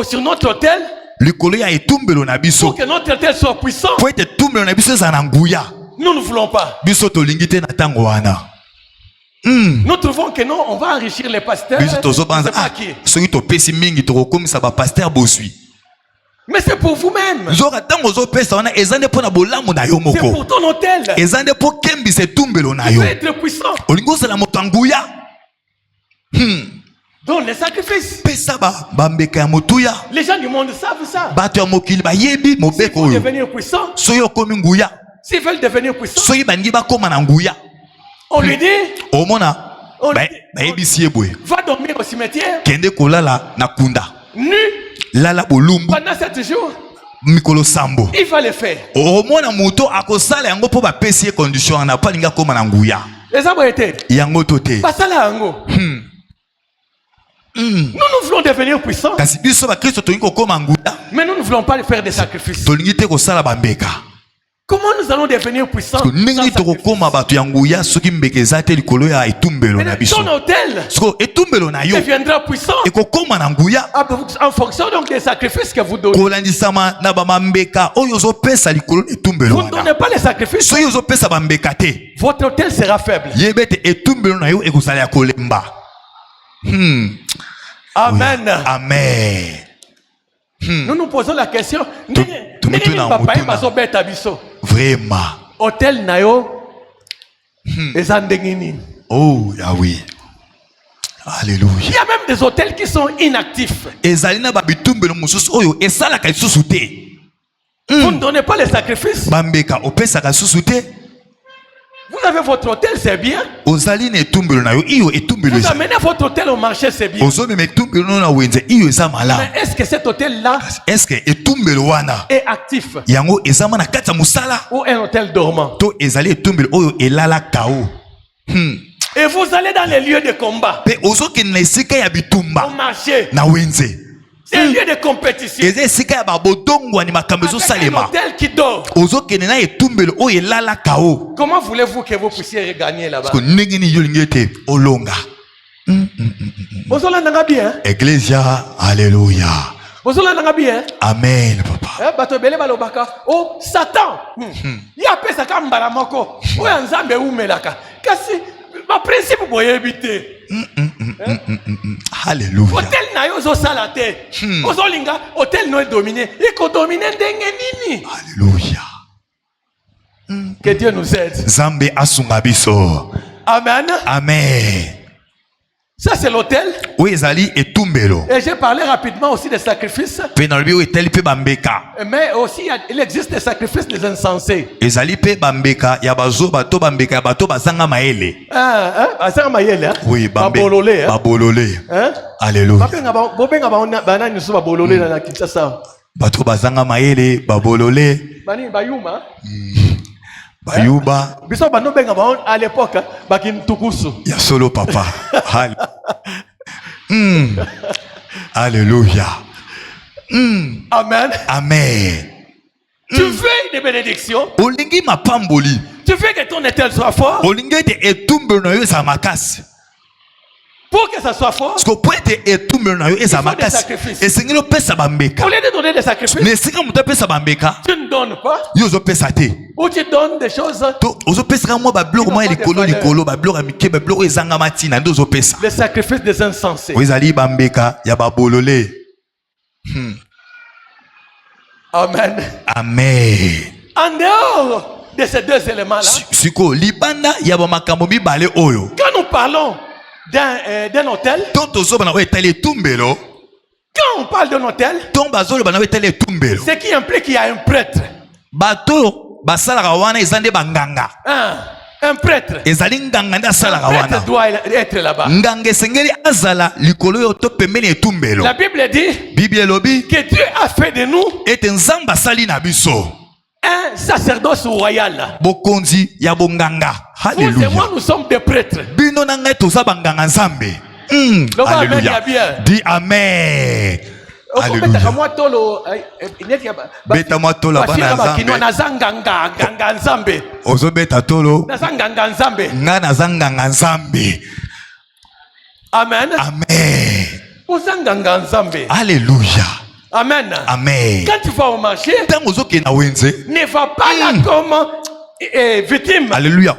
Speaker 1: sur notre hôtel,
Speaker 2: likolo ya etumbelo na biso
Speaker 1: pour que notre hôtel soit puissant,
Speaker 2: po ete etumbelo na biso ezala na nguya
Speaker 1: nous ne voulons pas.
Speaker 2: biso tolingi te na ntango wana.
Speaker 1: Nous trouvons que non, on va enrichir les pasteurs.
Speaker 2: biso
Speaker 1: Je
Speaker 2: tozobanza
Speaker 1: sais pas qui.
Speaker 2: soki topesi mingi tokokomisa bapaster boswi.
Speaker 1: Mais c'est pour vous-même.
Speaker 2: nzoka ntango ozopesa wana eza nde mpo na bolamu na yo
Speaker 1: C'est
Speaker 2: moko.
Speaker 1: pour ton hôtel.
Speaker 2: eza nde mpo kembisa etumbelo na
Speaker 1: Tu
Speaker 2: yo.
Speaker 1: veux être puissant.
Speaker 2: olingi ozala moto ya nguya.
Speaker 1: Donne les sacrifices.
Speaker 2: pesa bambeka ya motuya.
Speaker 1: Les gens du monde savent ça.
Speaker 2: bato ya mokili bayebi
Speaker 1: S'ils
Speaker 2: mobeko
Speaker 1: veulent
Speaker 2: oyo.
Speaker 1: devenir puissants,
Speaker 2: soki okomi nguya
Speaker 1: s'ils veulent devenir puissants,
Speaker 2: soki balingi bakóma na nguya
Speaker 1: on lui dit,
Speaker 2: omona
Speaker 1: on lui
Speaker 2: bayebisi ye boye
Speaker 1: va dormir au cimetière,
Speaker 2: kende kolala na kunda
Speaker 1: nu,
Speaker 2: lala bolumbu
Speaker 1: pendant 7 jours.
Speaker 2: mikolo sambo.
Speaker 1: Il va le faire.
Speaker 2: omona moto akosala yango mpo bapesi ye condition wana po alingi akóma na nguya
Speaker 1: Les hommes étaient.
Speaker 2: yango to te.
Speaker 1: Basala yango. Nous voulons devenir puissants,
Speaker 2: kasi biso bakristo tolingi kokóma nguya
Speaker 1: mais nous ne voulons pas faire des sacrifices.
Speaker 2: tolingi te kosala bambeka.
Speaker 1: Comment nous allons devenir puissants sans
Speaker 2: ndenge
Speaker 1: sacrifice?
Speaker 2: tokokóma bato ya nguya soki mbeka eza te likolo ya etumbelo na
Speaker 1: Mais
Speaker 2: biso.
Speaker 1: ton hôtel
Speaker 2: siko etumbelo na yo
Speaker 1: deviendra puissant
Speaker 2: ekokóma na nguya
Speaker 1: en fonction donc des sacrifices que vous donnez.
Speaker 2: kolandisama na bamambeka oyo ozopesa likolo na etumbelo
Speaker 1: Vous ne
Speaker 2: wana.
Speaker 1: donnez pas les sacrifices,
Speaker 2: soki ozopesa bambeka te
Speaker 1: votre hôtel sera faible.
Speaker 2: yeba ete etumbelo na yo ekozala ya kolemba.
Speaker 1: Amen.
Speaker 2: Amen.
Speaker 1: Nous nous posons la question.
Speaker 2: Vraiment.
Speaker 1: Hôtel na yo eza ndenge nini?
Speaker 2: Oh Yahweh. Alléluia.
Speaker 1: Il y a même des hôtels qui sont inactifs.
Speaker 2: ezali na babitumbelo mosusu oyo esalaka lisusu te.
Speaker 1: Vous ne donnez pas les sacrifices.
Speaker 2: bambeka opesaka lisusu te.
Speaker 1: Vous avez votre hôtel, c'est bien.
Speaker 2: ozali na etumbelo na yo iyo etumbelo
Speaker 1: Vous
Speaker 2: eza.
Speaker 1: amenez votre hôtel au marché, c'est bien.
Speaker 2: ozomema etumbelo no na wenze iyo eza malamu.
Speaker 1: Mais est-ce que cet hôtel-là
Speaker 2: est-ce que etumbelo wana
Speaker 1: est actif
Speaker 2: yango ezama na kati ya mosala
Speaker 1: ou un hôtel dormant?
Speaker 2: to ezali etumbelo oyo elala kao.
Speaker 1: Et vous allez dans les lieux de combat,
Speaker 2: pe ozokende na esika ya
Speaker 1: au
Speaker 2: bitumba
Speaker 1: marché.
Speaker 2: na wenze.
Speaker 1: C'est un lieu de compétition.
Speaker 2: eza esika ya babodongwani makambo
Speaker 1: Avec un
Speaker 2: ezosalema.
Speaker 1: hôtel qui dort.
Speaker 2: ozokende na etumbelo oyo elala kao.
Speaker 1: Comment voulez-vous que vous puissiez regagner là-bas?
Speaker 2: ko ndenge nini yo lingi ete olonga.
Speaker 1: Vous allez bien.
Speaker 2: Ecclesia Alléluia.
Speaker 1: Vous allez dans bien.
Speaker 2: Amen, papa.
Speaker 1: Bato belé balobaka. Oh, Satan. Ya pesa kambala moko. O ya nzambe umelaka. Kasi ma principe boye bité.
Speaker 2: Alléluia.
Speaker 1: Hôtel na yo zo salate. Ozolinga hôtel no dominé. Iko dominer ndenge nini?
Speaker 2: Alléluia.
Speaker 1: Que Dieu nous aide.
Speaker 2: Zambe asunga biso.
Speaker 1: Amen.
Speaker 2: Amen.
Speaker 1: Ça c'est l'hôtel.
Speaker 2: Oui, ezali etumbelo.
Speaker 1: Et j'ai parlé rapidement aussi des sacrifices.
Speaker 2: Pe na lobi eteli pe bambeka.
Speaker 1: Mais aussi il existe des sacrifices des insensés.
Speaker 2: Ezali pe bambeka ya bazo bato bambeka ya bato bazanga maele.
Speaker 1: Bazanga maele.
Speaker 2: Oui, bambe.
Speaker 1: Babololé.
Speaker 2: Babololé. Alléluia.
Speaker 1: Bobenga bana ni so babololé na Kinshasa.
Speaker 2: Bato bazanga maele, babololé.
Speaker 1: Bani bayuma.
Speaker 2: Bayuba.
Speaker 1: Biso bano benga ba à l'époque bakintukusu.
Speaker 2: Ya solo papa. Alléluia.
Speaker 1: Amen.
Speaker 2: Amen.
Speaker 1: Tu veux des bénédictions?
Speaker 2: Olingi mapamboli.
Speaker 1: Tu veux que ton étel soit fort?
Speaker 2: Olingi te etumbelo na yo za makasi.
Speaker 1: Pour que ça soit fort,
Speaker 2: parce que pour être etumbelo na yo eza makasi. Esengelo pesa bambeka.
Speaker 1: Au lieu de donner des sacrifices,
Speaker 2: mais singa muta pesa bambeka.
Speaker 1: Tu ne donnes pas.
Speaker 2: Yo zo pesa te.
Speaker 1: Ou tu donnes des choses.
Speaker 2: To ozo pesa moi ba bloko moi likolo ba bloko mike ba bloko ezanga matina ndo zo pesa.
Speaker 1: Les sacrifices des insensés.
Speaker 2: Oizali bambeka ya babolole.
Speaker 1: Amen.
Speaker 2: Amen.
Speaker 1: En dehors de ces deux éléments là.
Speaker 2: Siko libanda ya ba makambo mibale oyo.
Speaker 1: Quand nous parlons d'un hôtel.
Speaker 2: Quand
Speaker 1: on parle d'un hôtel,
Speaker 2: ce
Speaker 1: qui implique qu'il y a un prêtre. Un prêtre. Un prêtre doit être là-bas. La Bible dit que Dieu a fait de nous un sacerdoce royal.
Speaker 2: Bokonzi ya bonganga.
Speaker 1: Vous et moi, nous sommes des prêtres.
Speaker 2: Bino nanga toza banganga nzambe. Alléluia. Dis amen. Alléluia. Beta moi tolo bana
Speaker 1: nzambe.
Speaker 2: Ozo beta tolo.
Speaker 1: Nazanganga nzambe.
Speaker 2: Nga nazanganga nzambe.
Speaker 1: Amen.
Speaker 2: Amen.
Speaker 1: Ozanganga nzambe.
Speaker 2: Alléluia.
Speaker 1: Amen.
Speaker 2: Amen.
Speaker 1: Quand tu vas au marché,
Speaker 2: ne
Speaker 1: va pas là comme victime.
Speaker 2: Alléluia.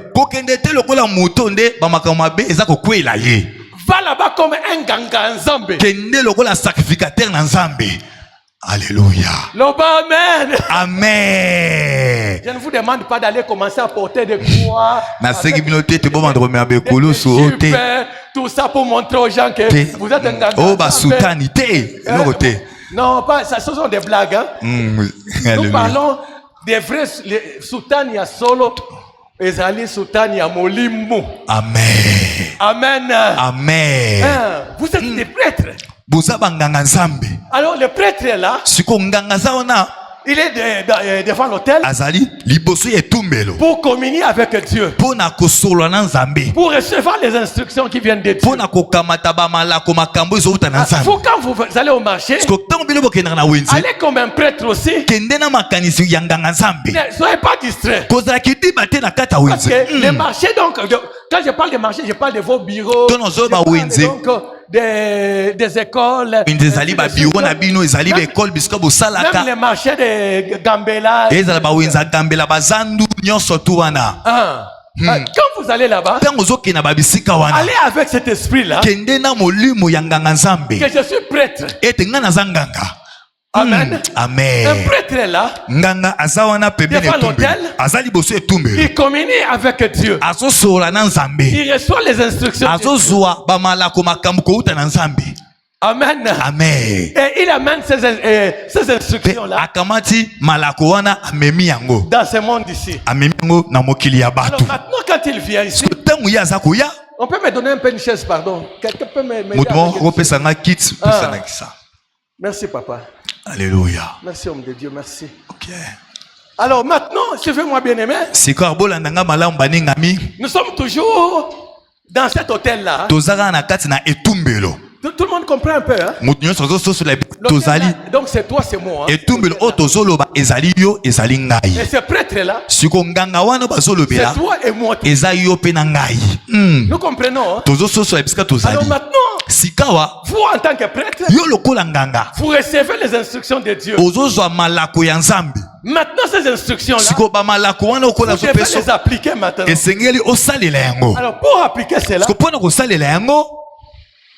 Speaker 2: Va
Speaker 1: là-bas comme un ganga nzambe.
Speaker 2: Kende lokola sacrificateur na nzambe. Alléluia.
Speaker 1: Amen.
Speaker 2: Amen.
Speaker 1: Je ne vous demande pas d'aller commencer à porter des croix. Tout ça pour montrer aux gens que vous êtes un ganga.
Speaker 2: Oh, bah, soutanité.
Speaker 1: Non, pas, ça, ce sont des blagues. Hein? Nous parlons des vrais soutania solo. Ezali soutania molimbo.
Speaker 2: Amen.
Speaker 1: Amen.
Speaker 2: Amen.
Speaker 1: Vous êtes des prêtres.
Speaker 2: Alors
Speaker 1: le prêtre est là. Il est devant l'autel pour communier avec Dieu, pour recevoir les instructions qui viennent de Dieu. Faut quand vous allez au marché, allez comme un prêtre aussi. Ne soyez pas distrait. Parce que les marchés, donc, quand je parle de marché, je parle de vos bureaux, des écoles, même les marchés de Gambela. Quand vous allez là-bas, allez avec cet esprit-là que je suis prêtre. Amen.
Speaker 2: Amen.
Speaker 1: Un prêtre est là. Devant l'autel. Il communie avec Dieu. Il reçoit les instructions. Amen.
Speaker 2: Amen.
Speaker 1: Et il amène ces instructions-là dans ce monde ici. Alors maintenant, quand il vient ici, on peut me donner un peu une chaise, pardon. Quelqu'un peut m'aider. Merci, papa.
Speaker 2: Alléluia.
Speaker 1: Merci, homme de Dieu, merci.
Speaker 2: Ok.
Speaker 1: Alors maintenant, suivez-moi bien aimé. Nous sommes toujours dans cet hôtel-là. Tout le monde comprend un peu. Hein? Donc c'est toi, c'est moi. Hein? Et ce prêtre-là, c'est toi et moi. Nous comprenons. Hein? Alors maintenant,
Speaker 2: sikawa
Speaker 1: vous en tant que prêtre,
Speaker 2: yo lokola nganga
Speaker 1: vous recevez les instructions de Dieu.
Speaker 2: ozozwa malako ya nzambe.
Speaker 1: Maintenant, ces instructions-là,
Speaker 2: Siko ba malako wana
Speaker 1: vous
Speaker 2: okola
Speaker 1: devez
Speaker 2: zopeso
Speaker 1: les appliquer maintenant.
Speaker 2: esengeli osalela yango.
Speaker 1: Alors, pour appliquer cela,
Speaker 2: Siko pona kosalela yango,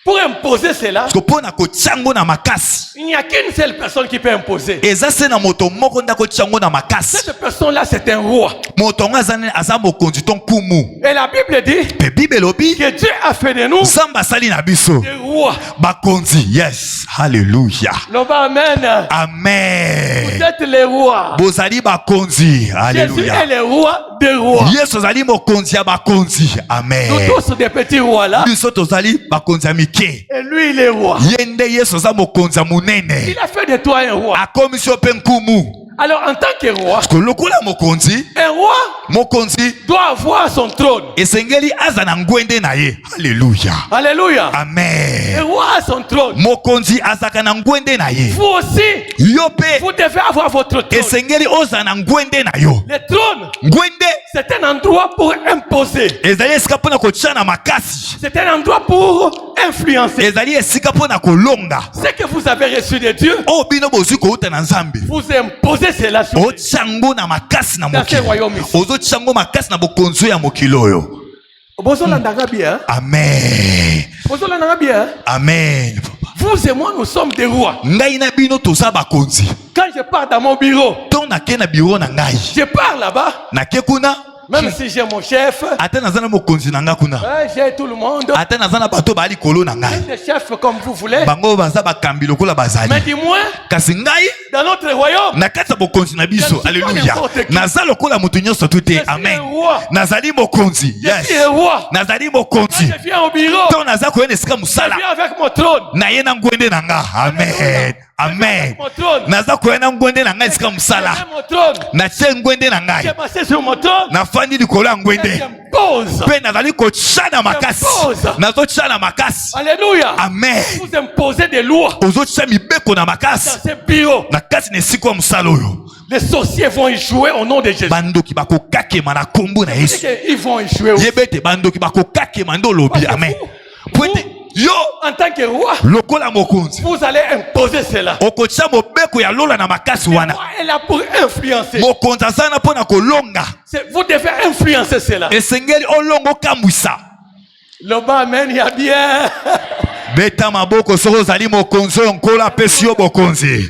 Speaker 1: pour imposer cela,
Speaker 2: siko pona kotyango na makasi.
Speaker 1: il n'y a qu'une seule personne qui peut imposer.
Speaker 2: Eza se na moto moko nda kotyango na makasi.
Speaker 1: Cette personne-là, c'est un roi.
Speaker 2: Moto ngo aza mokonzi ton kumu.
Speaker 1: Et la Bible dit
Speaker 2: Pe Bible lobi
Speaker 1: que Dieu a fait de nous
Speaker 2: Nzambe asali na biso
Speaker 1: des rois.
Speaker 2: bakonzi. Yes, hallelujah.
Speaker 1: Loba, amen. Vous
Speaker 2: Amen.
Speaker 1: êtes les rois.
Speaker 2: Bozali bakonzi.
Speaker 1: Jésus est
Speaker 2: Hallelujah.
Speaker 1: le roi des rois.
Speaker 2: Yesu azali mokonzi ya bakonzi. Amen.
Speaker 1: Nous tous des petits rois là.
Speaker 2: Biso tozali bakonzi ya mike.
Speaker 1: Et lui, il est roi.
Speaker 2: Yende Yesu aza mokonzi ya munene.
Speaker 1: Il a fait de toi un roi.
Speaker 2: Akomisi yo pe nkumu.
Speaker 1: Alors, en tant que roi,
Speaker 2: Lokola mokonzi,
Speaker 1: un roi
Speaker 2: mokonzi
Speaker 1: doit avoir son trône.
Speaker 2: esengeli aza na ngwende na ye. Hallelujah.
Speaker 1: Alléluia. Un
Speaker 2: Amen.
Speaker 1: roi a son trône.
Speaker 2: Mokonzi azaka na ngwende na ye.
Speaker 1: Vous aussi,
Speaker 2: Yo pe
Speaker 1: vous devez avoir votre trône.
Speaker 2: esengeli oza na ngwende na yo.
Speaker 1: Le trône,
Speaker 2: Ngwende
Speaker 1: c'est un endroit pour imposer.
Speaker 2: ezali esika mpona kotia na makasi.
Speaker 1: C'est un endroit pour influencer.
Speaker 2: Ezali esika mpona kolonga.
Speaker 1: Ce que vous avez reçu de Dieu,
Speaker 2: O bino bozwi kouta na nzambe.
Speaker 1: vous imposez cela sur lui.
Speaker 2: Otiango na makasi na
Speaker 1: Dans ce
Speaker 2: mokili.
Speaker 1: royaume ici.
Speaker 2: Ozotiango makasi na bokonzi ya mokili oyo.
Speaker 1: Bozolandanga bien.
Speaker 2: Amen.
Speaker 1: Bozolandanga bien.
Speaker 2: Amen.
Speaker 1: Vous et moi, nous sommes des rois.
Speaker 2: Ngai na bino toza bakonzi.
Speaker 1: Quand je pars dans mon bureau,
Speaker 2: To nake na biro na ngai.
Speaker 1: je pars là-bas,
Speaker 2: Nake kuna.
Speaker 1: même si j'ai mon chef,
Speaker 2: Ata naza na mokonzi na nga kuna.
Speaker 1: j'ai tout le monde,
Speaker 2: Ata naza na bato bali kolo na ngai.
Speaker 1: des chefs comme vous voulez.
Speaker 2: Bango baza bakambi lokola bazali.
Speaker 1: Mais dis-moi,
Speaker 2: Kasi ngai
Speaker 1: dans notre royaume,
Speaker 2: na kati ya bokonzi na biso.
Speaker 1: Je ne suis pas
Speaker 2: Alléluia.
Speaker 1: n'importe qui.
Speaker 2: Naza lokola mutu nyonso tu te.
Speaker 1: suis
Speaker 2: Amen.
Speaker 1: un roi.
Speaker 2: Nazali mokonzi.
Speaker 1: je suis
Speaker 2: Yes.
Speaker 1: un roi.
Speaker 2: Nazali
Speaker 1: Quand
Speaker 2: mokonzi.
Speaker 1: je viens au bureau,
Speaker 2: To naza koyena esika
Speaker 1: je
Speaker 2: musala.
Speaker 1: viens avec mon trône.
Speaker 2: Na ye na ngwende na nga. Amen. Amen.
Speaker 1: Mon trône.
Speaker 2: Naza koyena ngwende na ngai esika
Speaker 1: J'ai
Speaker 2: musala.
Speaker 1: mon trône.
Speaker 2: Na tie ngwende na
Speaker 1: J'ai
Speaker 2: ngai.
Speaker 1: passé sur mon trône.
Speaker 2: Nafandi likolo ya
Speaker 1: Et
Speaker 2: ngwende.
Speaker 1: j'impose.
Speaker 2: Mpe nazali kotya na makasi.
Speaker 1: Impose.
Speaker 2: Nazotya na makasi.
Speaker 1: Alléluia.
Speaker 2: Amen.
Speaker 1: Vous imposez des lois
Speaker 2: Ozotya mibeko na makasi.
Speaker 1: dans ces bureaux.
Speaker 2: Na kati na esika ya mosala oyo.
Speaker 1: Les sorciers vont échouer au nom de Jésus.
Speaker 2: Bandoki bakokakema na kombo na Yesu.
Speaker 1: Ils vont échouer aussi.
Speaker 2: Yeba ete bandoki bakokakema nde olobi. Amen. Po ete yo
Speaker 1: En tant que roi,
Speaker 2: lokola mokonzi
Speaker 1: vous allez imposer cela.
Speaker 2: okotya mobeko ya lola na makasi
Speaker 1: Le
Speaker 2: wana.
Speaker 1: roi est là pour influencer.
Speaker 2: Mokonzi aza na mpona kolonga.
Speaker 1: Vous devez influencer cela.
Speaker 2: Esengeli olongo okambwisa.
Speaker 1: Le bas, amen, il y a bien.
Speaker 2: Beta maboko soko ozali mokonzi oyo nkolo apesi yo bokonzi.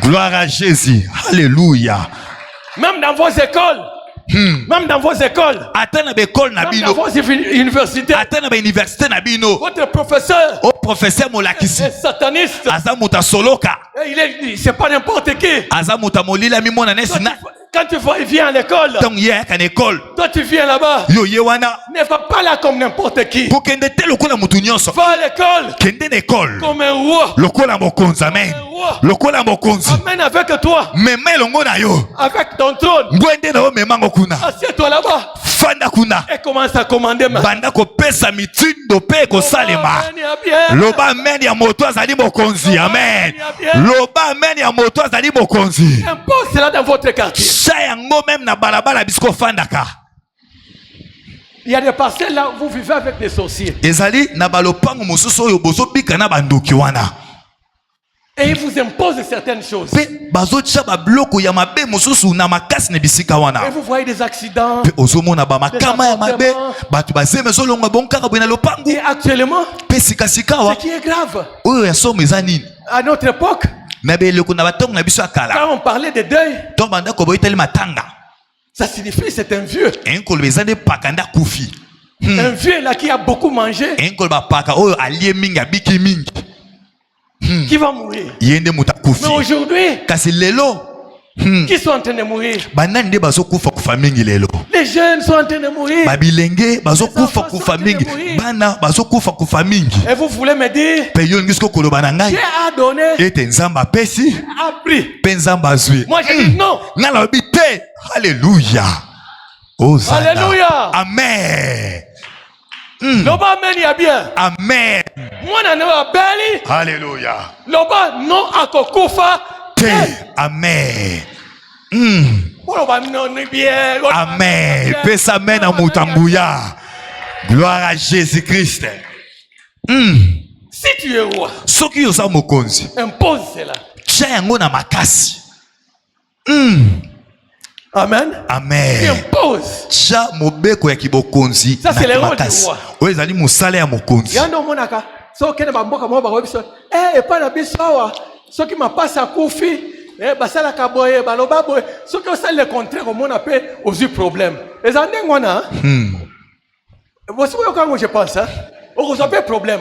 Speaker 2: Gloire à Jésus. Alléluia.
Speaker 1: Même dans vos écoles. Même dans vos écoles.
Speaker 2: Ata na bekole na
Speaker 1: Même dans
Speaker 2: bino.
Speaker 1: vos universités.
Speaker 2: Ata na bauniversité na bino.
Speaker 1: Votre professeur
Speaker 2: O professeur molakisi.
Speaker 1: est sataniste.
Speaker 2: Aza moto asoloka.
Speaker 1: C'est pas n'importe qui.
Speaker 2: Aza moto amolila mimona nesi na.
Speaker 1: Quand tu viens à l'école,
Speaker 2: Donc ye ayaka na ekole.
Speaker 1: toi tu viens là-bas.
Speaker 2: Yo ye wana.
Speaker 1: Ne va pas là comme n'importe qui.
Speaker 2: Kokende te lokola motu nyonso.
Speaker 1: Va à l'école
Speaker 2: Kende na ekole.
Speaker 1: comme un roi.
Speaker 2: Lokola mokonzi. Amen. Lokola mokonzi.
Speaker 1: Amène avec toi,
Speaker 2: Mema elongo na yo.
Speaker 1: avec ton trône.
Speaker 2: Ngwende na yo memango kuna.
Speaker 1: Assieds-toi là-bas
Speaker 2: Fanda kuna.
Speaker 1: et commence à commander ma.
Speaker 2: Banda kopesa mitindo pe kosalema.
Speaker 1: Amen, il y a bien.
Speaker 2: Loba amen ya moto azali mokonzi. Amen. Loba amen ya moto azali mokonzi.
Speaker 1: Impose cela dans votre quartier.
Speaker 2: Sa yango même na balabala bisiko fandaka.
Speaker 1: Il y a des parcelles là où vous vivez avec des sorciers.
Speaker 2: Ezali na balopango mosusu oyo bozobika na bandoki wana.
Speaker 1: Et ils vous imposent certaines choses.
Speaker 2: Pe bazotia babloko ya mabe mosusu na makasi na bisika
Speaker 1: Et
Speaker 2: wana.
Speaker 1: vous voyez des accidents.
Speaker 2: Pe ozomona ba makama ya mabe bato bazeme zolonga bonkaka bwe na lopango.
Speaker 1: Et actuellement,
Speaker 2: Pe sikasika
Speaker 1: ce
Speaker 2: wa
Speaker 1: qui est grave,
Speaker 2: oyo ya somo eza nini?
Speaker 1: à notre époque,
Speaker 2: Na beleko na batongo na biso akala.
Speaker 1: quand on parlait de deuil,
Speaker 2: To banda ko boyiteli matanga.
Speaker 1: ça signifie c'est un vieux.
Speaker 2: Enkolo bezande pakanda kufi.
Speaker 1: Un vieux là qui a beaucoup mangé,
Speaker 2: Enkolo ba paka oyo alie mingi abiki mingi.
Speaker 1: qui va mourir.
Speaker 2: Yende muta kufi.
Speaker 1: Mais aujourd'hui,
Speaker 2: Kasi lelo
Speaker 1: qui sont en train de mourir?
Speaker 2: banani nde bazokufa kufa mingi lelo.
Speaker 1: Les jeunes sont en train de mourir.
Speaker 2: Babilenge bazokufa kufa mingi. Bana bazokufa kufa mingi.
Speaker 1: Et vous voulez me dire,
Speaker 2: Pe yo ngisiko koloba na ngai
Speaker 1: Dieu a donné,
Speaker 2: ete nzamba pesi
Speaker 1: a pris.
Speaker 2: pe nzamba azwi.
Speaker 1: Moi je dis non.
Speaker 2: Nga lobi te. Alléluia. Hosanna.
Speaker 1: Alléluia.
Speaker 2: Amen.
Speaker 1: Loba amen, il y a bien.
Speaker 2: Amen.
Speaker 1: Moi n'en ai pas belle.
Speaker 2: Alléluia.
Speaker 1: Loba non akokufa.
Speaker 2: Te. Amen.
Speaker 1: Loba non ni bien.
Speaker 2: Amen. Pesa amen à Moutambuya. Gloire à Jésus-Christ.
Speaker 1: Si tu es roi,
Speaker 2: soki oza mokonzi
Speaker 1: impose cela.
Speaker 2: tia yango na makasi.
Speaker 1: Amen.
Speaker 2: Amen.
Speaker 1: Impose.
Speaker 2: Tia mobeko ya kibokonzi
Speaker 1: Ça, c'est le
Speaker 2: na
Speaker 1: rôle du
Speaker 2: makasi.
Speaker 1: roi.
Speaker 2: Oyo ezali mosala ya mokonzi.
Speaker 1: Yando monaka. So kene bamboka mo ba biso. Eh pas na biso wa. So ki mapasa kufi. Basala kaboye baloba boye. So ki osala le contraire au mona pe aux problème. Ezande ngwana. Voici quand je pense hein. On résout problème.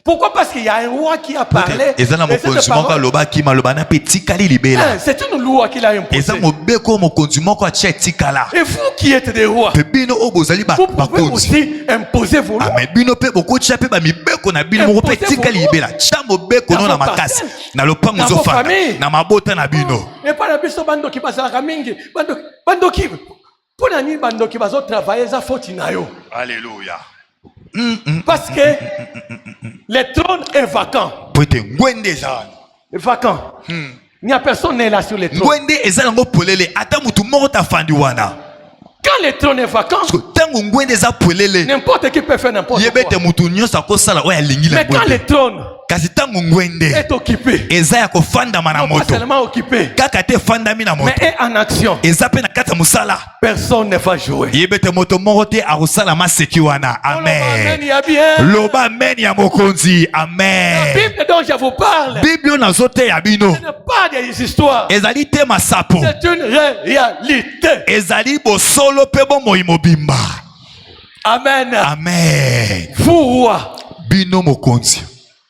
Speaker 1: Pourquoi? Parce qu'il y a un roi qui a parlé.
Speaker 2: Eza na mokonzi moko aloba ki maloba na pe tikali libela.
Speaker 1: C'est une loi qu'il a imposée.
Speaker 2: Eza mobeko mokonzi moko atia tikala.
Speaker 1: Et vous qui êtes des rois,
Speaker 2: Pe bino o bozali ba
Speaker 1: vous pouvez
Speaker 2: bakonzi.
Speaker 1: aussi imposer vos lois.
Speaker 2: Amen. Bino pe boko tia pe ba mibeko na bino moko pe tikali libela. Tia mobeko no na makasi. Na lopango zo fanda. Na mabota na bino.
Speaker 1: Et pas la biso bando ki bazalaka mingi. Bando ki. Pona ni bando ki bazo travailler za faute na yo.
Speaker 2: Alléluia.
Speaker 1: Parce que le trône est vacant.
Speaker 2: Poete ngwende za.
Speaker 1: Vacant. Il n'y a personne là sur le trône.
Speaker 2: Ngwende eza ngo polele ata mutu moko ta fandi wana.
Speaker 1: Quand le trône est vacant,
Speaker 2: tango ngwende za polele.
Speaker 1: N'importe qui peut faire n'importe quoi.
Speaker 2: Yebete mutu nyonso akosala oya lingi la.
Speaker 1: Mais quand le trône
Speaker 2: kasi tango ngwende
Speaker 1: est occupé,
Speaker 2: eza ya kofanda mana
Speaker 1: non pas
Speaker 2: moto.
Speaker 1: seulement occupé,
Speaker 2: Kaka te fandami na moto.
Speaker 1: mais est en action.
Speaker 2: Eza pe na kata musala.
Speaker 1: Personne ne va jouer.
Speaker 2: Yebete moto moko te arusala maseki wana.
Speaker 1: Amen.
Speaker 2: Amen.
Speaker 1: Il y a bien.
Speaker 2: Loba amen ya mokonzi. Amen.
Speaker 1: La Bible dont je vous parle,
Speaker 2: Bible na zote ya bino.
Speaker 1: ce n'est pas des histoires.
Speaker 2: Ezali te masapo.
Speaker 1: C'est une réalité.
Speaker 2: Ezali bosolo pe bomoi mobimba.
Speaker 1: Amen.
Speaker 2: Amen.
Speaker 1: Vous, rois,
Speaker 2: Bino mokonzi.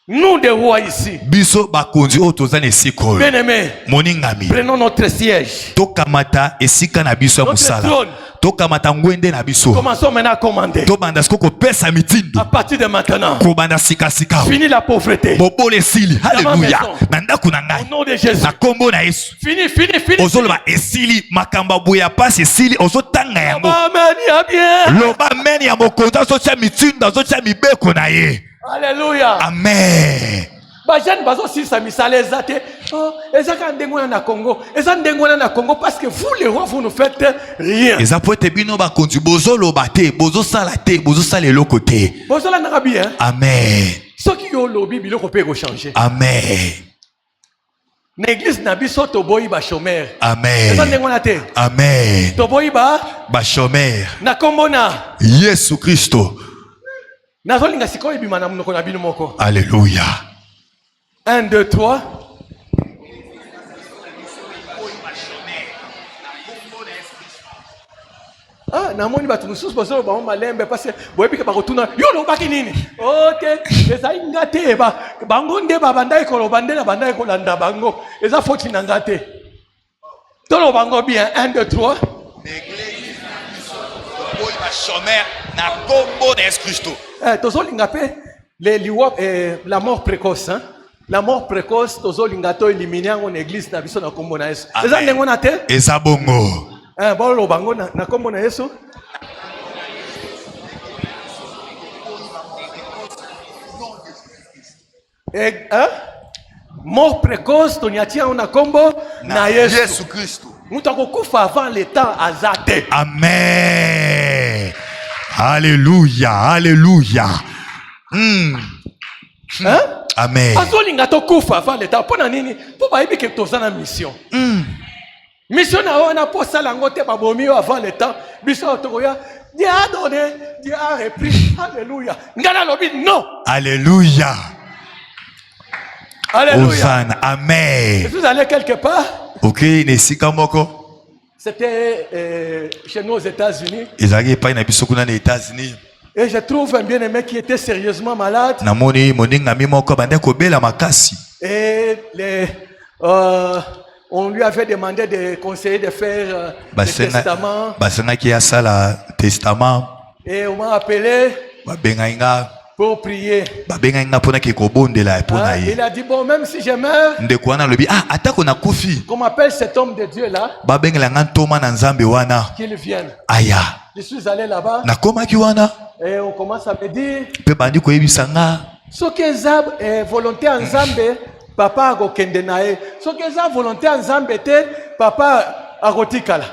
Speaker 1: nous des rois ici,
Speaker 2: Biso bakonzi o tozana esiko.
Speaker 1: bien-aimés,
Speaker 2: Moningami.
Speaker 1: prenons notre siège.
Speaker 2: Tokamata esika na biso ya
Speaker 1: Notre
Speaker 2: musala.
Speaker 1: trône.
Speaker 2: Tokamata ngwende na biso.
Speaker 1: Commençons maintenant à commander.
Speaker 2: Tobanda siko pesa mitindo.
Speaker 1: À partir de maintenant,
Speaker 2: Kobanda sika sika.
Speaker 1: fini la pauvreté.
Speaker 2: Bobole sili. Alléluia.
Speaker 1: maison.
Speaker 2: Na ndaku na
Speaker 1: Au
Speaker 2: ngai.
Speaker 1: nom de Jésus.
Speaker 2: Na kombo na Yesu.
Speaker 1: Fini, fini, fini.
Speaker 2: Ozoloba esili makamba boya pasi esili ozotanga yango.
Speaker 1: Amen, il y a bien.
Speaker 2: Loba amen ya mokonzi azotia mitindo azotia mibeko na ye.
Speaker 1: Alléluia.
Speaker 2: Amen.
Speaker 1: Bajane bazo sisa misala ezate. Oh, ezaka ndengona na Congo. Eza ndengona na Congo parce que vous les rois vous ne faites rien.
Speaker 2: Eza poete bino bakonzi bozoloba te, bozosala te, bozosala eloko te.
Speaker 1: Bozala na bien.
Speaker 2: Amen.
Speaker 1: Soki yo lobi biloko pe ko changer.
Speaker 2: Amen.
Speaker 1: Na église na biso to boyi ba chômeur.
Speaker 2: Amen.
Speaker 1: Eza ndengona te.
Speaker 2: Amen.
Speaker 1: To boyi ba
Speaker 2: Bashomer.
Speaker 1: na kombo na
Speaker 2: Yesu Kristo.
Speaker 1: nazolinga sikoyo bima na munoko na bino moko.
Speaker 2: Alléluia.
Speaker 1: 1, 2, 3. Ah, namoni bato mosusu bozolo bango malembe parce que boyebi ke bakotuna yo lobaki nini ote ezali nga te bango nde babandaki koloba nde na bandaki kolanda bango eza foti na nga te toloba bango bien 1, 2, 3. Tozolinga pe la mort précoce hein? La mort précoce tozolinga to éliminer yango na église na biso na kombo na Yesu eza ndengo na te
Speaker 2: eza bongo
Speaker 1: bolo bango na kombo na Yesu mort précoce toniatia na kombo na Yesu
Speaker 2: Kristo.
Speaker 1: Mutu akokufa avant le temps azate.
Speaker 2: Amen. Alléluia. Alléluia.
Speaker 1: Hein?
Speaker 2: Amen.
Speaker 1: Azolinga to kufa avant le temps. Pona nini? Po ba yebi ke tozana mission. Mission na wana po sala ngote ba bomi avant le temps. Biso tokoya Dieu a donné, Dieu a repris. Alléluia. Ngana lobi non.
Speaker 2: Alléluia.
Speaker 1: Alléluia.
Speaker 2: Hosanna. Amen.
Speaker 1: Vous allez quelque part?
Speaker 2: Ok, nesika moko.
Speaker 1: C'était chez nous aux États-Unis.
Speaker 2: Ezaki pa na biso kuna na États-Unis.
Speaker 1: Et je trouve un bien-aimé qui était sérieusement malade.
Speaker 2: Namoni moningami moko bande ko bela makasi.
Speaker 1: Et on lui avait demandé de conseiller de faire le testament.
Speaker 2: Basanga ki asala testament.
Speaker 1: Et on m'a appelé
Speaker 2: Babenga
Speaker 1: pour prier.
Speaker 2: Babenga pona ki kobondela pona ye.
Speaker 1: Il a dit bon, même si je meurs,
Speaker 2: ndeko wana lobi atako na kufi.
Speaker 1: qu'on m'appelle cet homme de Dieu là,
Speaker 2: Babenga ngantoma na nzambe wana.
Speaker 1: qu'il vienne.
Speaker 2: Aya.
Speaker 1: Je suis allé là-bas.
Speaker 2: Na koma ki wana.
Speaker 1: Et on commence à me dire
Speaker 2: Pe bandi ko yebisanga.
Speaker 1: ce que zab volonté en Zambé, papa a kende nae. Ce que zab volonté en Zambé te, papa a rotikala.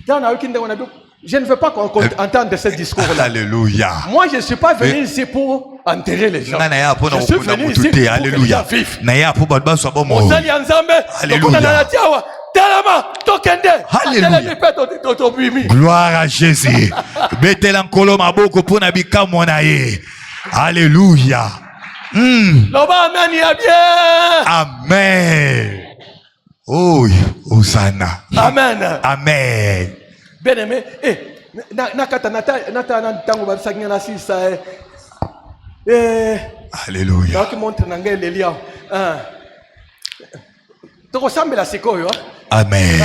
Speaker 1: Dans na wiki ndeko na Je ne veux pas qu'on entende ce discours-là.
Speaker 2: Alléluia.
Speaker 1: Moi, je ne suis pas venu ici pour enterrer les gens. Je suis venu ici pour que les gens vivent.
Speaker 2: Alléluia. Gloire à Jésus. Betela nkolo maboko pona bikamwa na ye. Alléluia. Amen. Oh, Hosanna.
Speaker 1: Amen.
Speaker 2: Amen.
Speaker 1: Bien aimé,
Speaker 2: Alléluia. Amen.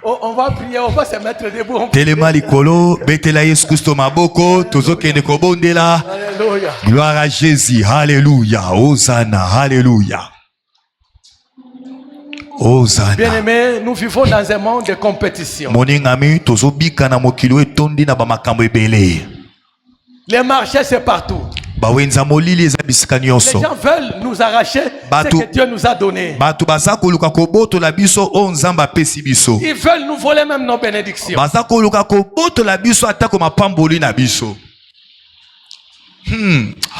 Speaker 1: On va prier, on va se mettre debout.
Speaker 2: Telema likolo, betela Yesu Kristo maboko, tozokende kobondela.
Speaker 1: Alléluia.
Speaker 2: Gloire à Jésus. Alléluia. Hosanna. Alléluia. Hosanna.
Speaker 1: Bien-aimés, nous vivons dans un monde de compétition.
Speaker 2: Moningami tozobika na mokilo etondi na bamakambo ebele.
Speaker 1: Les marchés, c'est partout.
Speaker 2: Bawenza molili eza bisika nyonso.
Speaker 1: Les gens veulent nous arracher ce que Dieu nous a donné.
Speaker 2: Batu baza koluka kobotola biso o nzamba apesi biso.
Speaker 1: Ils veulent nous voler même nos bénédictions.
Speaker 2: Baza koluka kobotola biso atako mapamboli na biso.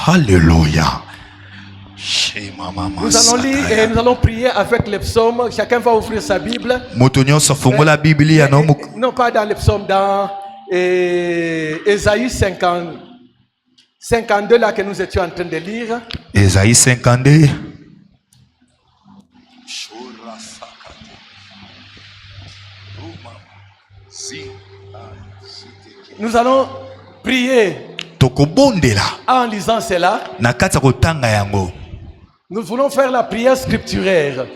Speaker 2: Alléluia.
Speaker 1: Nous allons lire et nous allons prier avec les psaumes. Chacun va ouvrir sa Bible. Non, pas dans les psaumes, dans Ésaïe 52 là que nous étions en train de lire.
Speaker 2: Ésaïe 52.
Speaker 1: Nous allons prier en lisant cela. Nous voulons faire la prière scripturaire.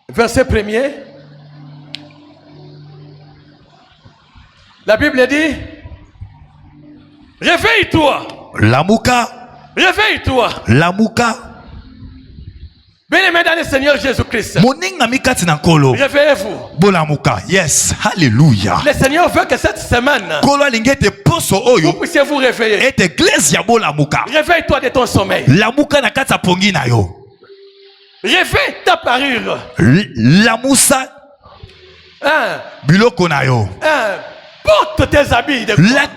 Speaker 1: Verset 1er. La Bible dit: réveille-toi.
Speaker 2: Lamuka.
Speaker 1: Réveille-toi.
Speaker 2: Lamuka.
Speaker 1: Bien-aimés dans le Seigneur Jésus-Christ. Réveillez-vous.
Speaker 2: Bolamuka. Yes. Alléluia.
Speaker 1: Le Seigneur veut que cette semaine vous puissiez vous réveiller. Réveille-toi de ton sommeil. Réveille ta parure.
Speaker 2: Lamusa. Biloko na yo.
Speaker 1: Porte tes habits de
Speaker 2: gloire.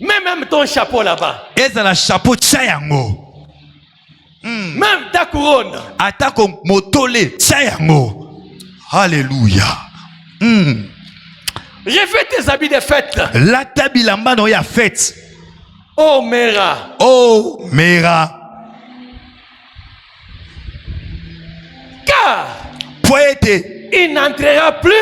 Speaker 1: Mets même ton chapeau là-bas.
Speaker 2: Ezala chapeau chayango.
Speaker 1: Même ta couronne.
Speaker 2: Atako motole chayango. Alléluia.
Speaker 1: Réveille tes habits de fête.
Speaker 2: La tabilamba no ya fête.
Speaker 1: Oh Mera.
Speaker 2: Oh Mera.
Speaker 1: Car
Speaker 2: poète,
Speaker 1: il n'entrera plus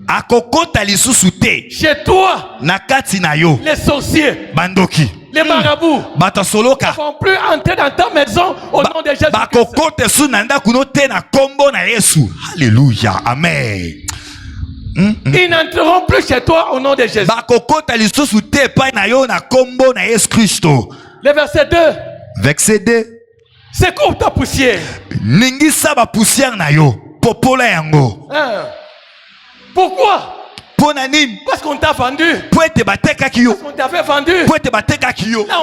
Speaker 2: akokota lisusu te
Speaker 1: chez toi.
Speaker 2: Nakati na yo.
Speaker 1: Les sorciers.
Speaker 2: Bandoki.
Speaker 1: Les marabouts
Speaker 2: batasoloka
Speaker 1: ne vont plus entrer dans ta maison au nom de Jésus.
Speaker 2: Bakokote su nanda kuno te na kombo na Yesu. Alléluia. Amen.
Speaker 1: Ils n'entreront plus chez toi au nom de Jésus.
Speaker 2: Bakokota lisusu te pa na yo na kombo na Yesu Kristo.
Speaker 1: Le verset 2.
Speaker 2: Verset 2.
Speaker 1: Secoue ta poussière.
Speaker 2: Ningisa ba poussière na yo. Popola yango.
Speaker 1: Pourquoi? Parce qu'on t'a vendu.
Speaker 2: Parce
Speaker 1: qu'on t'avait vendu. Là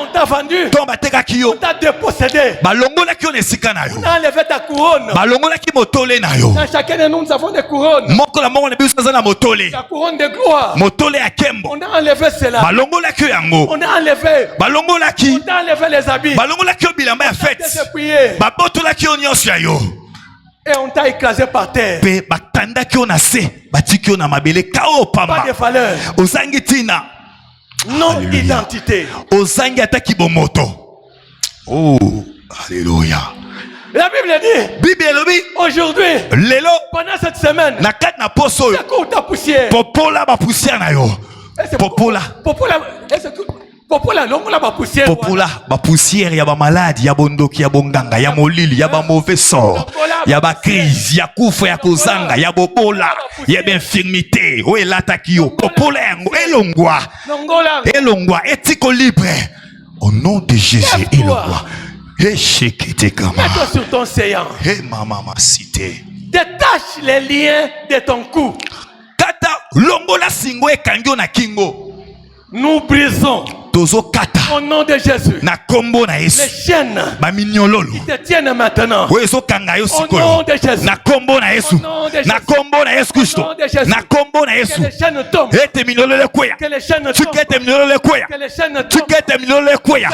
Speaker 1: on t'a vendu. On t'a dépossédé. On a enlevé ta couronne. Dans chacun de nous, nous avons des couronnes. La couronne de gloire. On a enlevé cela. On a enlevé. On t'a enlevé les habits. Et on t'a écrasé par terre. Pas de valeur. Non identité.
Speaker 2: Oh, alléluia.
Speaker 1: La Bible dit aujourd'hui, pendant cette semaine, secoue ta poussière.
Speaker 2: Popola ba poussière na yo. Popola.
Speaker 1: Popola longola ba poussière.
Speaker 2: Popola ba poussière ya ba malade, ya bondoki, ya bonganga, ya molili, ya ba mauvais sort, ya ba crise, ya kufa, ya kozanga, ya bobola, ya ba infirmité. O elataki yo. Popola yango elongwa. Elongwa etiko libre. Au nom de Jésus elongwa.
Speaker 1: Mets-toi sur ton séant. Détache les liens de ton cou.
Speaker 2: Kata longola singo ekangi na kingo.
Speaker 1: Nous brisons
Speaker 2: tozo kata
Speaker 1: Au nom de Jésus.
Speaker 2: na kombo na
Speaker 1: Les
Speaker 2: Yesu
Speaker 1: chaînes
Speaker 2: ba minyololo
Speaker 1: qui te tiennent maintenant.
Speaker 2: oyo ezokanga yo
Speaker 1: Au nom
Speaker 2: sikoyo
Speaker 1: de Jésus.
Speaker 2: na kombo na Yesu
Speaker 1: Au nom de
Speaker 2: na
Speaker 1: Jésus.
Speaker 2: kombo na Yesu Kristo
Speaker 1: Au nom de Jésus.
Speaker 2: na kombo na Yesu
Speaker 1: Que les chaînes tombent.
Speaker 2: ete minyololo ekweya
Speaker 1: Que les chaînes tombent.
Speaker 2: tukete minyololo ekweya
Speaker 1: Que les chaînes tombent.
Speaker 2: tukete minyololo ekweya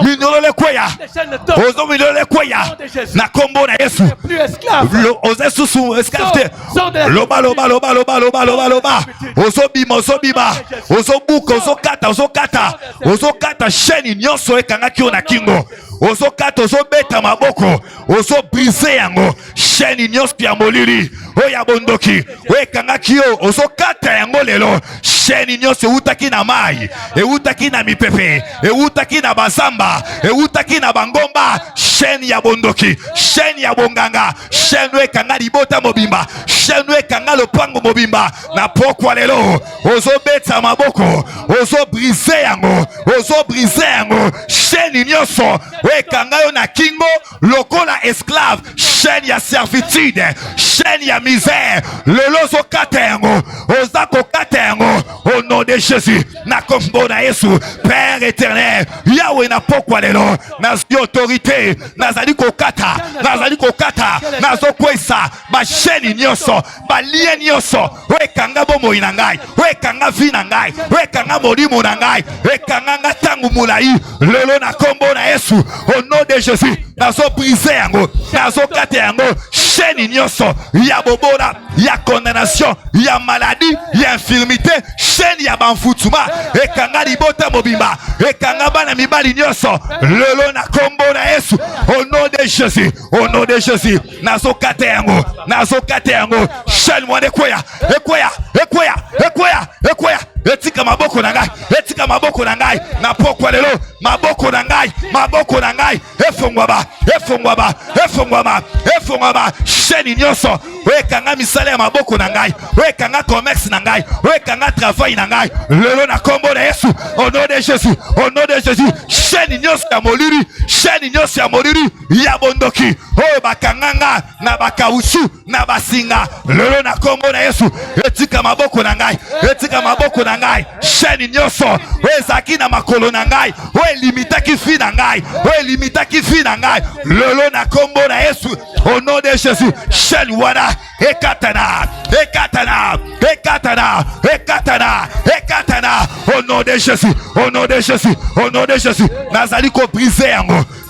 Speaker 2: minyololo ekweya
Speaker 1: Les chaînes tombent.
Speaker 2: ozo minyololo ekweya
Speaker 1: Au nom de Jésus.
Speaker 2: na kombo na Yesu
Speaker 1: Plus esclave.
Speaker 2: oza susu esclave te
Speaker 1: Sors de la
Speaker 2: loba loba loba loba loba loba loba ozobima ozobuka ozokata sheni nyonso ekangaki yo na kingo ozokata ozobeta maboko ozobrise yango sheni nyonso ya molili oyo ya bondoki oyo ekangaki yo ozokata yango lelo sheni nyonso eutaki na mai eutaki na mipepe eutaki na bazamba eutaki na bangomba sheni ya bondoki sheni ya bonganga sheni oyo ekanga libota mobimba sheni oyo ekanga lopango mobimba na pokwa lelo ozobeta maboko ozobrise yango sheni nyonso oyo ekanga yo na kingo lokola esclave sheni ya servitude sheni ya misère lelo ozokata yango oza kokata yango au nom de Jésus na kombo na Yesu Père éternel Yahweh na pokwa lelo nazwi autorité nazali kokata nazokwesa basheni nyonso balie nyonso oyo ekanga bomoi na ngai oyo ekanga vi na ngai oyo ekanga molimo na ngai ekanga nga ntango molai lelo na kombo na Yesu au nom de Jésus nazobrise yango nazokata yango sheni nyonso ya bobola ya condamnation ya maladie ya infirmité sheni ya banfutuma ekanga libota mobimba ekanga bana mibali nyonso lelo na kombo na Yesu au nom de Jésus nazokata yango sheni mwana ekweya etika maboko na ngai na pokwa lelo maboko na ngai efongwama sheni nyonso oyo ekanga misala ya maboko na ngai oyo ekanga commerce na ngai oyo ekanga travail na ngai lelo na kombo na Yesu au nom de Jésus sheni nyonso ya moliri ya bondoki oyo bakanganga na bakaushu na basinga lelo na kombo na Yesu etika maboko na ngai sheni nyonso oyo ezalaki na makolo na ngai oyo elimitaki fi na ngai lelo na kombo na Yesu au nom de Jésus sheni wana ekatana au nom de Jésus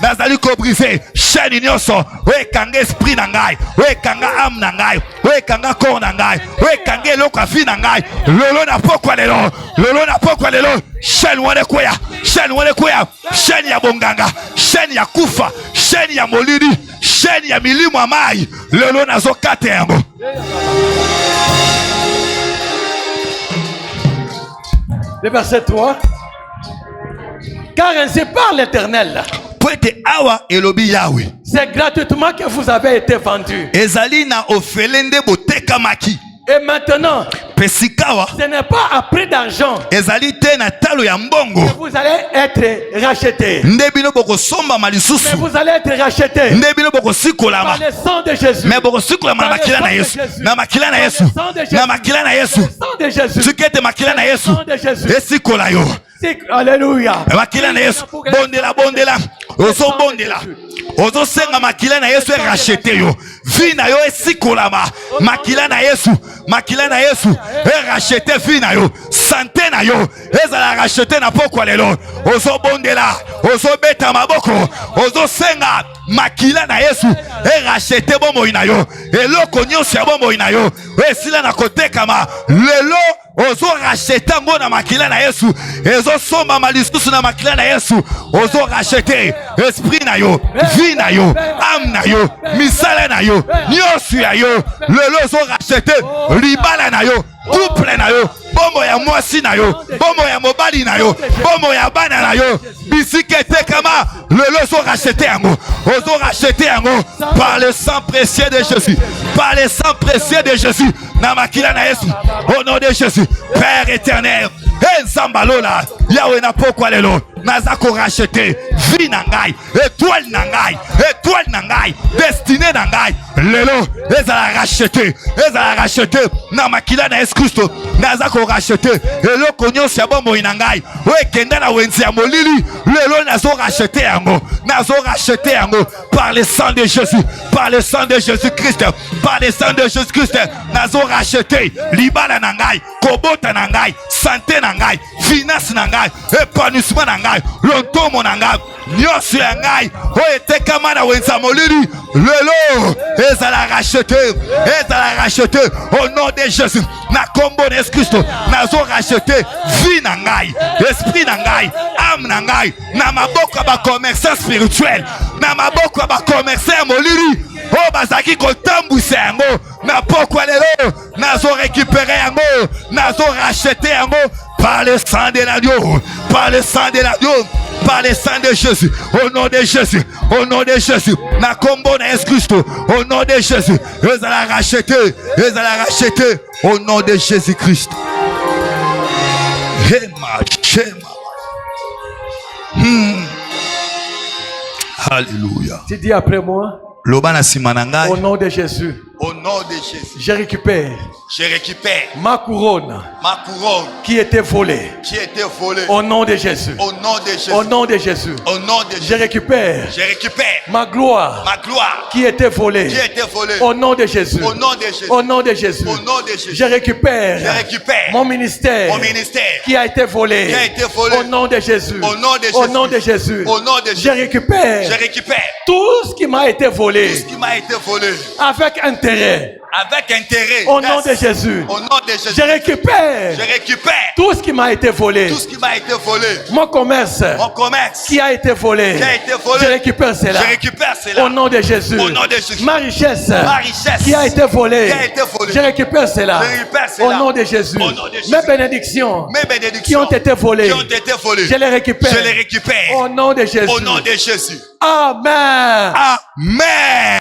Speaker 2: nazali ko briser sheni nyonso oyo ekanga esprit na ngai oyo ekanga âme na ngai oyo ekanga corps na ngai oyo ekanga eloko afi na ngai lelo na pokwa lelo sheni wana ekweya sheni ya bonganga sheni ya kufa sheni ya molili sheni ya milimo ya mai lelo nazokata yango.
Speaker 1: Le verset 3. Car ainsi parle l'Éternel.
Speaker 2: Awa elobi Yahweh.
Speaker 1: C'est gratuitement que vous avez été vendus.
Speaker 2: Ezali na ofelende botekamaki.
Speaker 1: Et maintenant, ce n'est pas à prix d'argent que vous allez être rachetés. Mais vous allez être rachetés par le sang de Jésus. Par le sang de Jésus. Alléluia.
Speaker 2: Bondela. Ozosenga makila na Yesu rachete yo. Vi na yo esikolama. Makila na Yesu rachete vi na yo. Santé na yo ezala rachete na pokwa lelo. Ozobondela, ozobeta maboko, ozosenga makila na Yesu rachete bomoi na yo. Eloko nyonso ya bomoi na yo esila na kotekama lelo. Ozo rachete ngo na makila na Yesu. Ezo soma malisusu na makila na Yesu. Ozo rachete esprit na yo, vie na yo, âme na yo, misala na yo, nyonso ya yo. Lelo ozo rachete libala na yo, couple na yo, bomo ya mwasi na yo, bomo ya mobali na yo, bomo ya bana na yo. Bisike tekama lelo ozo rachete yango. Ozo rachete yango par le sang précieux de Jésus. Par le sang précieux de Jésus. Na makila na Yesu. Au nom de Jésus. Père éternel. Enzambalola. Yahweh na pokwa lelo. Nazako racheter. Vie na ngai. Étoile na ngai. Étoile na ngai. Destinée na ngai. lelo ezala racheté na makila na Yesu Kristo naza ko racheté eloko nyonso ya bomoi na ngai okenda na wenzi ya molili lelo nazo racheté yango par le sang de Jésus, par le sang de Jésus Christ, par le sang de Jésus Christ nazo racheté libala na ngai kobota na ngai santé na ngai finance na ngai épanouissement na ngai lontomo na ngai nyonso ya ngai oyo etekama na wenzi ya molili lelo ezala racheté au nom de Jésus na kombo na Yesu Kristo nazo racheté vie na ngai esprit na ngai âme na ngai na maboko ba commerçant spirituel na maboko ba commerçant molili o bazaki kotambwisa yango na pokwa lelo nazo récupérer yango nazo racheter yango par le sang de l'agneau, par le sang de l'agneau, par le sang de Jésus, au nom de Jésus, na kombo na Yesu Kristo, au nom de Jésus, ezala racheter, au nom de Jésus Christ. Alléluia.
Speaker 1: Tu dis après moi. Au nom de Jésus.
Speaker 2: Au nom de Jésus.
Speaker 1: Je récupère ma couronne qui était volée. Au nom de Jésus. Au nom de Jésus. Je récupère ma gloire qui était volée. Au nom de Jésus. Au nom de Jésus. Je récupère mon ministère qui a été volé. Au nom de Jésus. Au nom de Jésus. Je récupère tout ce qui m'a été volé. Avec intérêt. Au nom de Jésus. Je récupère tout ce qui m'a été volé. Mon commerce qui a été volé. Je récupère cela. Au nom de Jésus. Ma richesse qui a été volée. Je récupère cela. Au nom de Jésus. Mes bénédictions qui ont été volées. Je les récupère. Au nom de Jésus. Amen.
Speaker 2: Amen.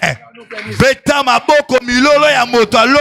Speaker 2: Beta maboko milolo ya moto